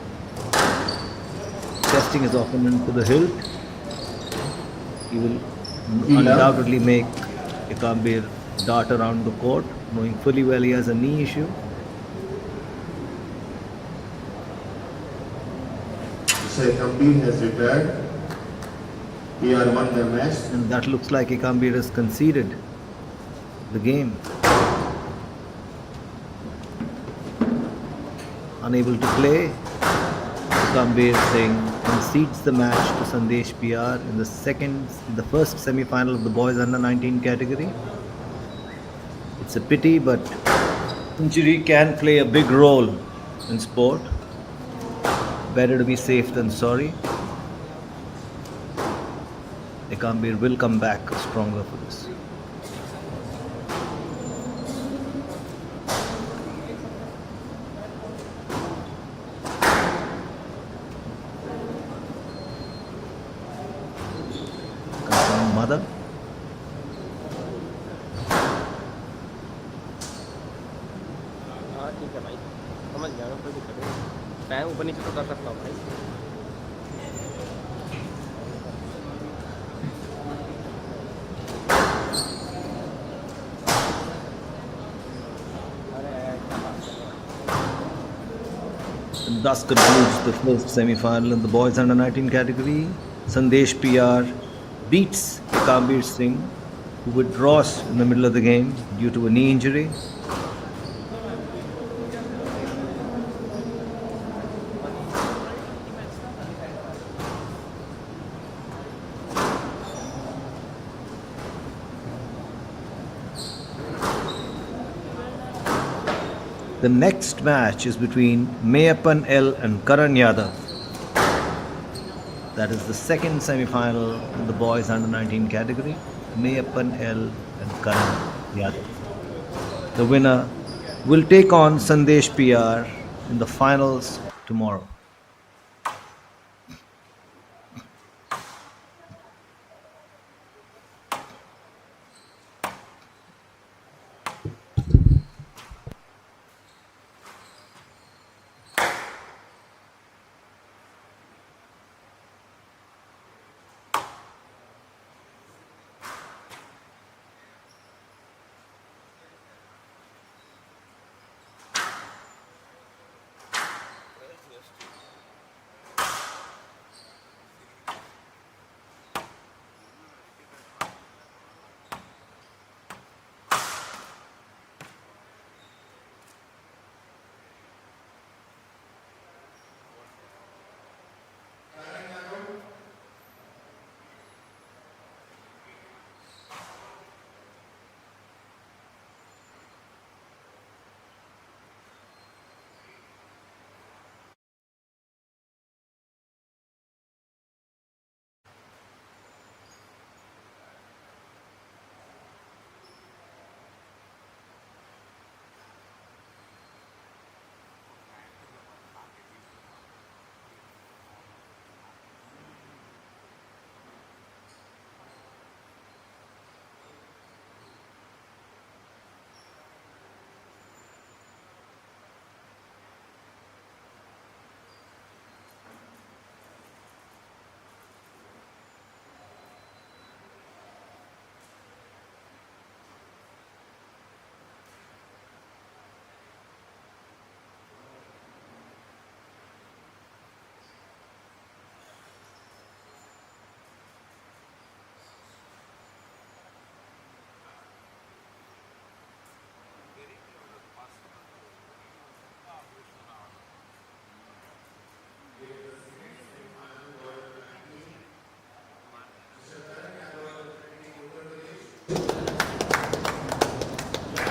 Testing his opponent to the hilt. He will undoubtedly make Ekambe dart around the court, knowing fully well he has a knee issue. Ekambe has retired. We are won the match. And that looks like Ekambe has conceded the game. Unable to play, Ekambe Singh concedes the match to Sandesh PR in the first semi-final of the boys under-19 category. It's a pity, but injury can play a big role in sport. Better to be safe than sorry. Ekambe will come back stronger for this. Confirmed mother. हाँ ठीक है भाई, समझ गया मैं, कोई दिक्कत नहीं। पैर ऊपर नीचे तो कर सकता हूँ भाई। And thus concludes the first semi-final in the boys under-19 category. Sandesh PR beats Ekambe Singh, who withdraws in the middle of the game due to a knee injury. The next match is between Mayappan L and Karan Yadav. That is the second semi-final in the boys under-19 category. Mayappan L and Karan Yadav. The winner will take on Sandesh PR in the finals tomorrow.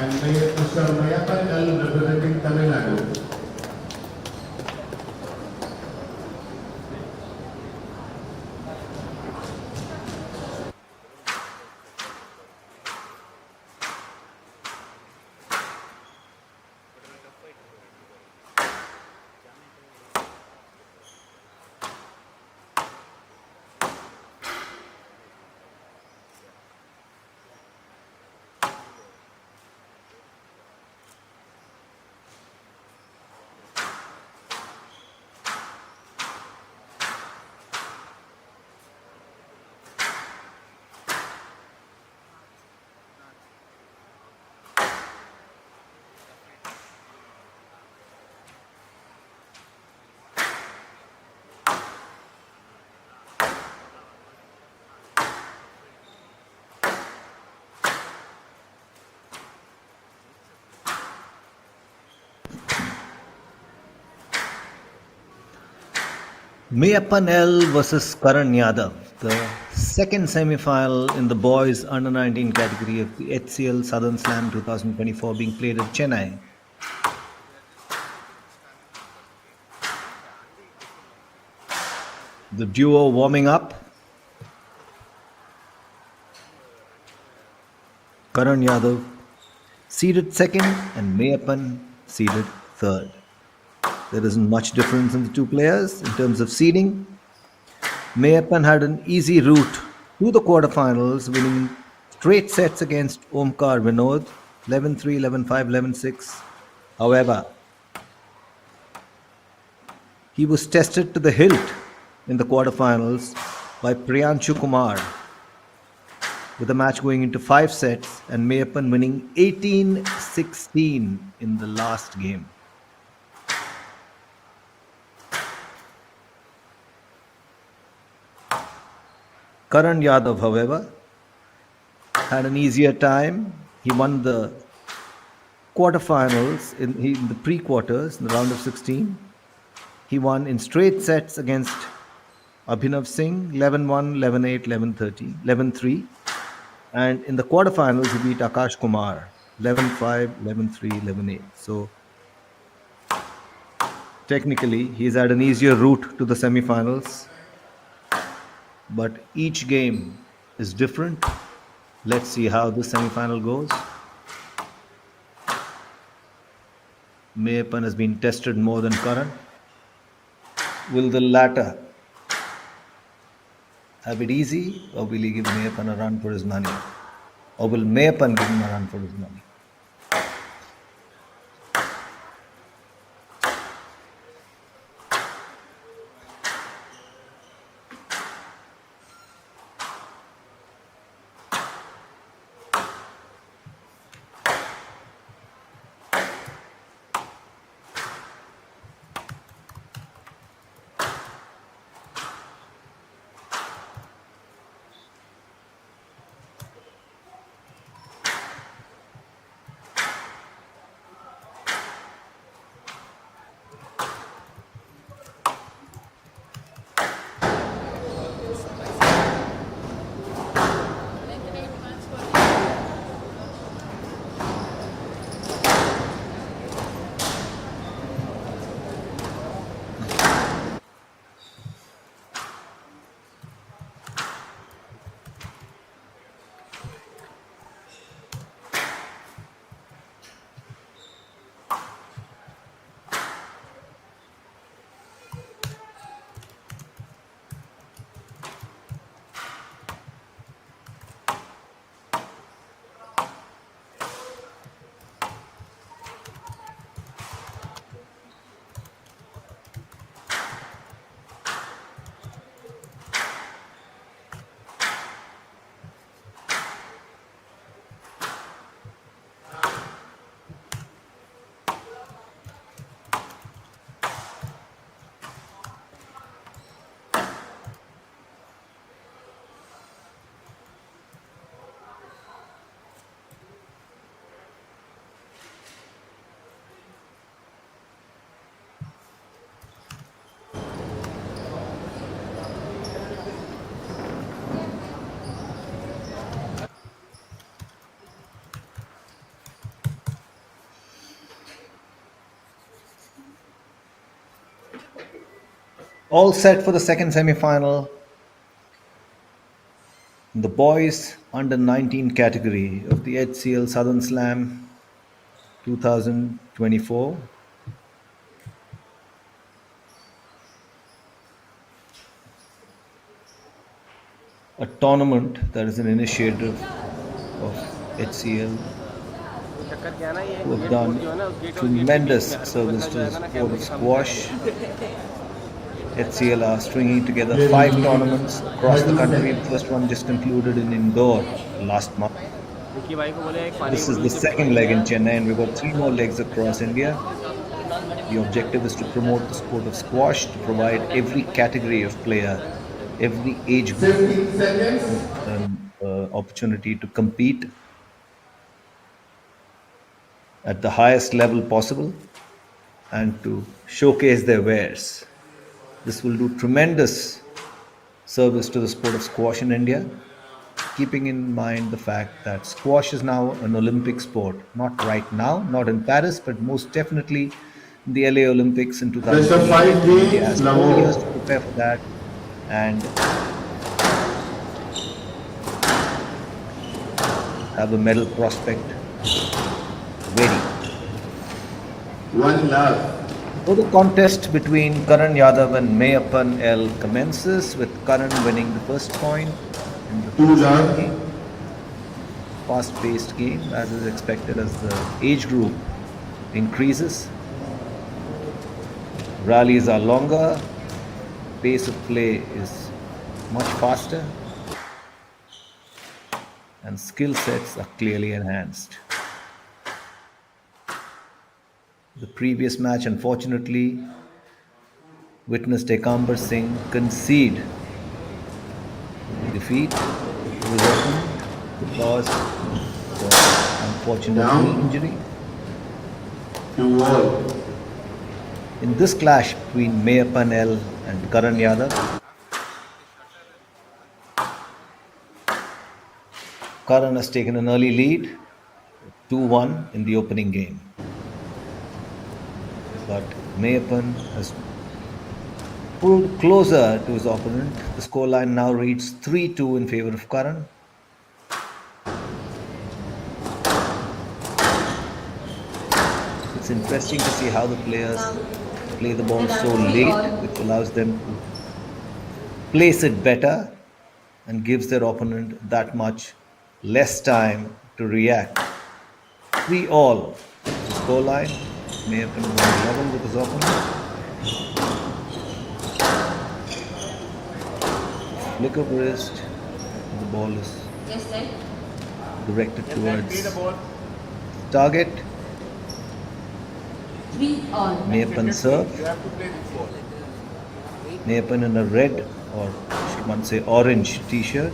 and Mr. Mayappan L representing Tamil Nadu. Mayappan L versus Karan Yadav, the second semi-final in the boys under 19 category of the HCL Southern Slam 2024 being played at Chennai. The duo warming up. Karan Yadav seeded second and Mayappan seeded third. There isn't much difference in the two players in terms of seeding. Mayappan had an easy route to the quarterfinals, winning straight sets against Omkar Vinod, 11-3, 11-5, 11-6. However, he was tested to the hilt in the quarterfinals by Priyanshu Kumar, with the match going into 5 sets and Mayappan winning 18-16 in the last game. Karan Yadav, however, had an easier time. He won the quarterfinals in the pre-quarters, in the round of 16. He won in straight sets against Abhinav Singh, 11-1, 11-8, 11-30, 11-3. And in the quarterfinals, he beat Akash Kumar, 11-5, 11-3, 11-8. So technically, he's had an easier route to the semifinals. But each game is different. Let's see how this semifinal goes. Mayappan has been tested more than Karan. Will the latter have it easy, or will he give Mayappan a run for his money? Or will Mayappan give him a run for his money? All set for the second semi-final. In the boys under 19 category of the HCL Southern Slam 2024. A tournament that is an initiative of HCL, who have done tremendous service to the sport of squash. HCL are stringing together 5 tournaments across the country. The first one just concluded in Indore last month. This is the second leg in Chennai, and we've got 3 more legs across India. The objective is to promote the sport of squash, to provide every category of player, every age group an opportunity to compete at the highest level possible and to showcase their wares. This will do tremendous service to the sport of squash in India, keeping in mind the fact that squash is now an Olympic sport. Not right now, not in Paris, but most definitely in the LA Olympics in 2028. India has 4 years to prepare for that, and have a medal prospect ready. One love. So the contest between Karan Yadav and Mayappan L commences, with Karan winning the first point in the first game. Fast-paced game, as is expected as the age group increases. Rallies are longer, pace of play is much faster, and skill sets are clearly enhanced. The previous match, unfortunately, witnessed Ekambar Singh concede defeat to his opponent because of unfortunate knee injury. In this clash between Mayappan L and Karan Yadav, Karan has taken an early lead, 2-1 in the opening game. But Mayappan has pulled closer to his opponent. The scoreline now reads 3-2 in favor of Karan. It's interesting to see how the players play the ball so late, which allows them to place it better and gives their opponent that much less time to react. 3-all the scoreline. Mayappan won level with his opponent. Flick of wrist, the ball is directed towards target. Mayappan serve. Mayappan in a red, or should one say orange t-shirt.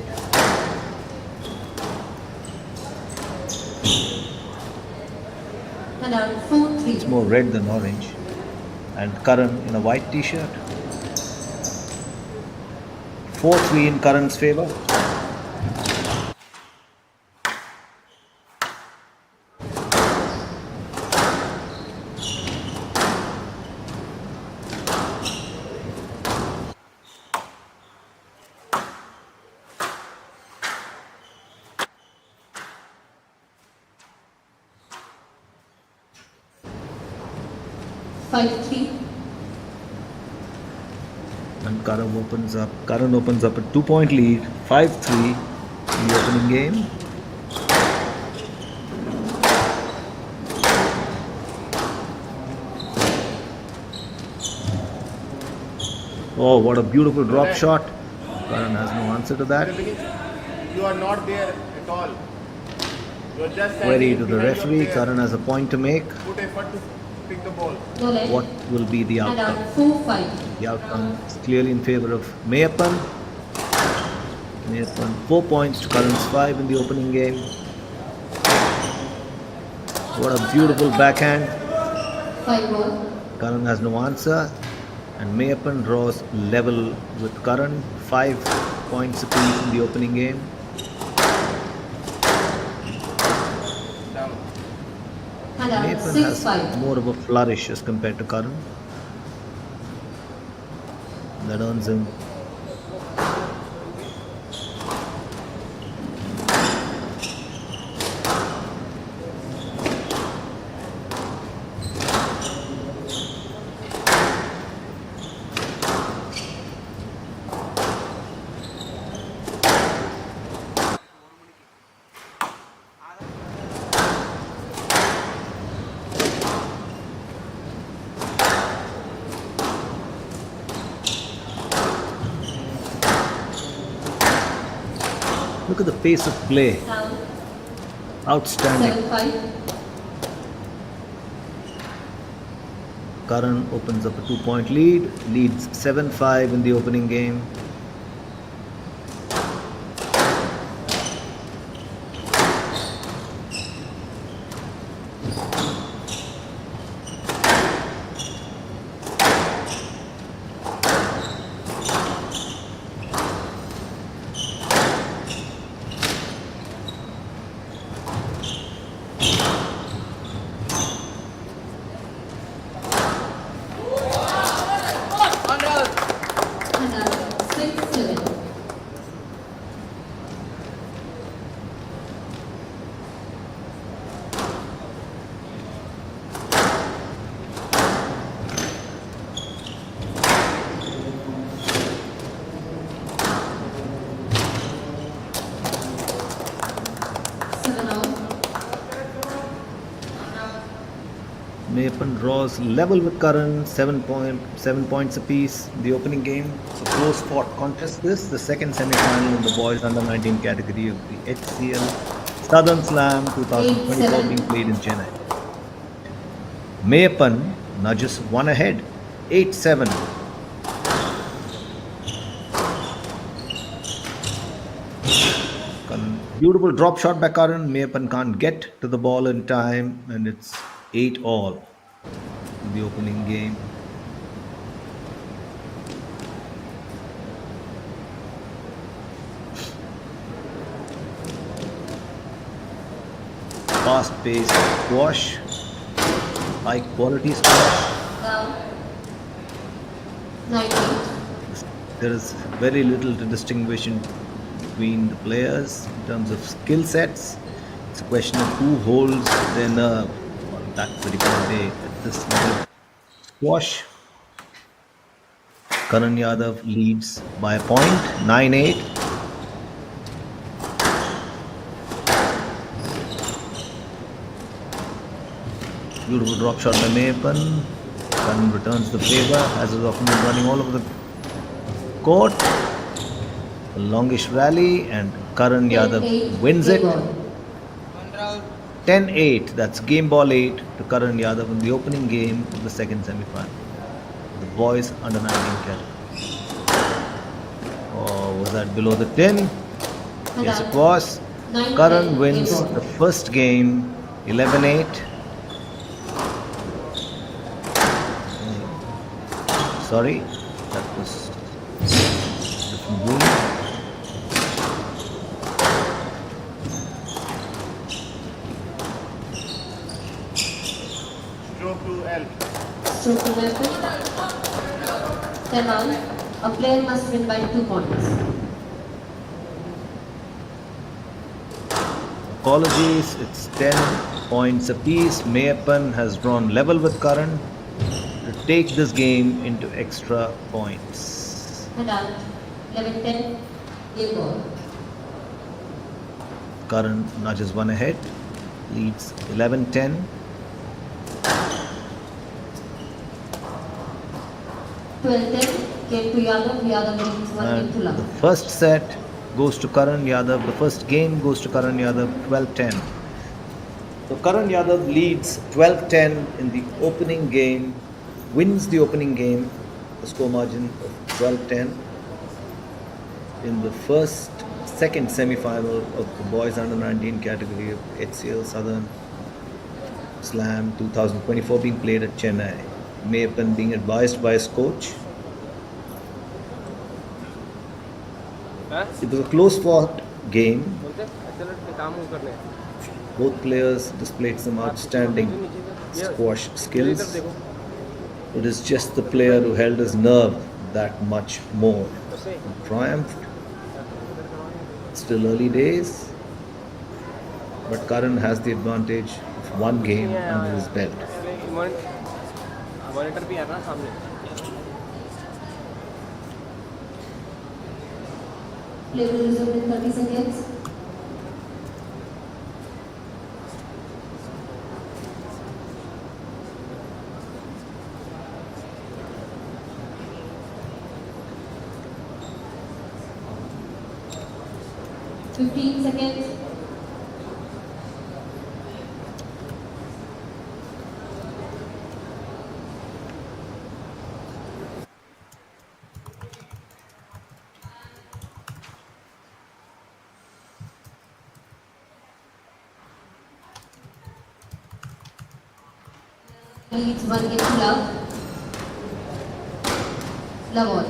It's more red than orange. And Karan in a white t-shirt. 4-3 in Karan's favor. And Karan opens up a 2-point lead, 5-3 in the opening game. Oh, what a beautiful drop shot. Karan has no answer to that. You are not there at all. You are just Query to the referee. Karan has a point to make. put effort to pick the ball. What will be the outcome? The outcome is clearly in favor of Mayappan. Mayappan 4 points to Karan's 5 in the opening game. What a beautiful backhand. Karan has no answer, and Mayappan draws level with Karan, 5 points apiece in the opening game. Mayappan has more of a flourish as compared to Karan. That earns him. Look at the pace of play. Outstanding. 7-5. Karan opens up a 2-point lead, leads 7-5 in the opening game. Another 6-7. Mayappan draws level with Karan, 7 points apiece in the opening game. It's a close fought contest this, the second semi-final in the boys under 19 category of the HCL Southern Slam 2024 being played in Chennai. Mayappan nudges one ahead, 8-7. Beautiful drop shot by Karan. Mayappan can't get to the ball in time, and it's 8-all in the opening game. Fast-paced squash, high-quality squash. Now, 9-8. There is very little to distinguish between the players in terms of skill sets. It's a question of who holds their nerve on that particular day at this level. Squash. Karan Yadav leads by a point, 9-8. Beautiful drop shot by Mayappan. Karan returns the favor, as is often been running all over the court. A longish rally, and Karan Yadav wins it. 10-8. That's game ball 8 to Karan Yadav in the opening game of the second semi-final. The boys under 19 category. Oh, was that below the 10? Yes, it was. Karan wins the first game 11-8. Sorry, that was different rule. Stroke to L. Stroke to Mayappan. 10 out. A player must win by 2 points. Apologies, it's 10 points apiece. Mayappan has drawn level with Karan to take this game into extra points. And out. 11-10. Game ball. Karan nudges one ahead, leads 11-10. Game to Yadav. Yadav wins 1 game to And the love. first set goes to Karan Yadav. The first game goes to Karan Yadav, 12-10. So Karan Yadav leads 12-10 in the opening game, wins the opening game, the score margin of 12-10 in the second semi-final of the boys under 19 category of HCL Southern Slam 2024 being played at Chennai. Mayappan being advised by his coach. It was a close fought game. Both players displayed some outstanding squash skills. It is just the player who held his nerve that much more. Triumphed. Still early days, but Karan has the advantage of one game under his belt. Monitor भी है ना सामने. Play will resume in 30 seconds. Fifteen seconds. Leads 1 game to love. Love all.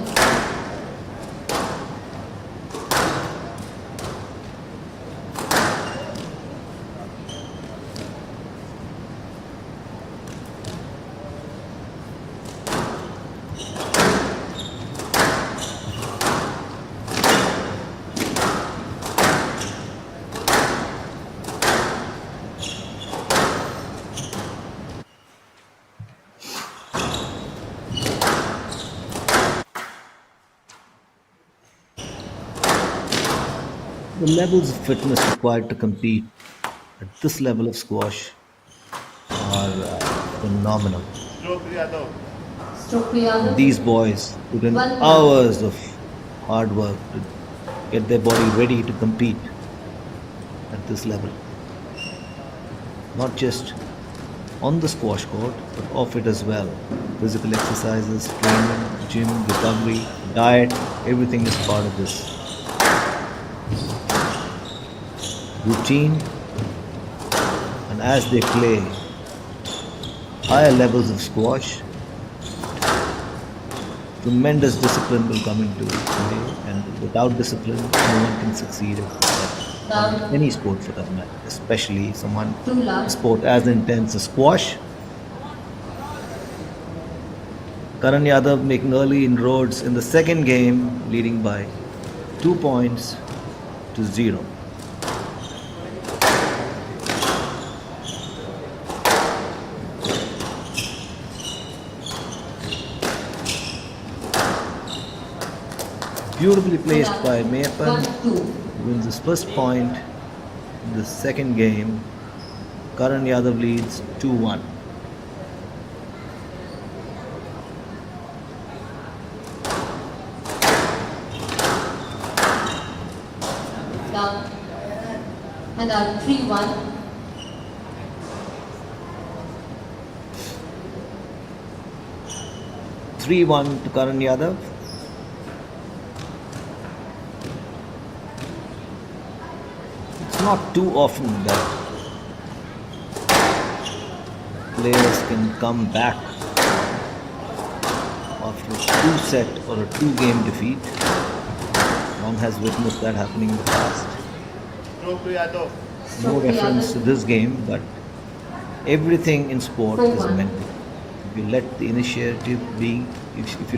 The levels of fitness required to compete at this level of squash are phenomenal. Stroke Priyada. These boys put in 1 hours of hard work to get their body ready to compete at this level. Not just on the squash court, but off it as well. Physical exercises, training, gym, recovery, diet, everything is part of this. Routine, and as they play higher levels of squash, tremendous discipline will come into play, and without discipline, no one can succeed at any sport for that matter, especially a sport as intense as squash. Karan Yadav making early inroads in the second game, leading by 2 points to 0. Beautifully placed by Mayappan, who wins his first point in the second game. Karan Yadav leads 2-1. Down. And out 3-1. To Karan Yadav. It's not too often that players can come back after a 2-set or a 2-game defeat. One has witnessed that happening in the past. No reference to this game, but everything in sport is mental. If you let the initiative be, if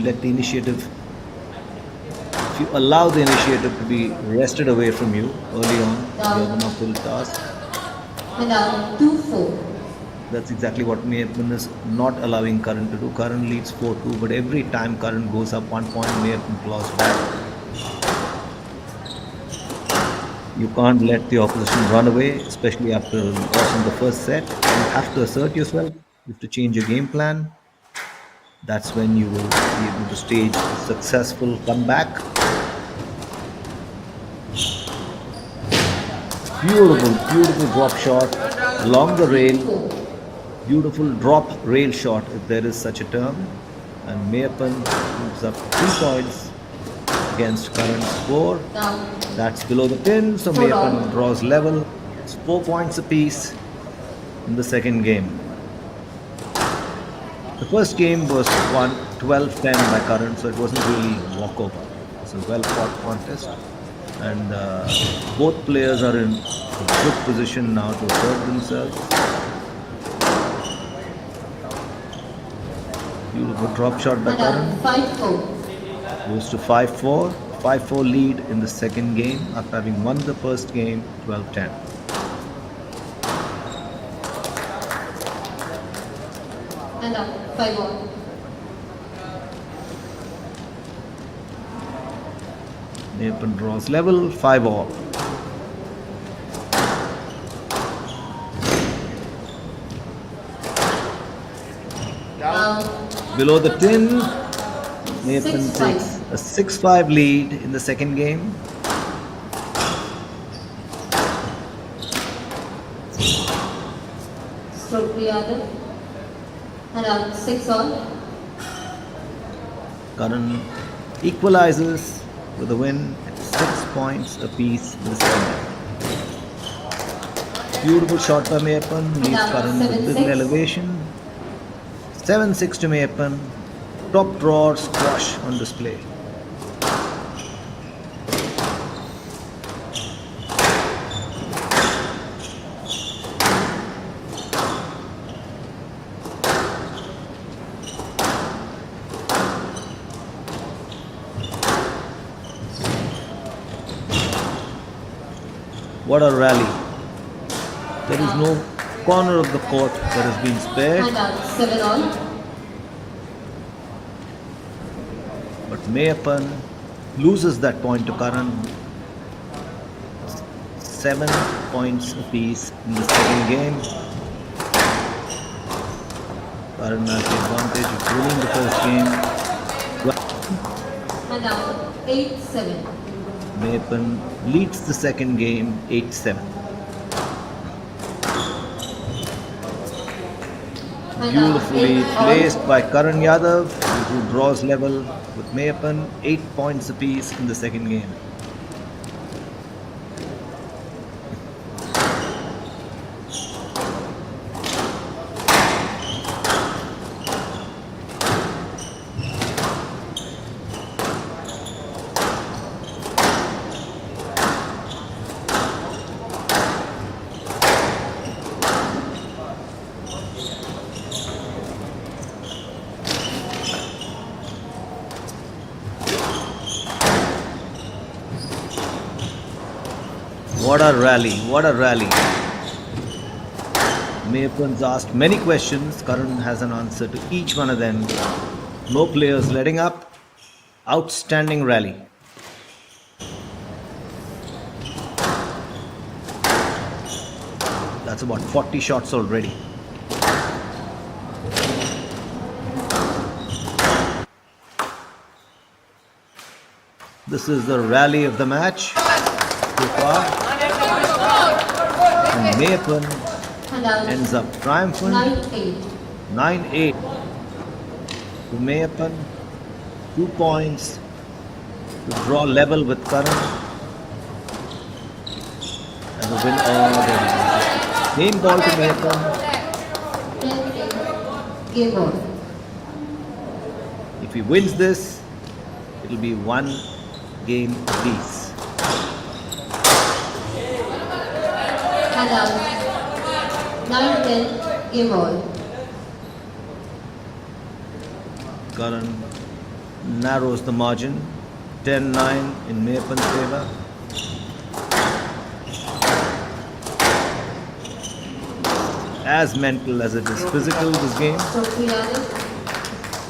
you allow the initiative to be wrested away from you early on, you have an uphill task. And now 2-4. That's exactly what Mayappan is not allowing Karan to do. Karan leads 4-2, but every time Karan goes up 1 point, Mayappan claws back. You can't let the opposition run away, especially after a loss in the first set. You have to assert yourself. You have to change your game plan. That's when you will be able to stage a successful comeback. Beautiful drop shot along the rail. Beautiful drop rail shot, if there is such a term. And Mayappan moves up 3 points against Karan's score. That's below the pin, so Mayappan draws level. It's 4 points apiece in the second game. The first game was won 12-10 by Karan, so it wasn't really a walkover. It's a well-fought contest, and both players are in a good position now to assert themselves. Beautiful drop shot by Karan. Goes to 5-4. 5-4 lead in the second game after having won the first game 12-10. And up, 5-all. Mayappan draws level, 5-all. Below the tin, Mayappan takes a 6-5 lead in the second game. Stroke the other. And out, 6-all. Karan equalizes with a win at 6 points apiece in the second game. Beautiful shot by Mayappan, leaves Karan with little elevation. 7-6 to Mayappan. Top drawer squash on display. What a rally. There is no corner of the court that has been spared. And out, 7-all. But Mayappan loses that point to Karan. 7 points apiece in the second game. Karan has the advantage of winning the first game. And out, 8-7. Mayappan leads the second game 8-7. Beautifully placed by Karan Yadav, who draws level with Mayappan, 8 points apiece in the second game. What a rally, what a rally. Mayappan's asked many questions. Karan has an answer to each one of them. No players letting up. Outstanding rally. That's about 40 shots already. This is the rally of the match so far. And Mayappan ends up triumphant. 9-8 to Mayappan. 2 points to draw level with Karan. And the win already. Game ball to Mayappan. Game ball. If he wins this, it will be 1 game apiece. And out, 9-10. Game ball. Karan narrows the margin. 10-9 in Mayappan's favor. As mental as it is physical, this game. Stroke the other.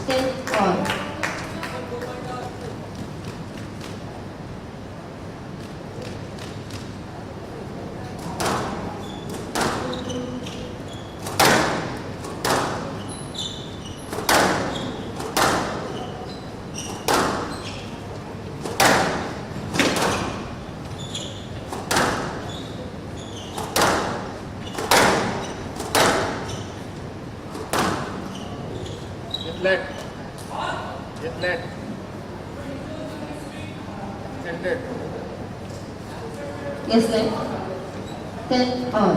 10-all. Let. Get let. Ended. Yes, let. 10-all.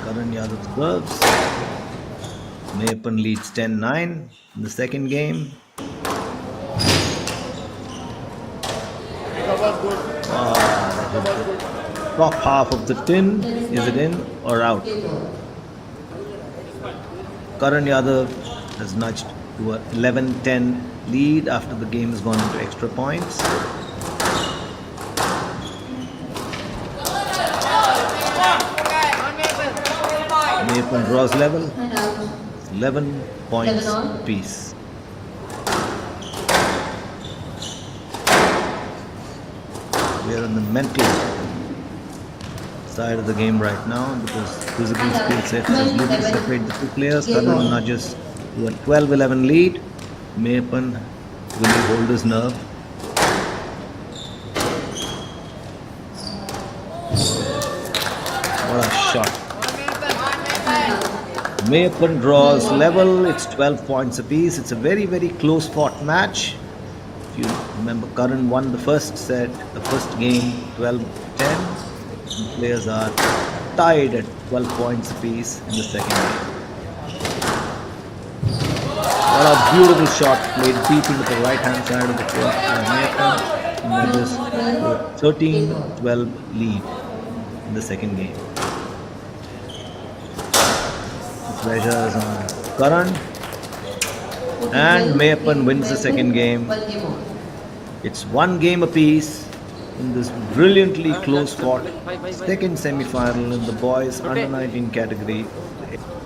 Karan Yadav serves. Mayappan leads 10-9 in the second game. Pick up Top half of the tin. Is it in or out? Karan Yadav has nudged to a 11-10 lead after the game has gone into extra points. Mayappan draws level. 11 points apiece. We are on the mental side of the game right now because physical skill sets has little separate the two players. Karan nudges to a 12-11 lead. Mayappan will hold his nerve. What a shot. Mayappan draws level. It's 12 points apiece. It's a very, very close fought match. If you remember, Karan won the first set, the first game 12-10. The players are tied at 12 points apiece in the second game. What a beautiful shot played deep into the right hand side of the court by Mayappan. Nudges to a 13-12 lead in the second game. The pressure is on Karan. And Mayappan wins the second game. It's one game apiece in this brilliantly close fought second semi-final in the boys under 19 category.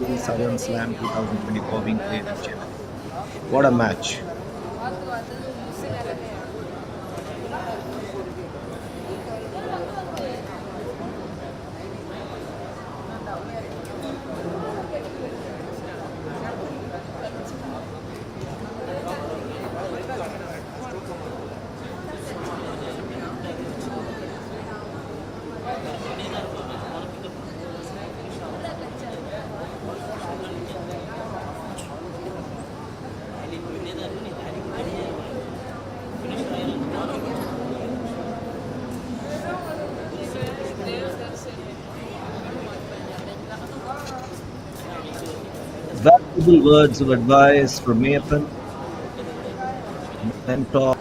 The Southern Slam 2024 being played in Chennai. What a match. Valuable words of advice from Mayappan, mentor,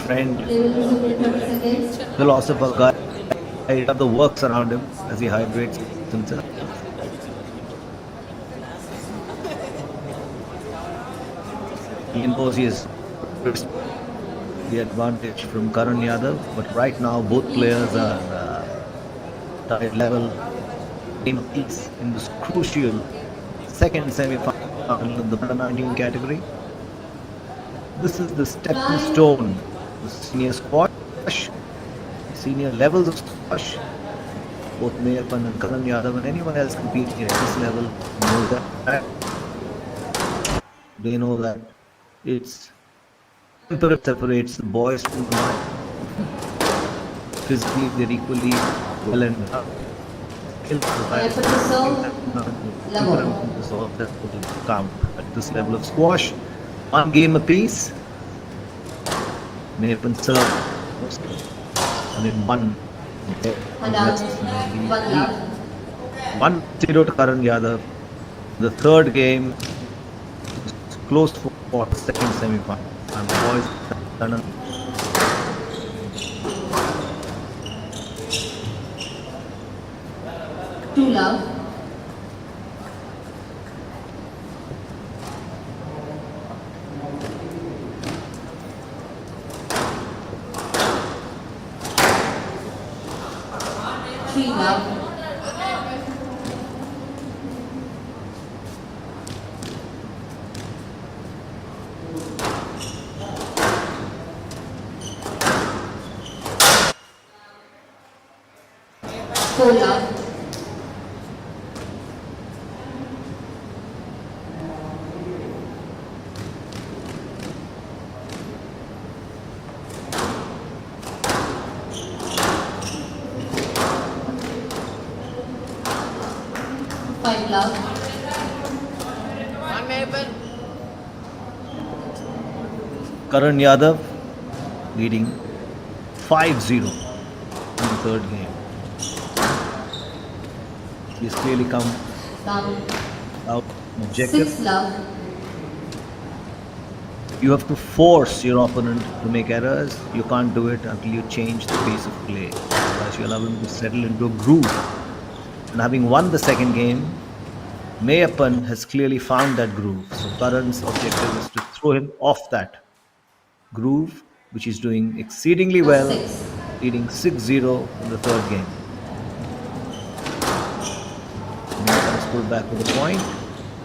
friend, philosopher, guy. The works around him as he hydrates himself. He knows he has the advantage from Karan Yadav, but right now both players are tied level in peace in this crucial second semi-final in the under 19 category. This is the stepping stone, the senior squash, senior levels of squash. Both Mayappan and Karan Yadav and anyone else competing at this level knows that. They know that it's temperament separates the boys from the men. Physically, they're equally well endowed. Count at this level of squash. One game apiece. Mayappan serve and in one. 1-0 to Karan Yadav. The third game is close for the second semi-final. And the boys done 2-love. Love. 4-love. 5-love. Karan Yadav leading 5-0 in the third game. He's clearly come out objective. 6-love. You have to force your opponent to make errors. You can't do it until you change the pace of play. Otherwise, you allow him to settle into a groove. And having won the second game, Mayappan has clearly found that groove. So Karan's objective is to throw him off that groove, which he's doing exceedingly well, leading 6-0 in the third game. Mayappan has pulled back with a point.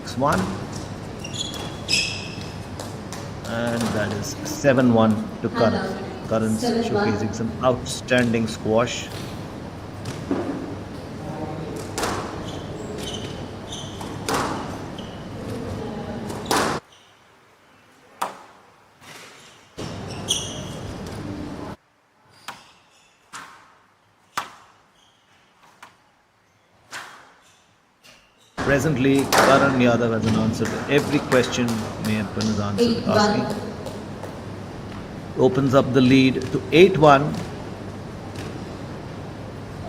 6-1. And that is 7-1 to Karan. Karan's showcasing some outstanding squash. Presently, Karan Yadav has an answer to every question Mayappan is asking. Opens up the lead to 8-1.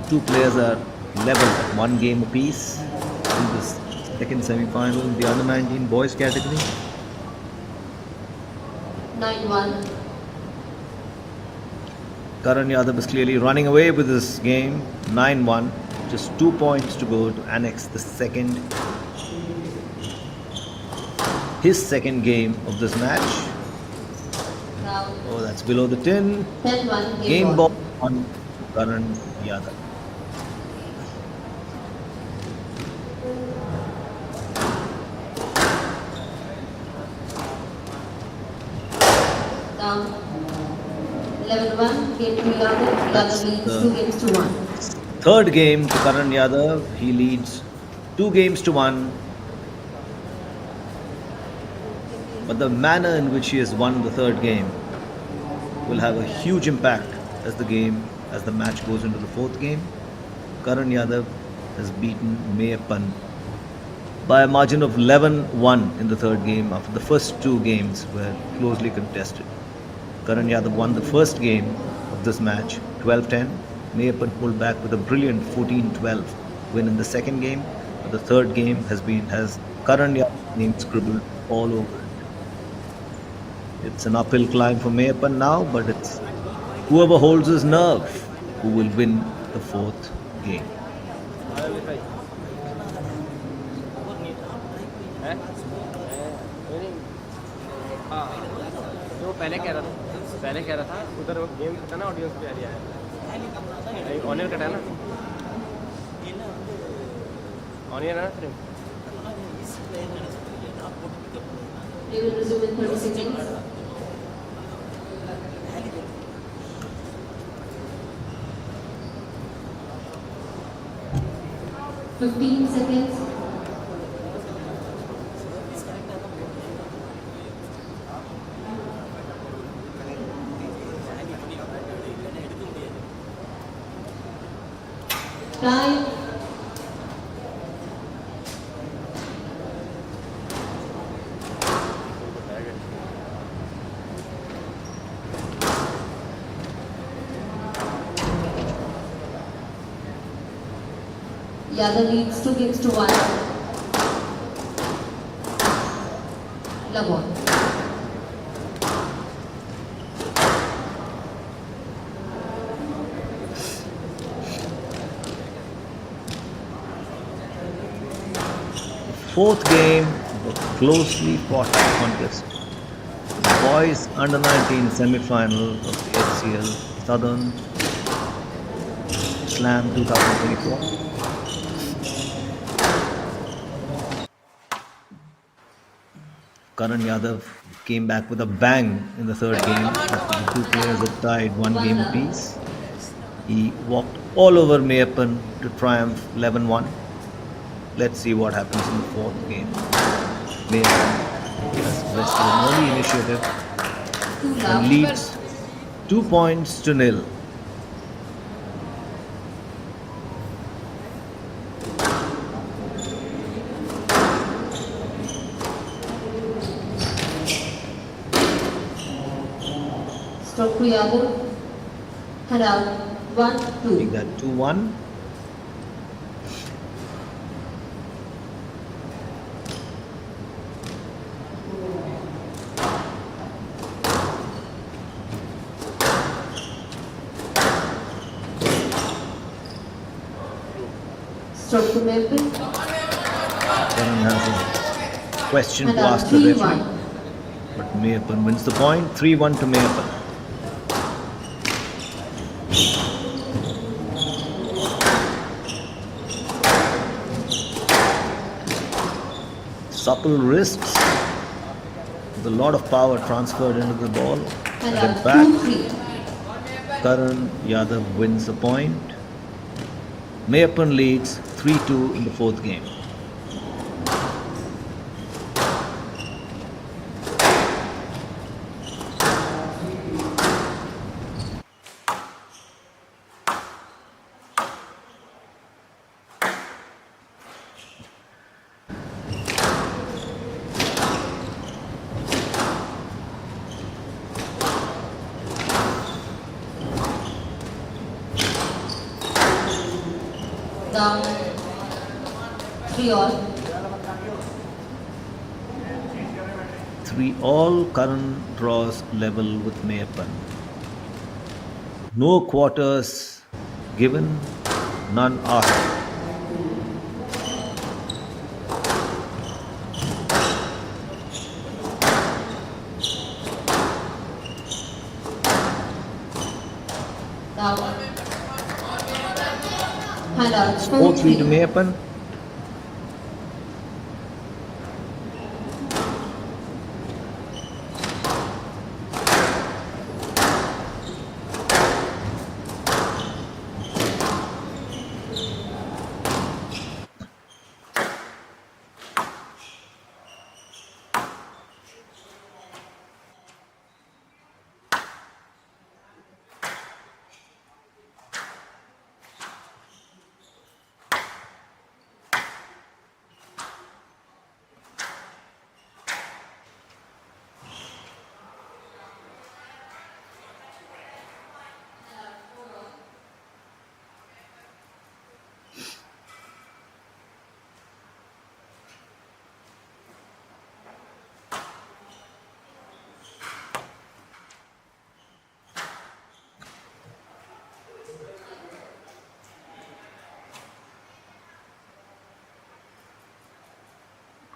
Two players are level at 1 game apiece in this second semi-final in the under-19 boys category. 9-1. Karan Yadav is clearly running away with this game. 9-1. Just 2 points to go to annex the his second game of this match. Oh, that's below the tin. 10-1. Game ball on Karan Yadav. Down. 11-1. Game to Yadav. Yadav leads 2 games to 1. Third game to Karan Yadav. He leads 2 games to 1. But the manner in which he has won the third game will have a huge impact as the match goes into the fourth game. Karan Yadav has beaten Mayappan by a margin of 11-1 in the third game after the first 2 games were closely contested. Karan Yadav won the first game of this match 12-10. Mayappan pulled back with a brilliant 14-12 win in the second game. But the third game has Karan Yadav's name scribbled all over it. It's an uphill climb for Mayappan now, but it's whoever holds his nerve who will win the fourth game. जो पहले कह रहा था उधर game था ना audience पे आ रहा है ऑनियर कटा है ना ऑनियर है ना फिर We will resume in 30 seconds. Fifteen seconds. Time. Yadav leads 2 games to 1. Love on. Fourth game, a closely fought contest. Boys under-19 semi-final of the HCL Southern Slam 2024. Karan Yadav came back with a bang in the third game after the 2 players had tied 1 game apiece. He walked all over Mayappan to triumph 11-1. Let's see what happens in the fourth game. Mayappan has wrested an early initiative and leads 2 points to 0. Stroke to Yadav. Head out. 1-2. Make that 2-1. Stroke to Maple. Karan has a question to ask the 3-1. referee, but Mayappan wins the point. 3-1 to Mayappan. Supple wrists, with a lot of power transferred into the ball. And Get back. 2-3. Karan Yadav wins the point. Mayappan leads 3-2 in the fourth game. Down. 3-all. 3-all. Karan draws level with Mayappan. No quarters given, none asked. Down. And out. 4-3 to Mayappan.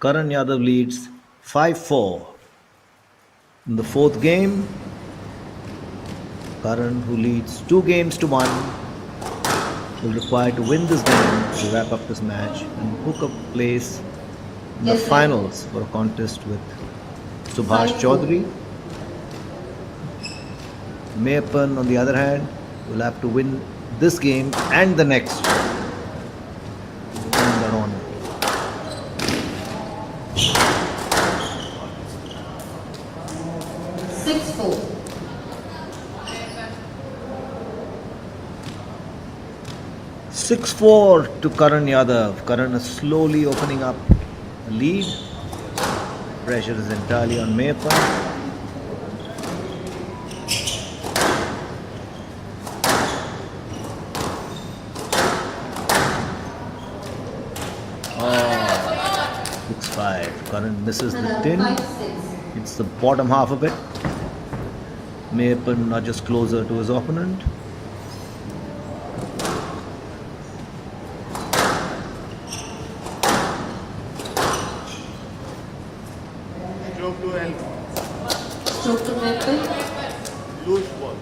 Karan Yadav leads 5-4. In the fourth game, Karan, who leads 2-1, will require to win this game to wrap up this match and book a place in the Yes, sir. finals for a contest with Subhash 5-4. Chaudhary. Mayappan, on the other hand, will have to win this game and the next to earn that honor. Six four to Karan Yadav. Karan is slowly opening up the lead. Pressure is entirely on Mayappan. Oh, 6-5. Karan misses the tin. It's the bottom half of it. Mayappan nudges closer to his opponent. Stroke to L. Stroke to Maple. Loose ball.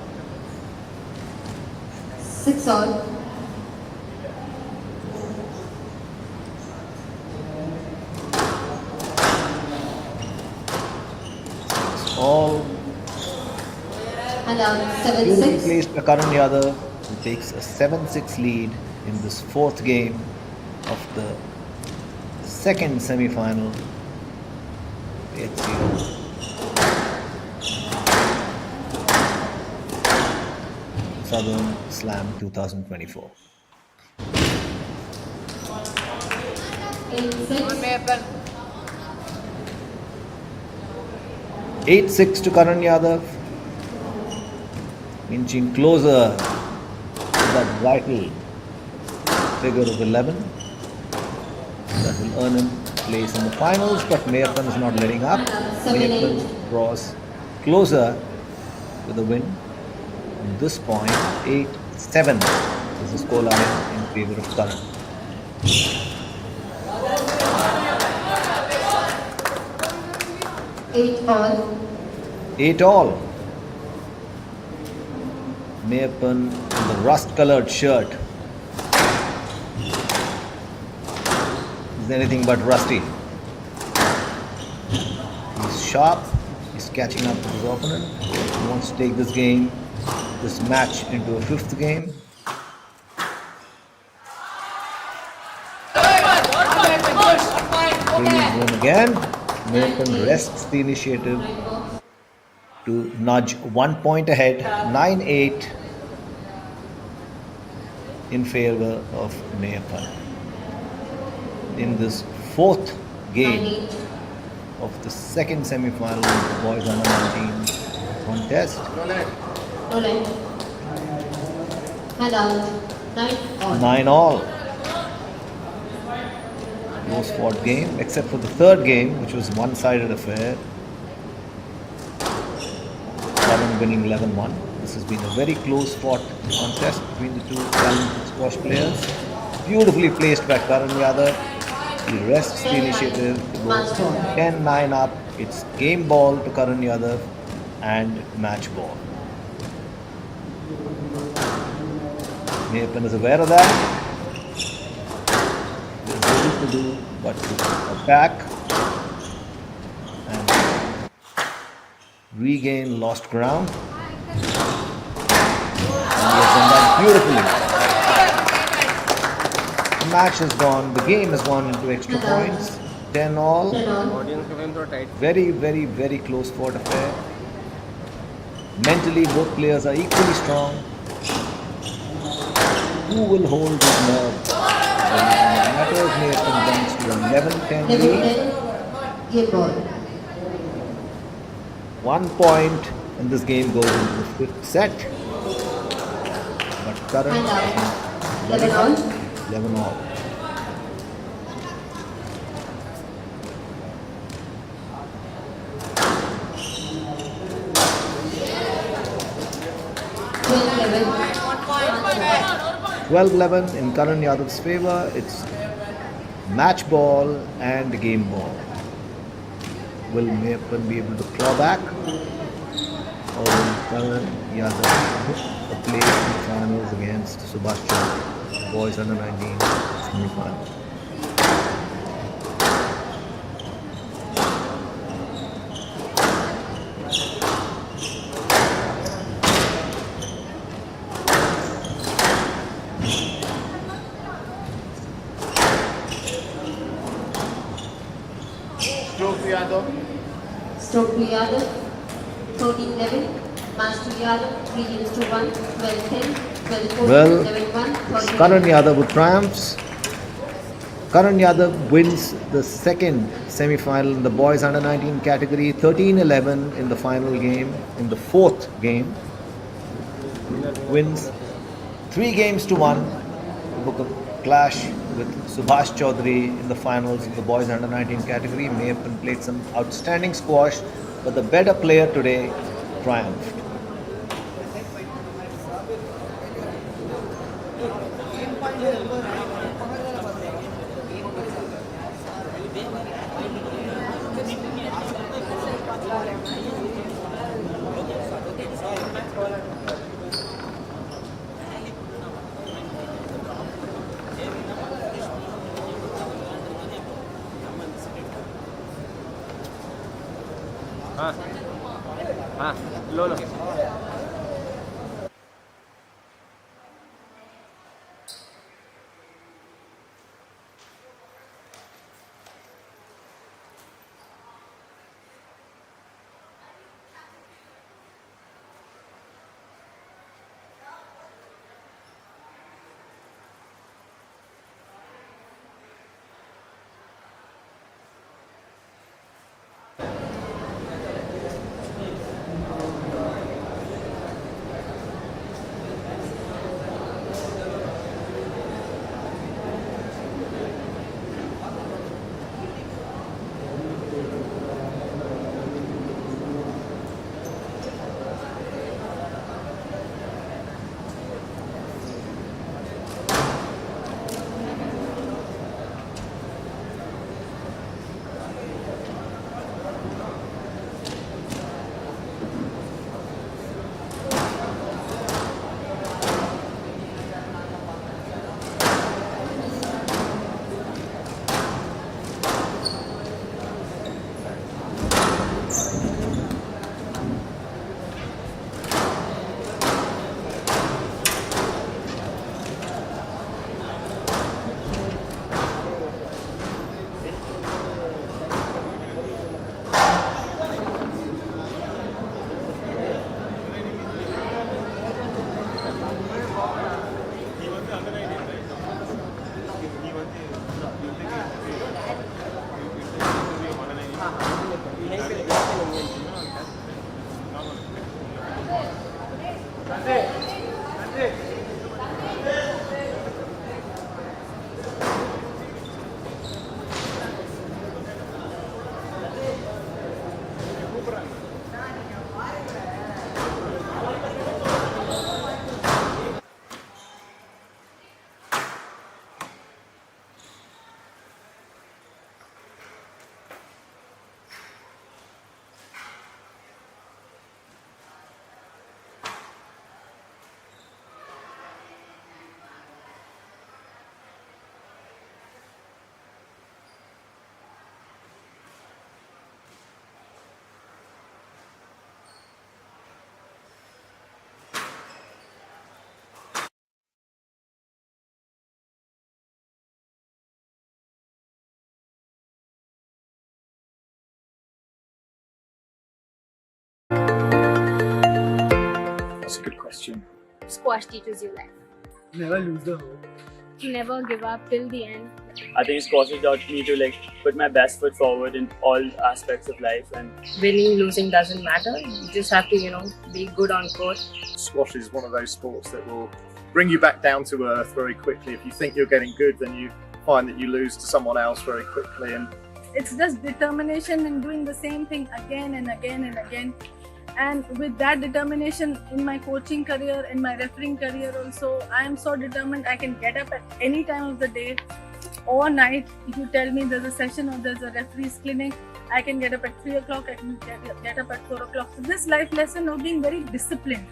6-all. All And out. beautifully 7-6. placed by Karan Yadav, who takes a 7-6 lead in this fourth game of the second semi-final. HCL Southern Slam 2024. 8-6. 8-6 to Karan Yadav, inching closer to that vital figure of 11 that will earn him a place in the finals, but Mayappan is not letting up. Mayappan draws closer to the win. At this point, 8-7 is the scoreline in favor of Karan. Eight all. 8 all. Mayappan in the rust-colored shirt is anything but rusty. He's sharp. He's catching up with his opponent. He wants to take this match into a 5th game. Brilliant game again. Mayappan rests the initiative to nudge 1 point ahead, 9-8 in favor of Mayappan. In this 4th game of the 2nd semi-final of the boys under 19 contest. Roland. Hand out. 9 all. 9 all. Close fought game, except for the 3rd game, which was one-sided affair. Karan winning 11-1. This has been a very close fought contest between the two talented squash players. Beautifully placed by Karan Yadav. He rests the initiative to go 10-9 up. It's game ball to Karan Yadav and match ball. Mayappan is aware of that. There's little to do but to attack and regain lost ground. And he has done that beautifully. The match has gone, the game has gone into extra points. 10 all. Very, very, very close fought affair. Mentally, both players are equally strong. Who will hold his nerve? Matters may have advanced to 11-10 lead. 1 point and this game goes into the 5th set. But Karan 11 all. 11 all. Twelve 11 in Karan Yadav's favor. It's match ball and game ball. Will Mayappan be able to claw back? Or will Karan Yadav play in the finals against Subhash Chaudhary, boys under 19 semi-final? Stroke to Yadav. 13-11. Match to Yadav. 3-1. 12-10. 12-4. Well, 11-1. Karan Yadav who triumphs. Karan Yadav wins the 2nd semi-final in the boys under 19 category, 13-11 in the final game. In the 4th game, wins 3-1 to book a clash with Subhash Chaudhary in the finals of the boys under 19 category. Mayappan played some outstanding squash, but the better player today triumphed. हाँ लो लो That's a good question. Squash teaches you life. Never lose the hope. Never give up till the end. I think squash has taught me to put my best foot forward in all aspects of life, and Winning, losing doesn't matter. You just have to, be good on court. Squash is one of those sports that will bring you back down to earth very quickly. If you think you're getting good, then you find that you lose to someone else very quickly. And It's just determination in doing the same thing again and again and again. And with that determination in my coaching career, in my refereeing career also, I am so determined I can get up at any time of the day or night. If you tell me there's a session or there's a referee's clinic, I can get up at 3 o'clock, I can get up at 4 o'clock. So this life lesson of being very disciplined.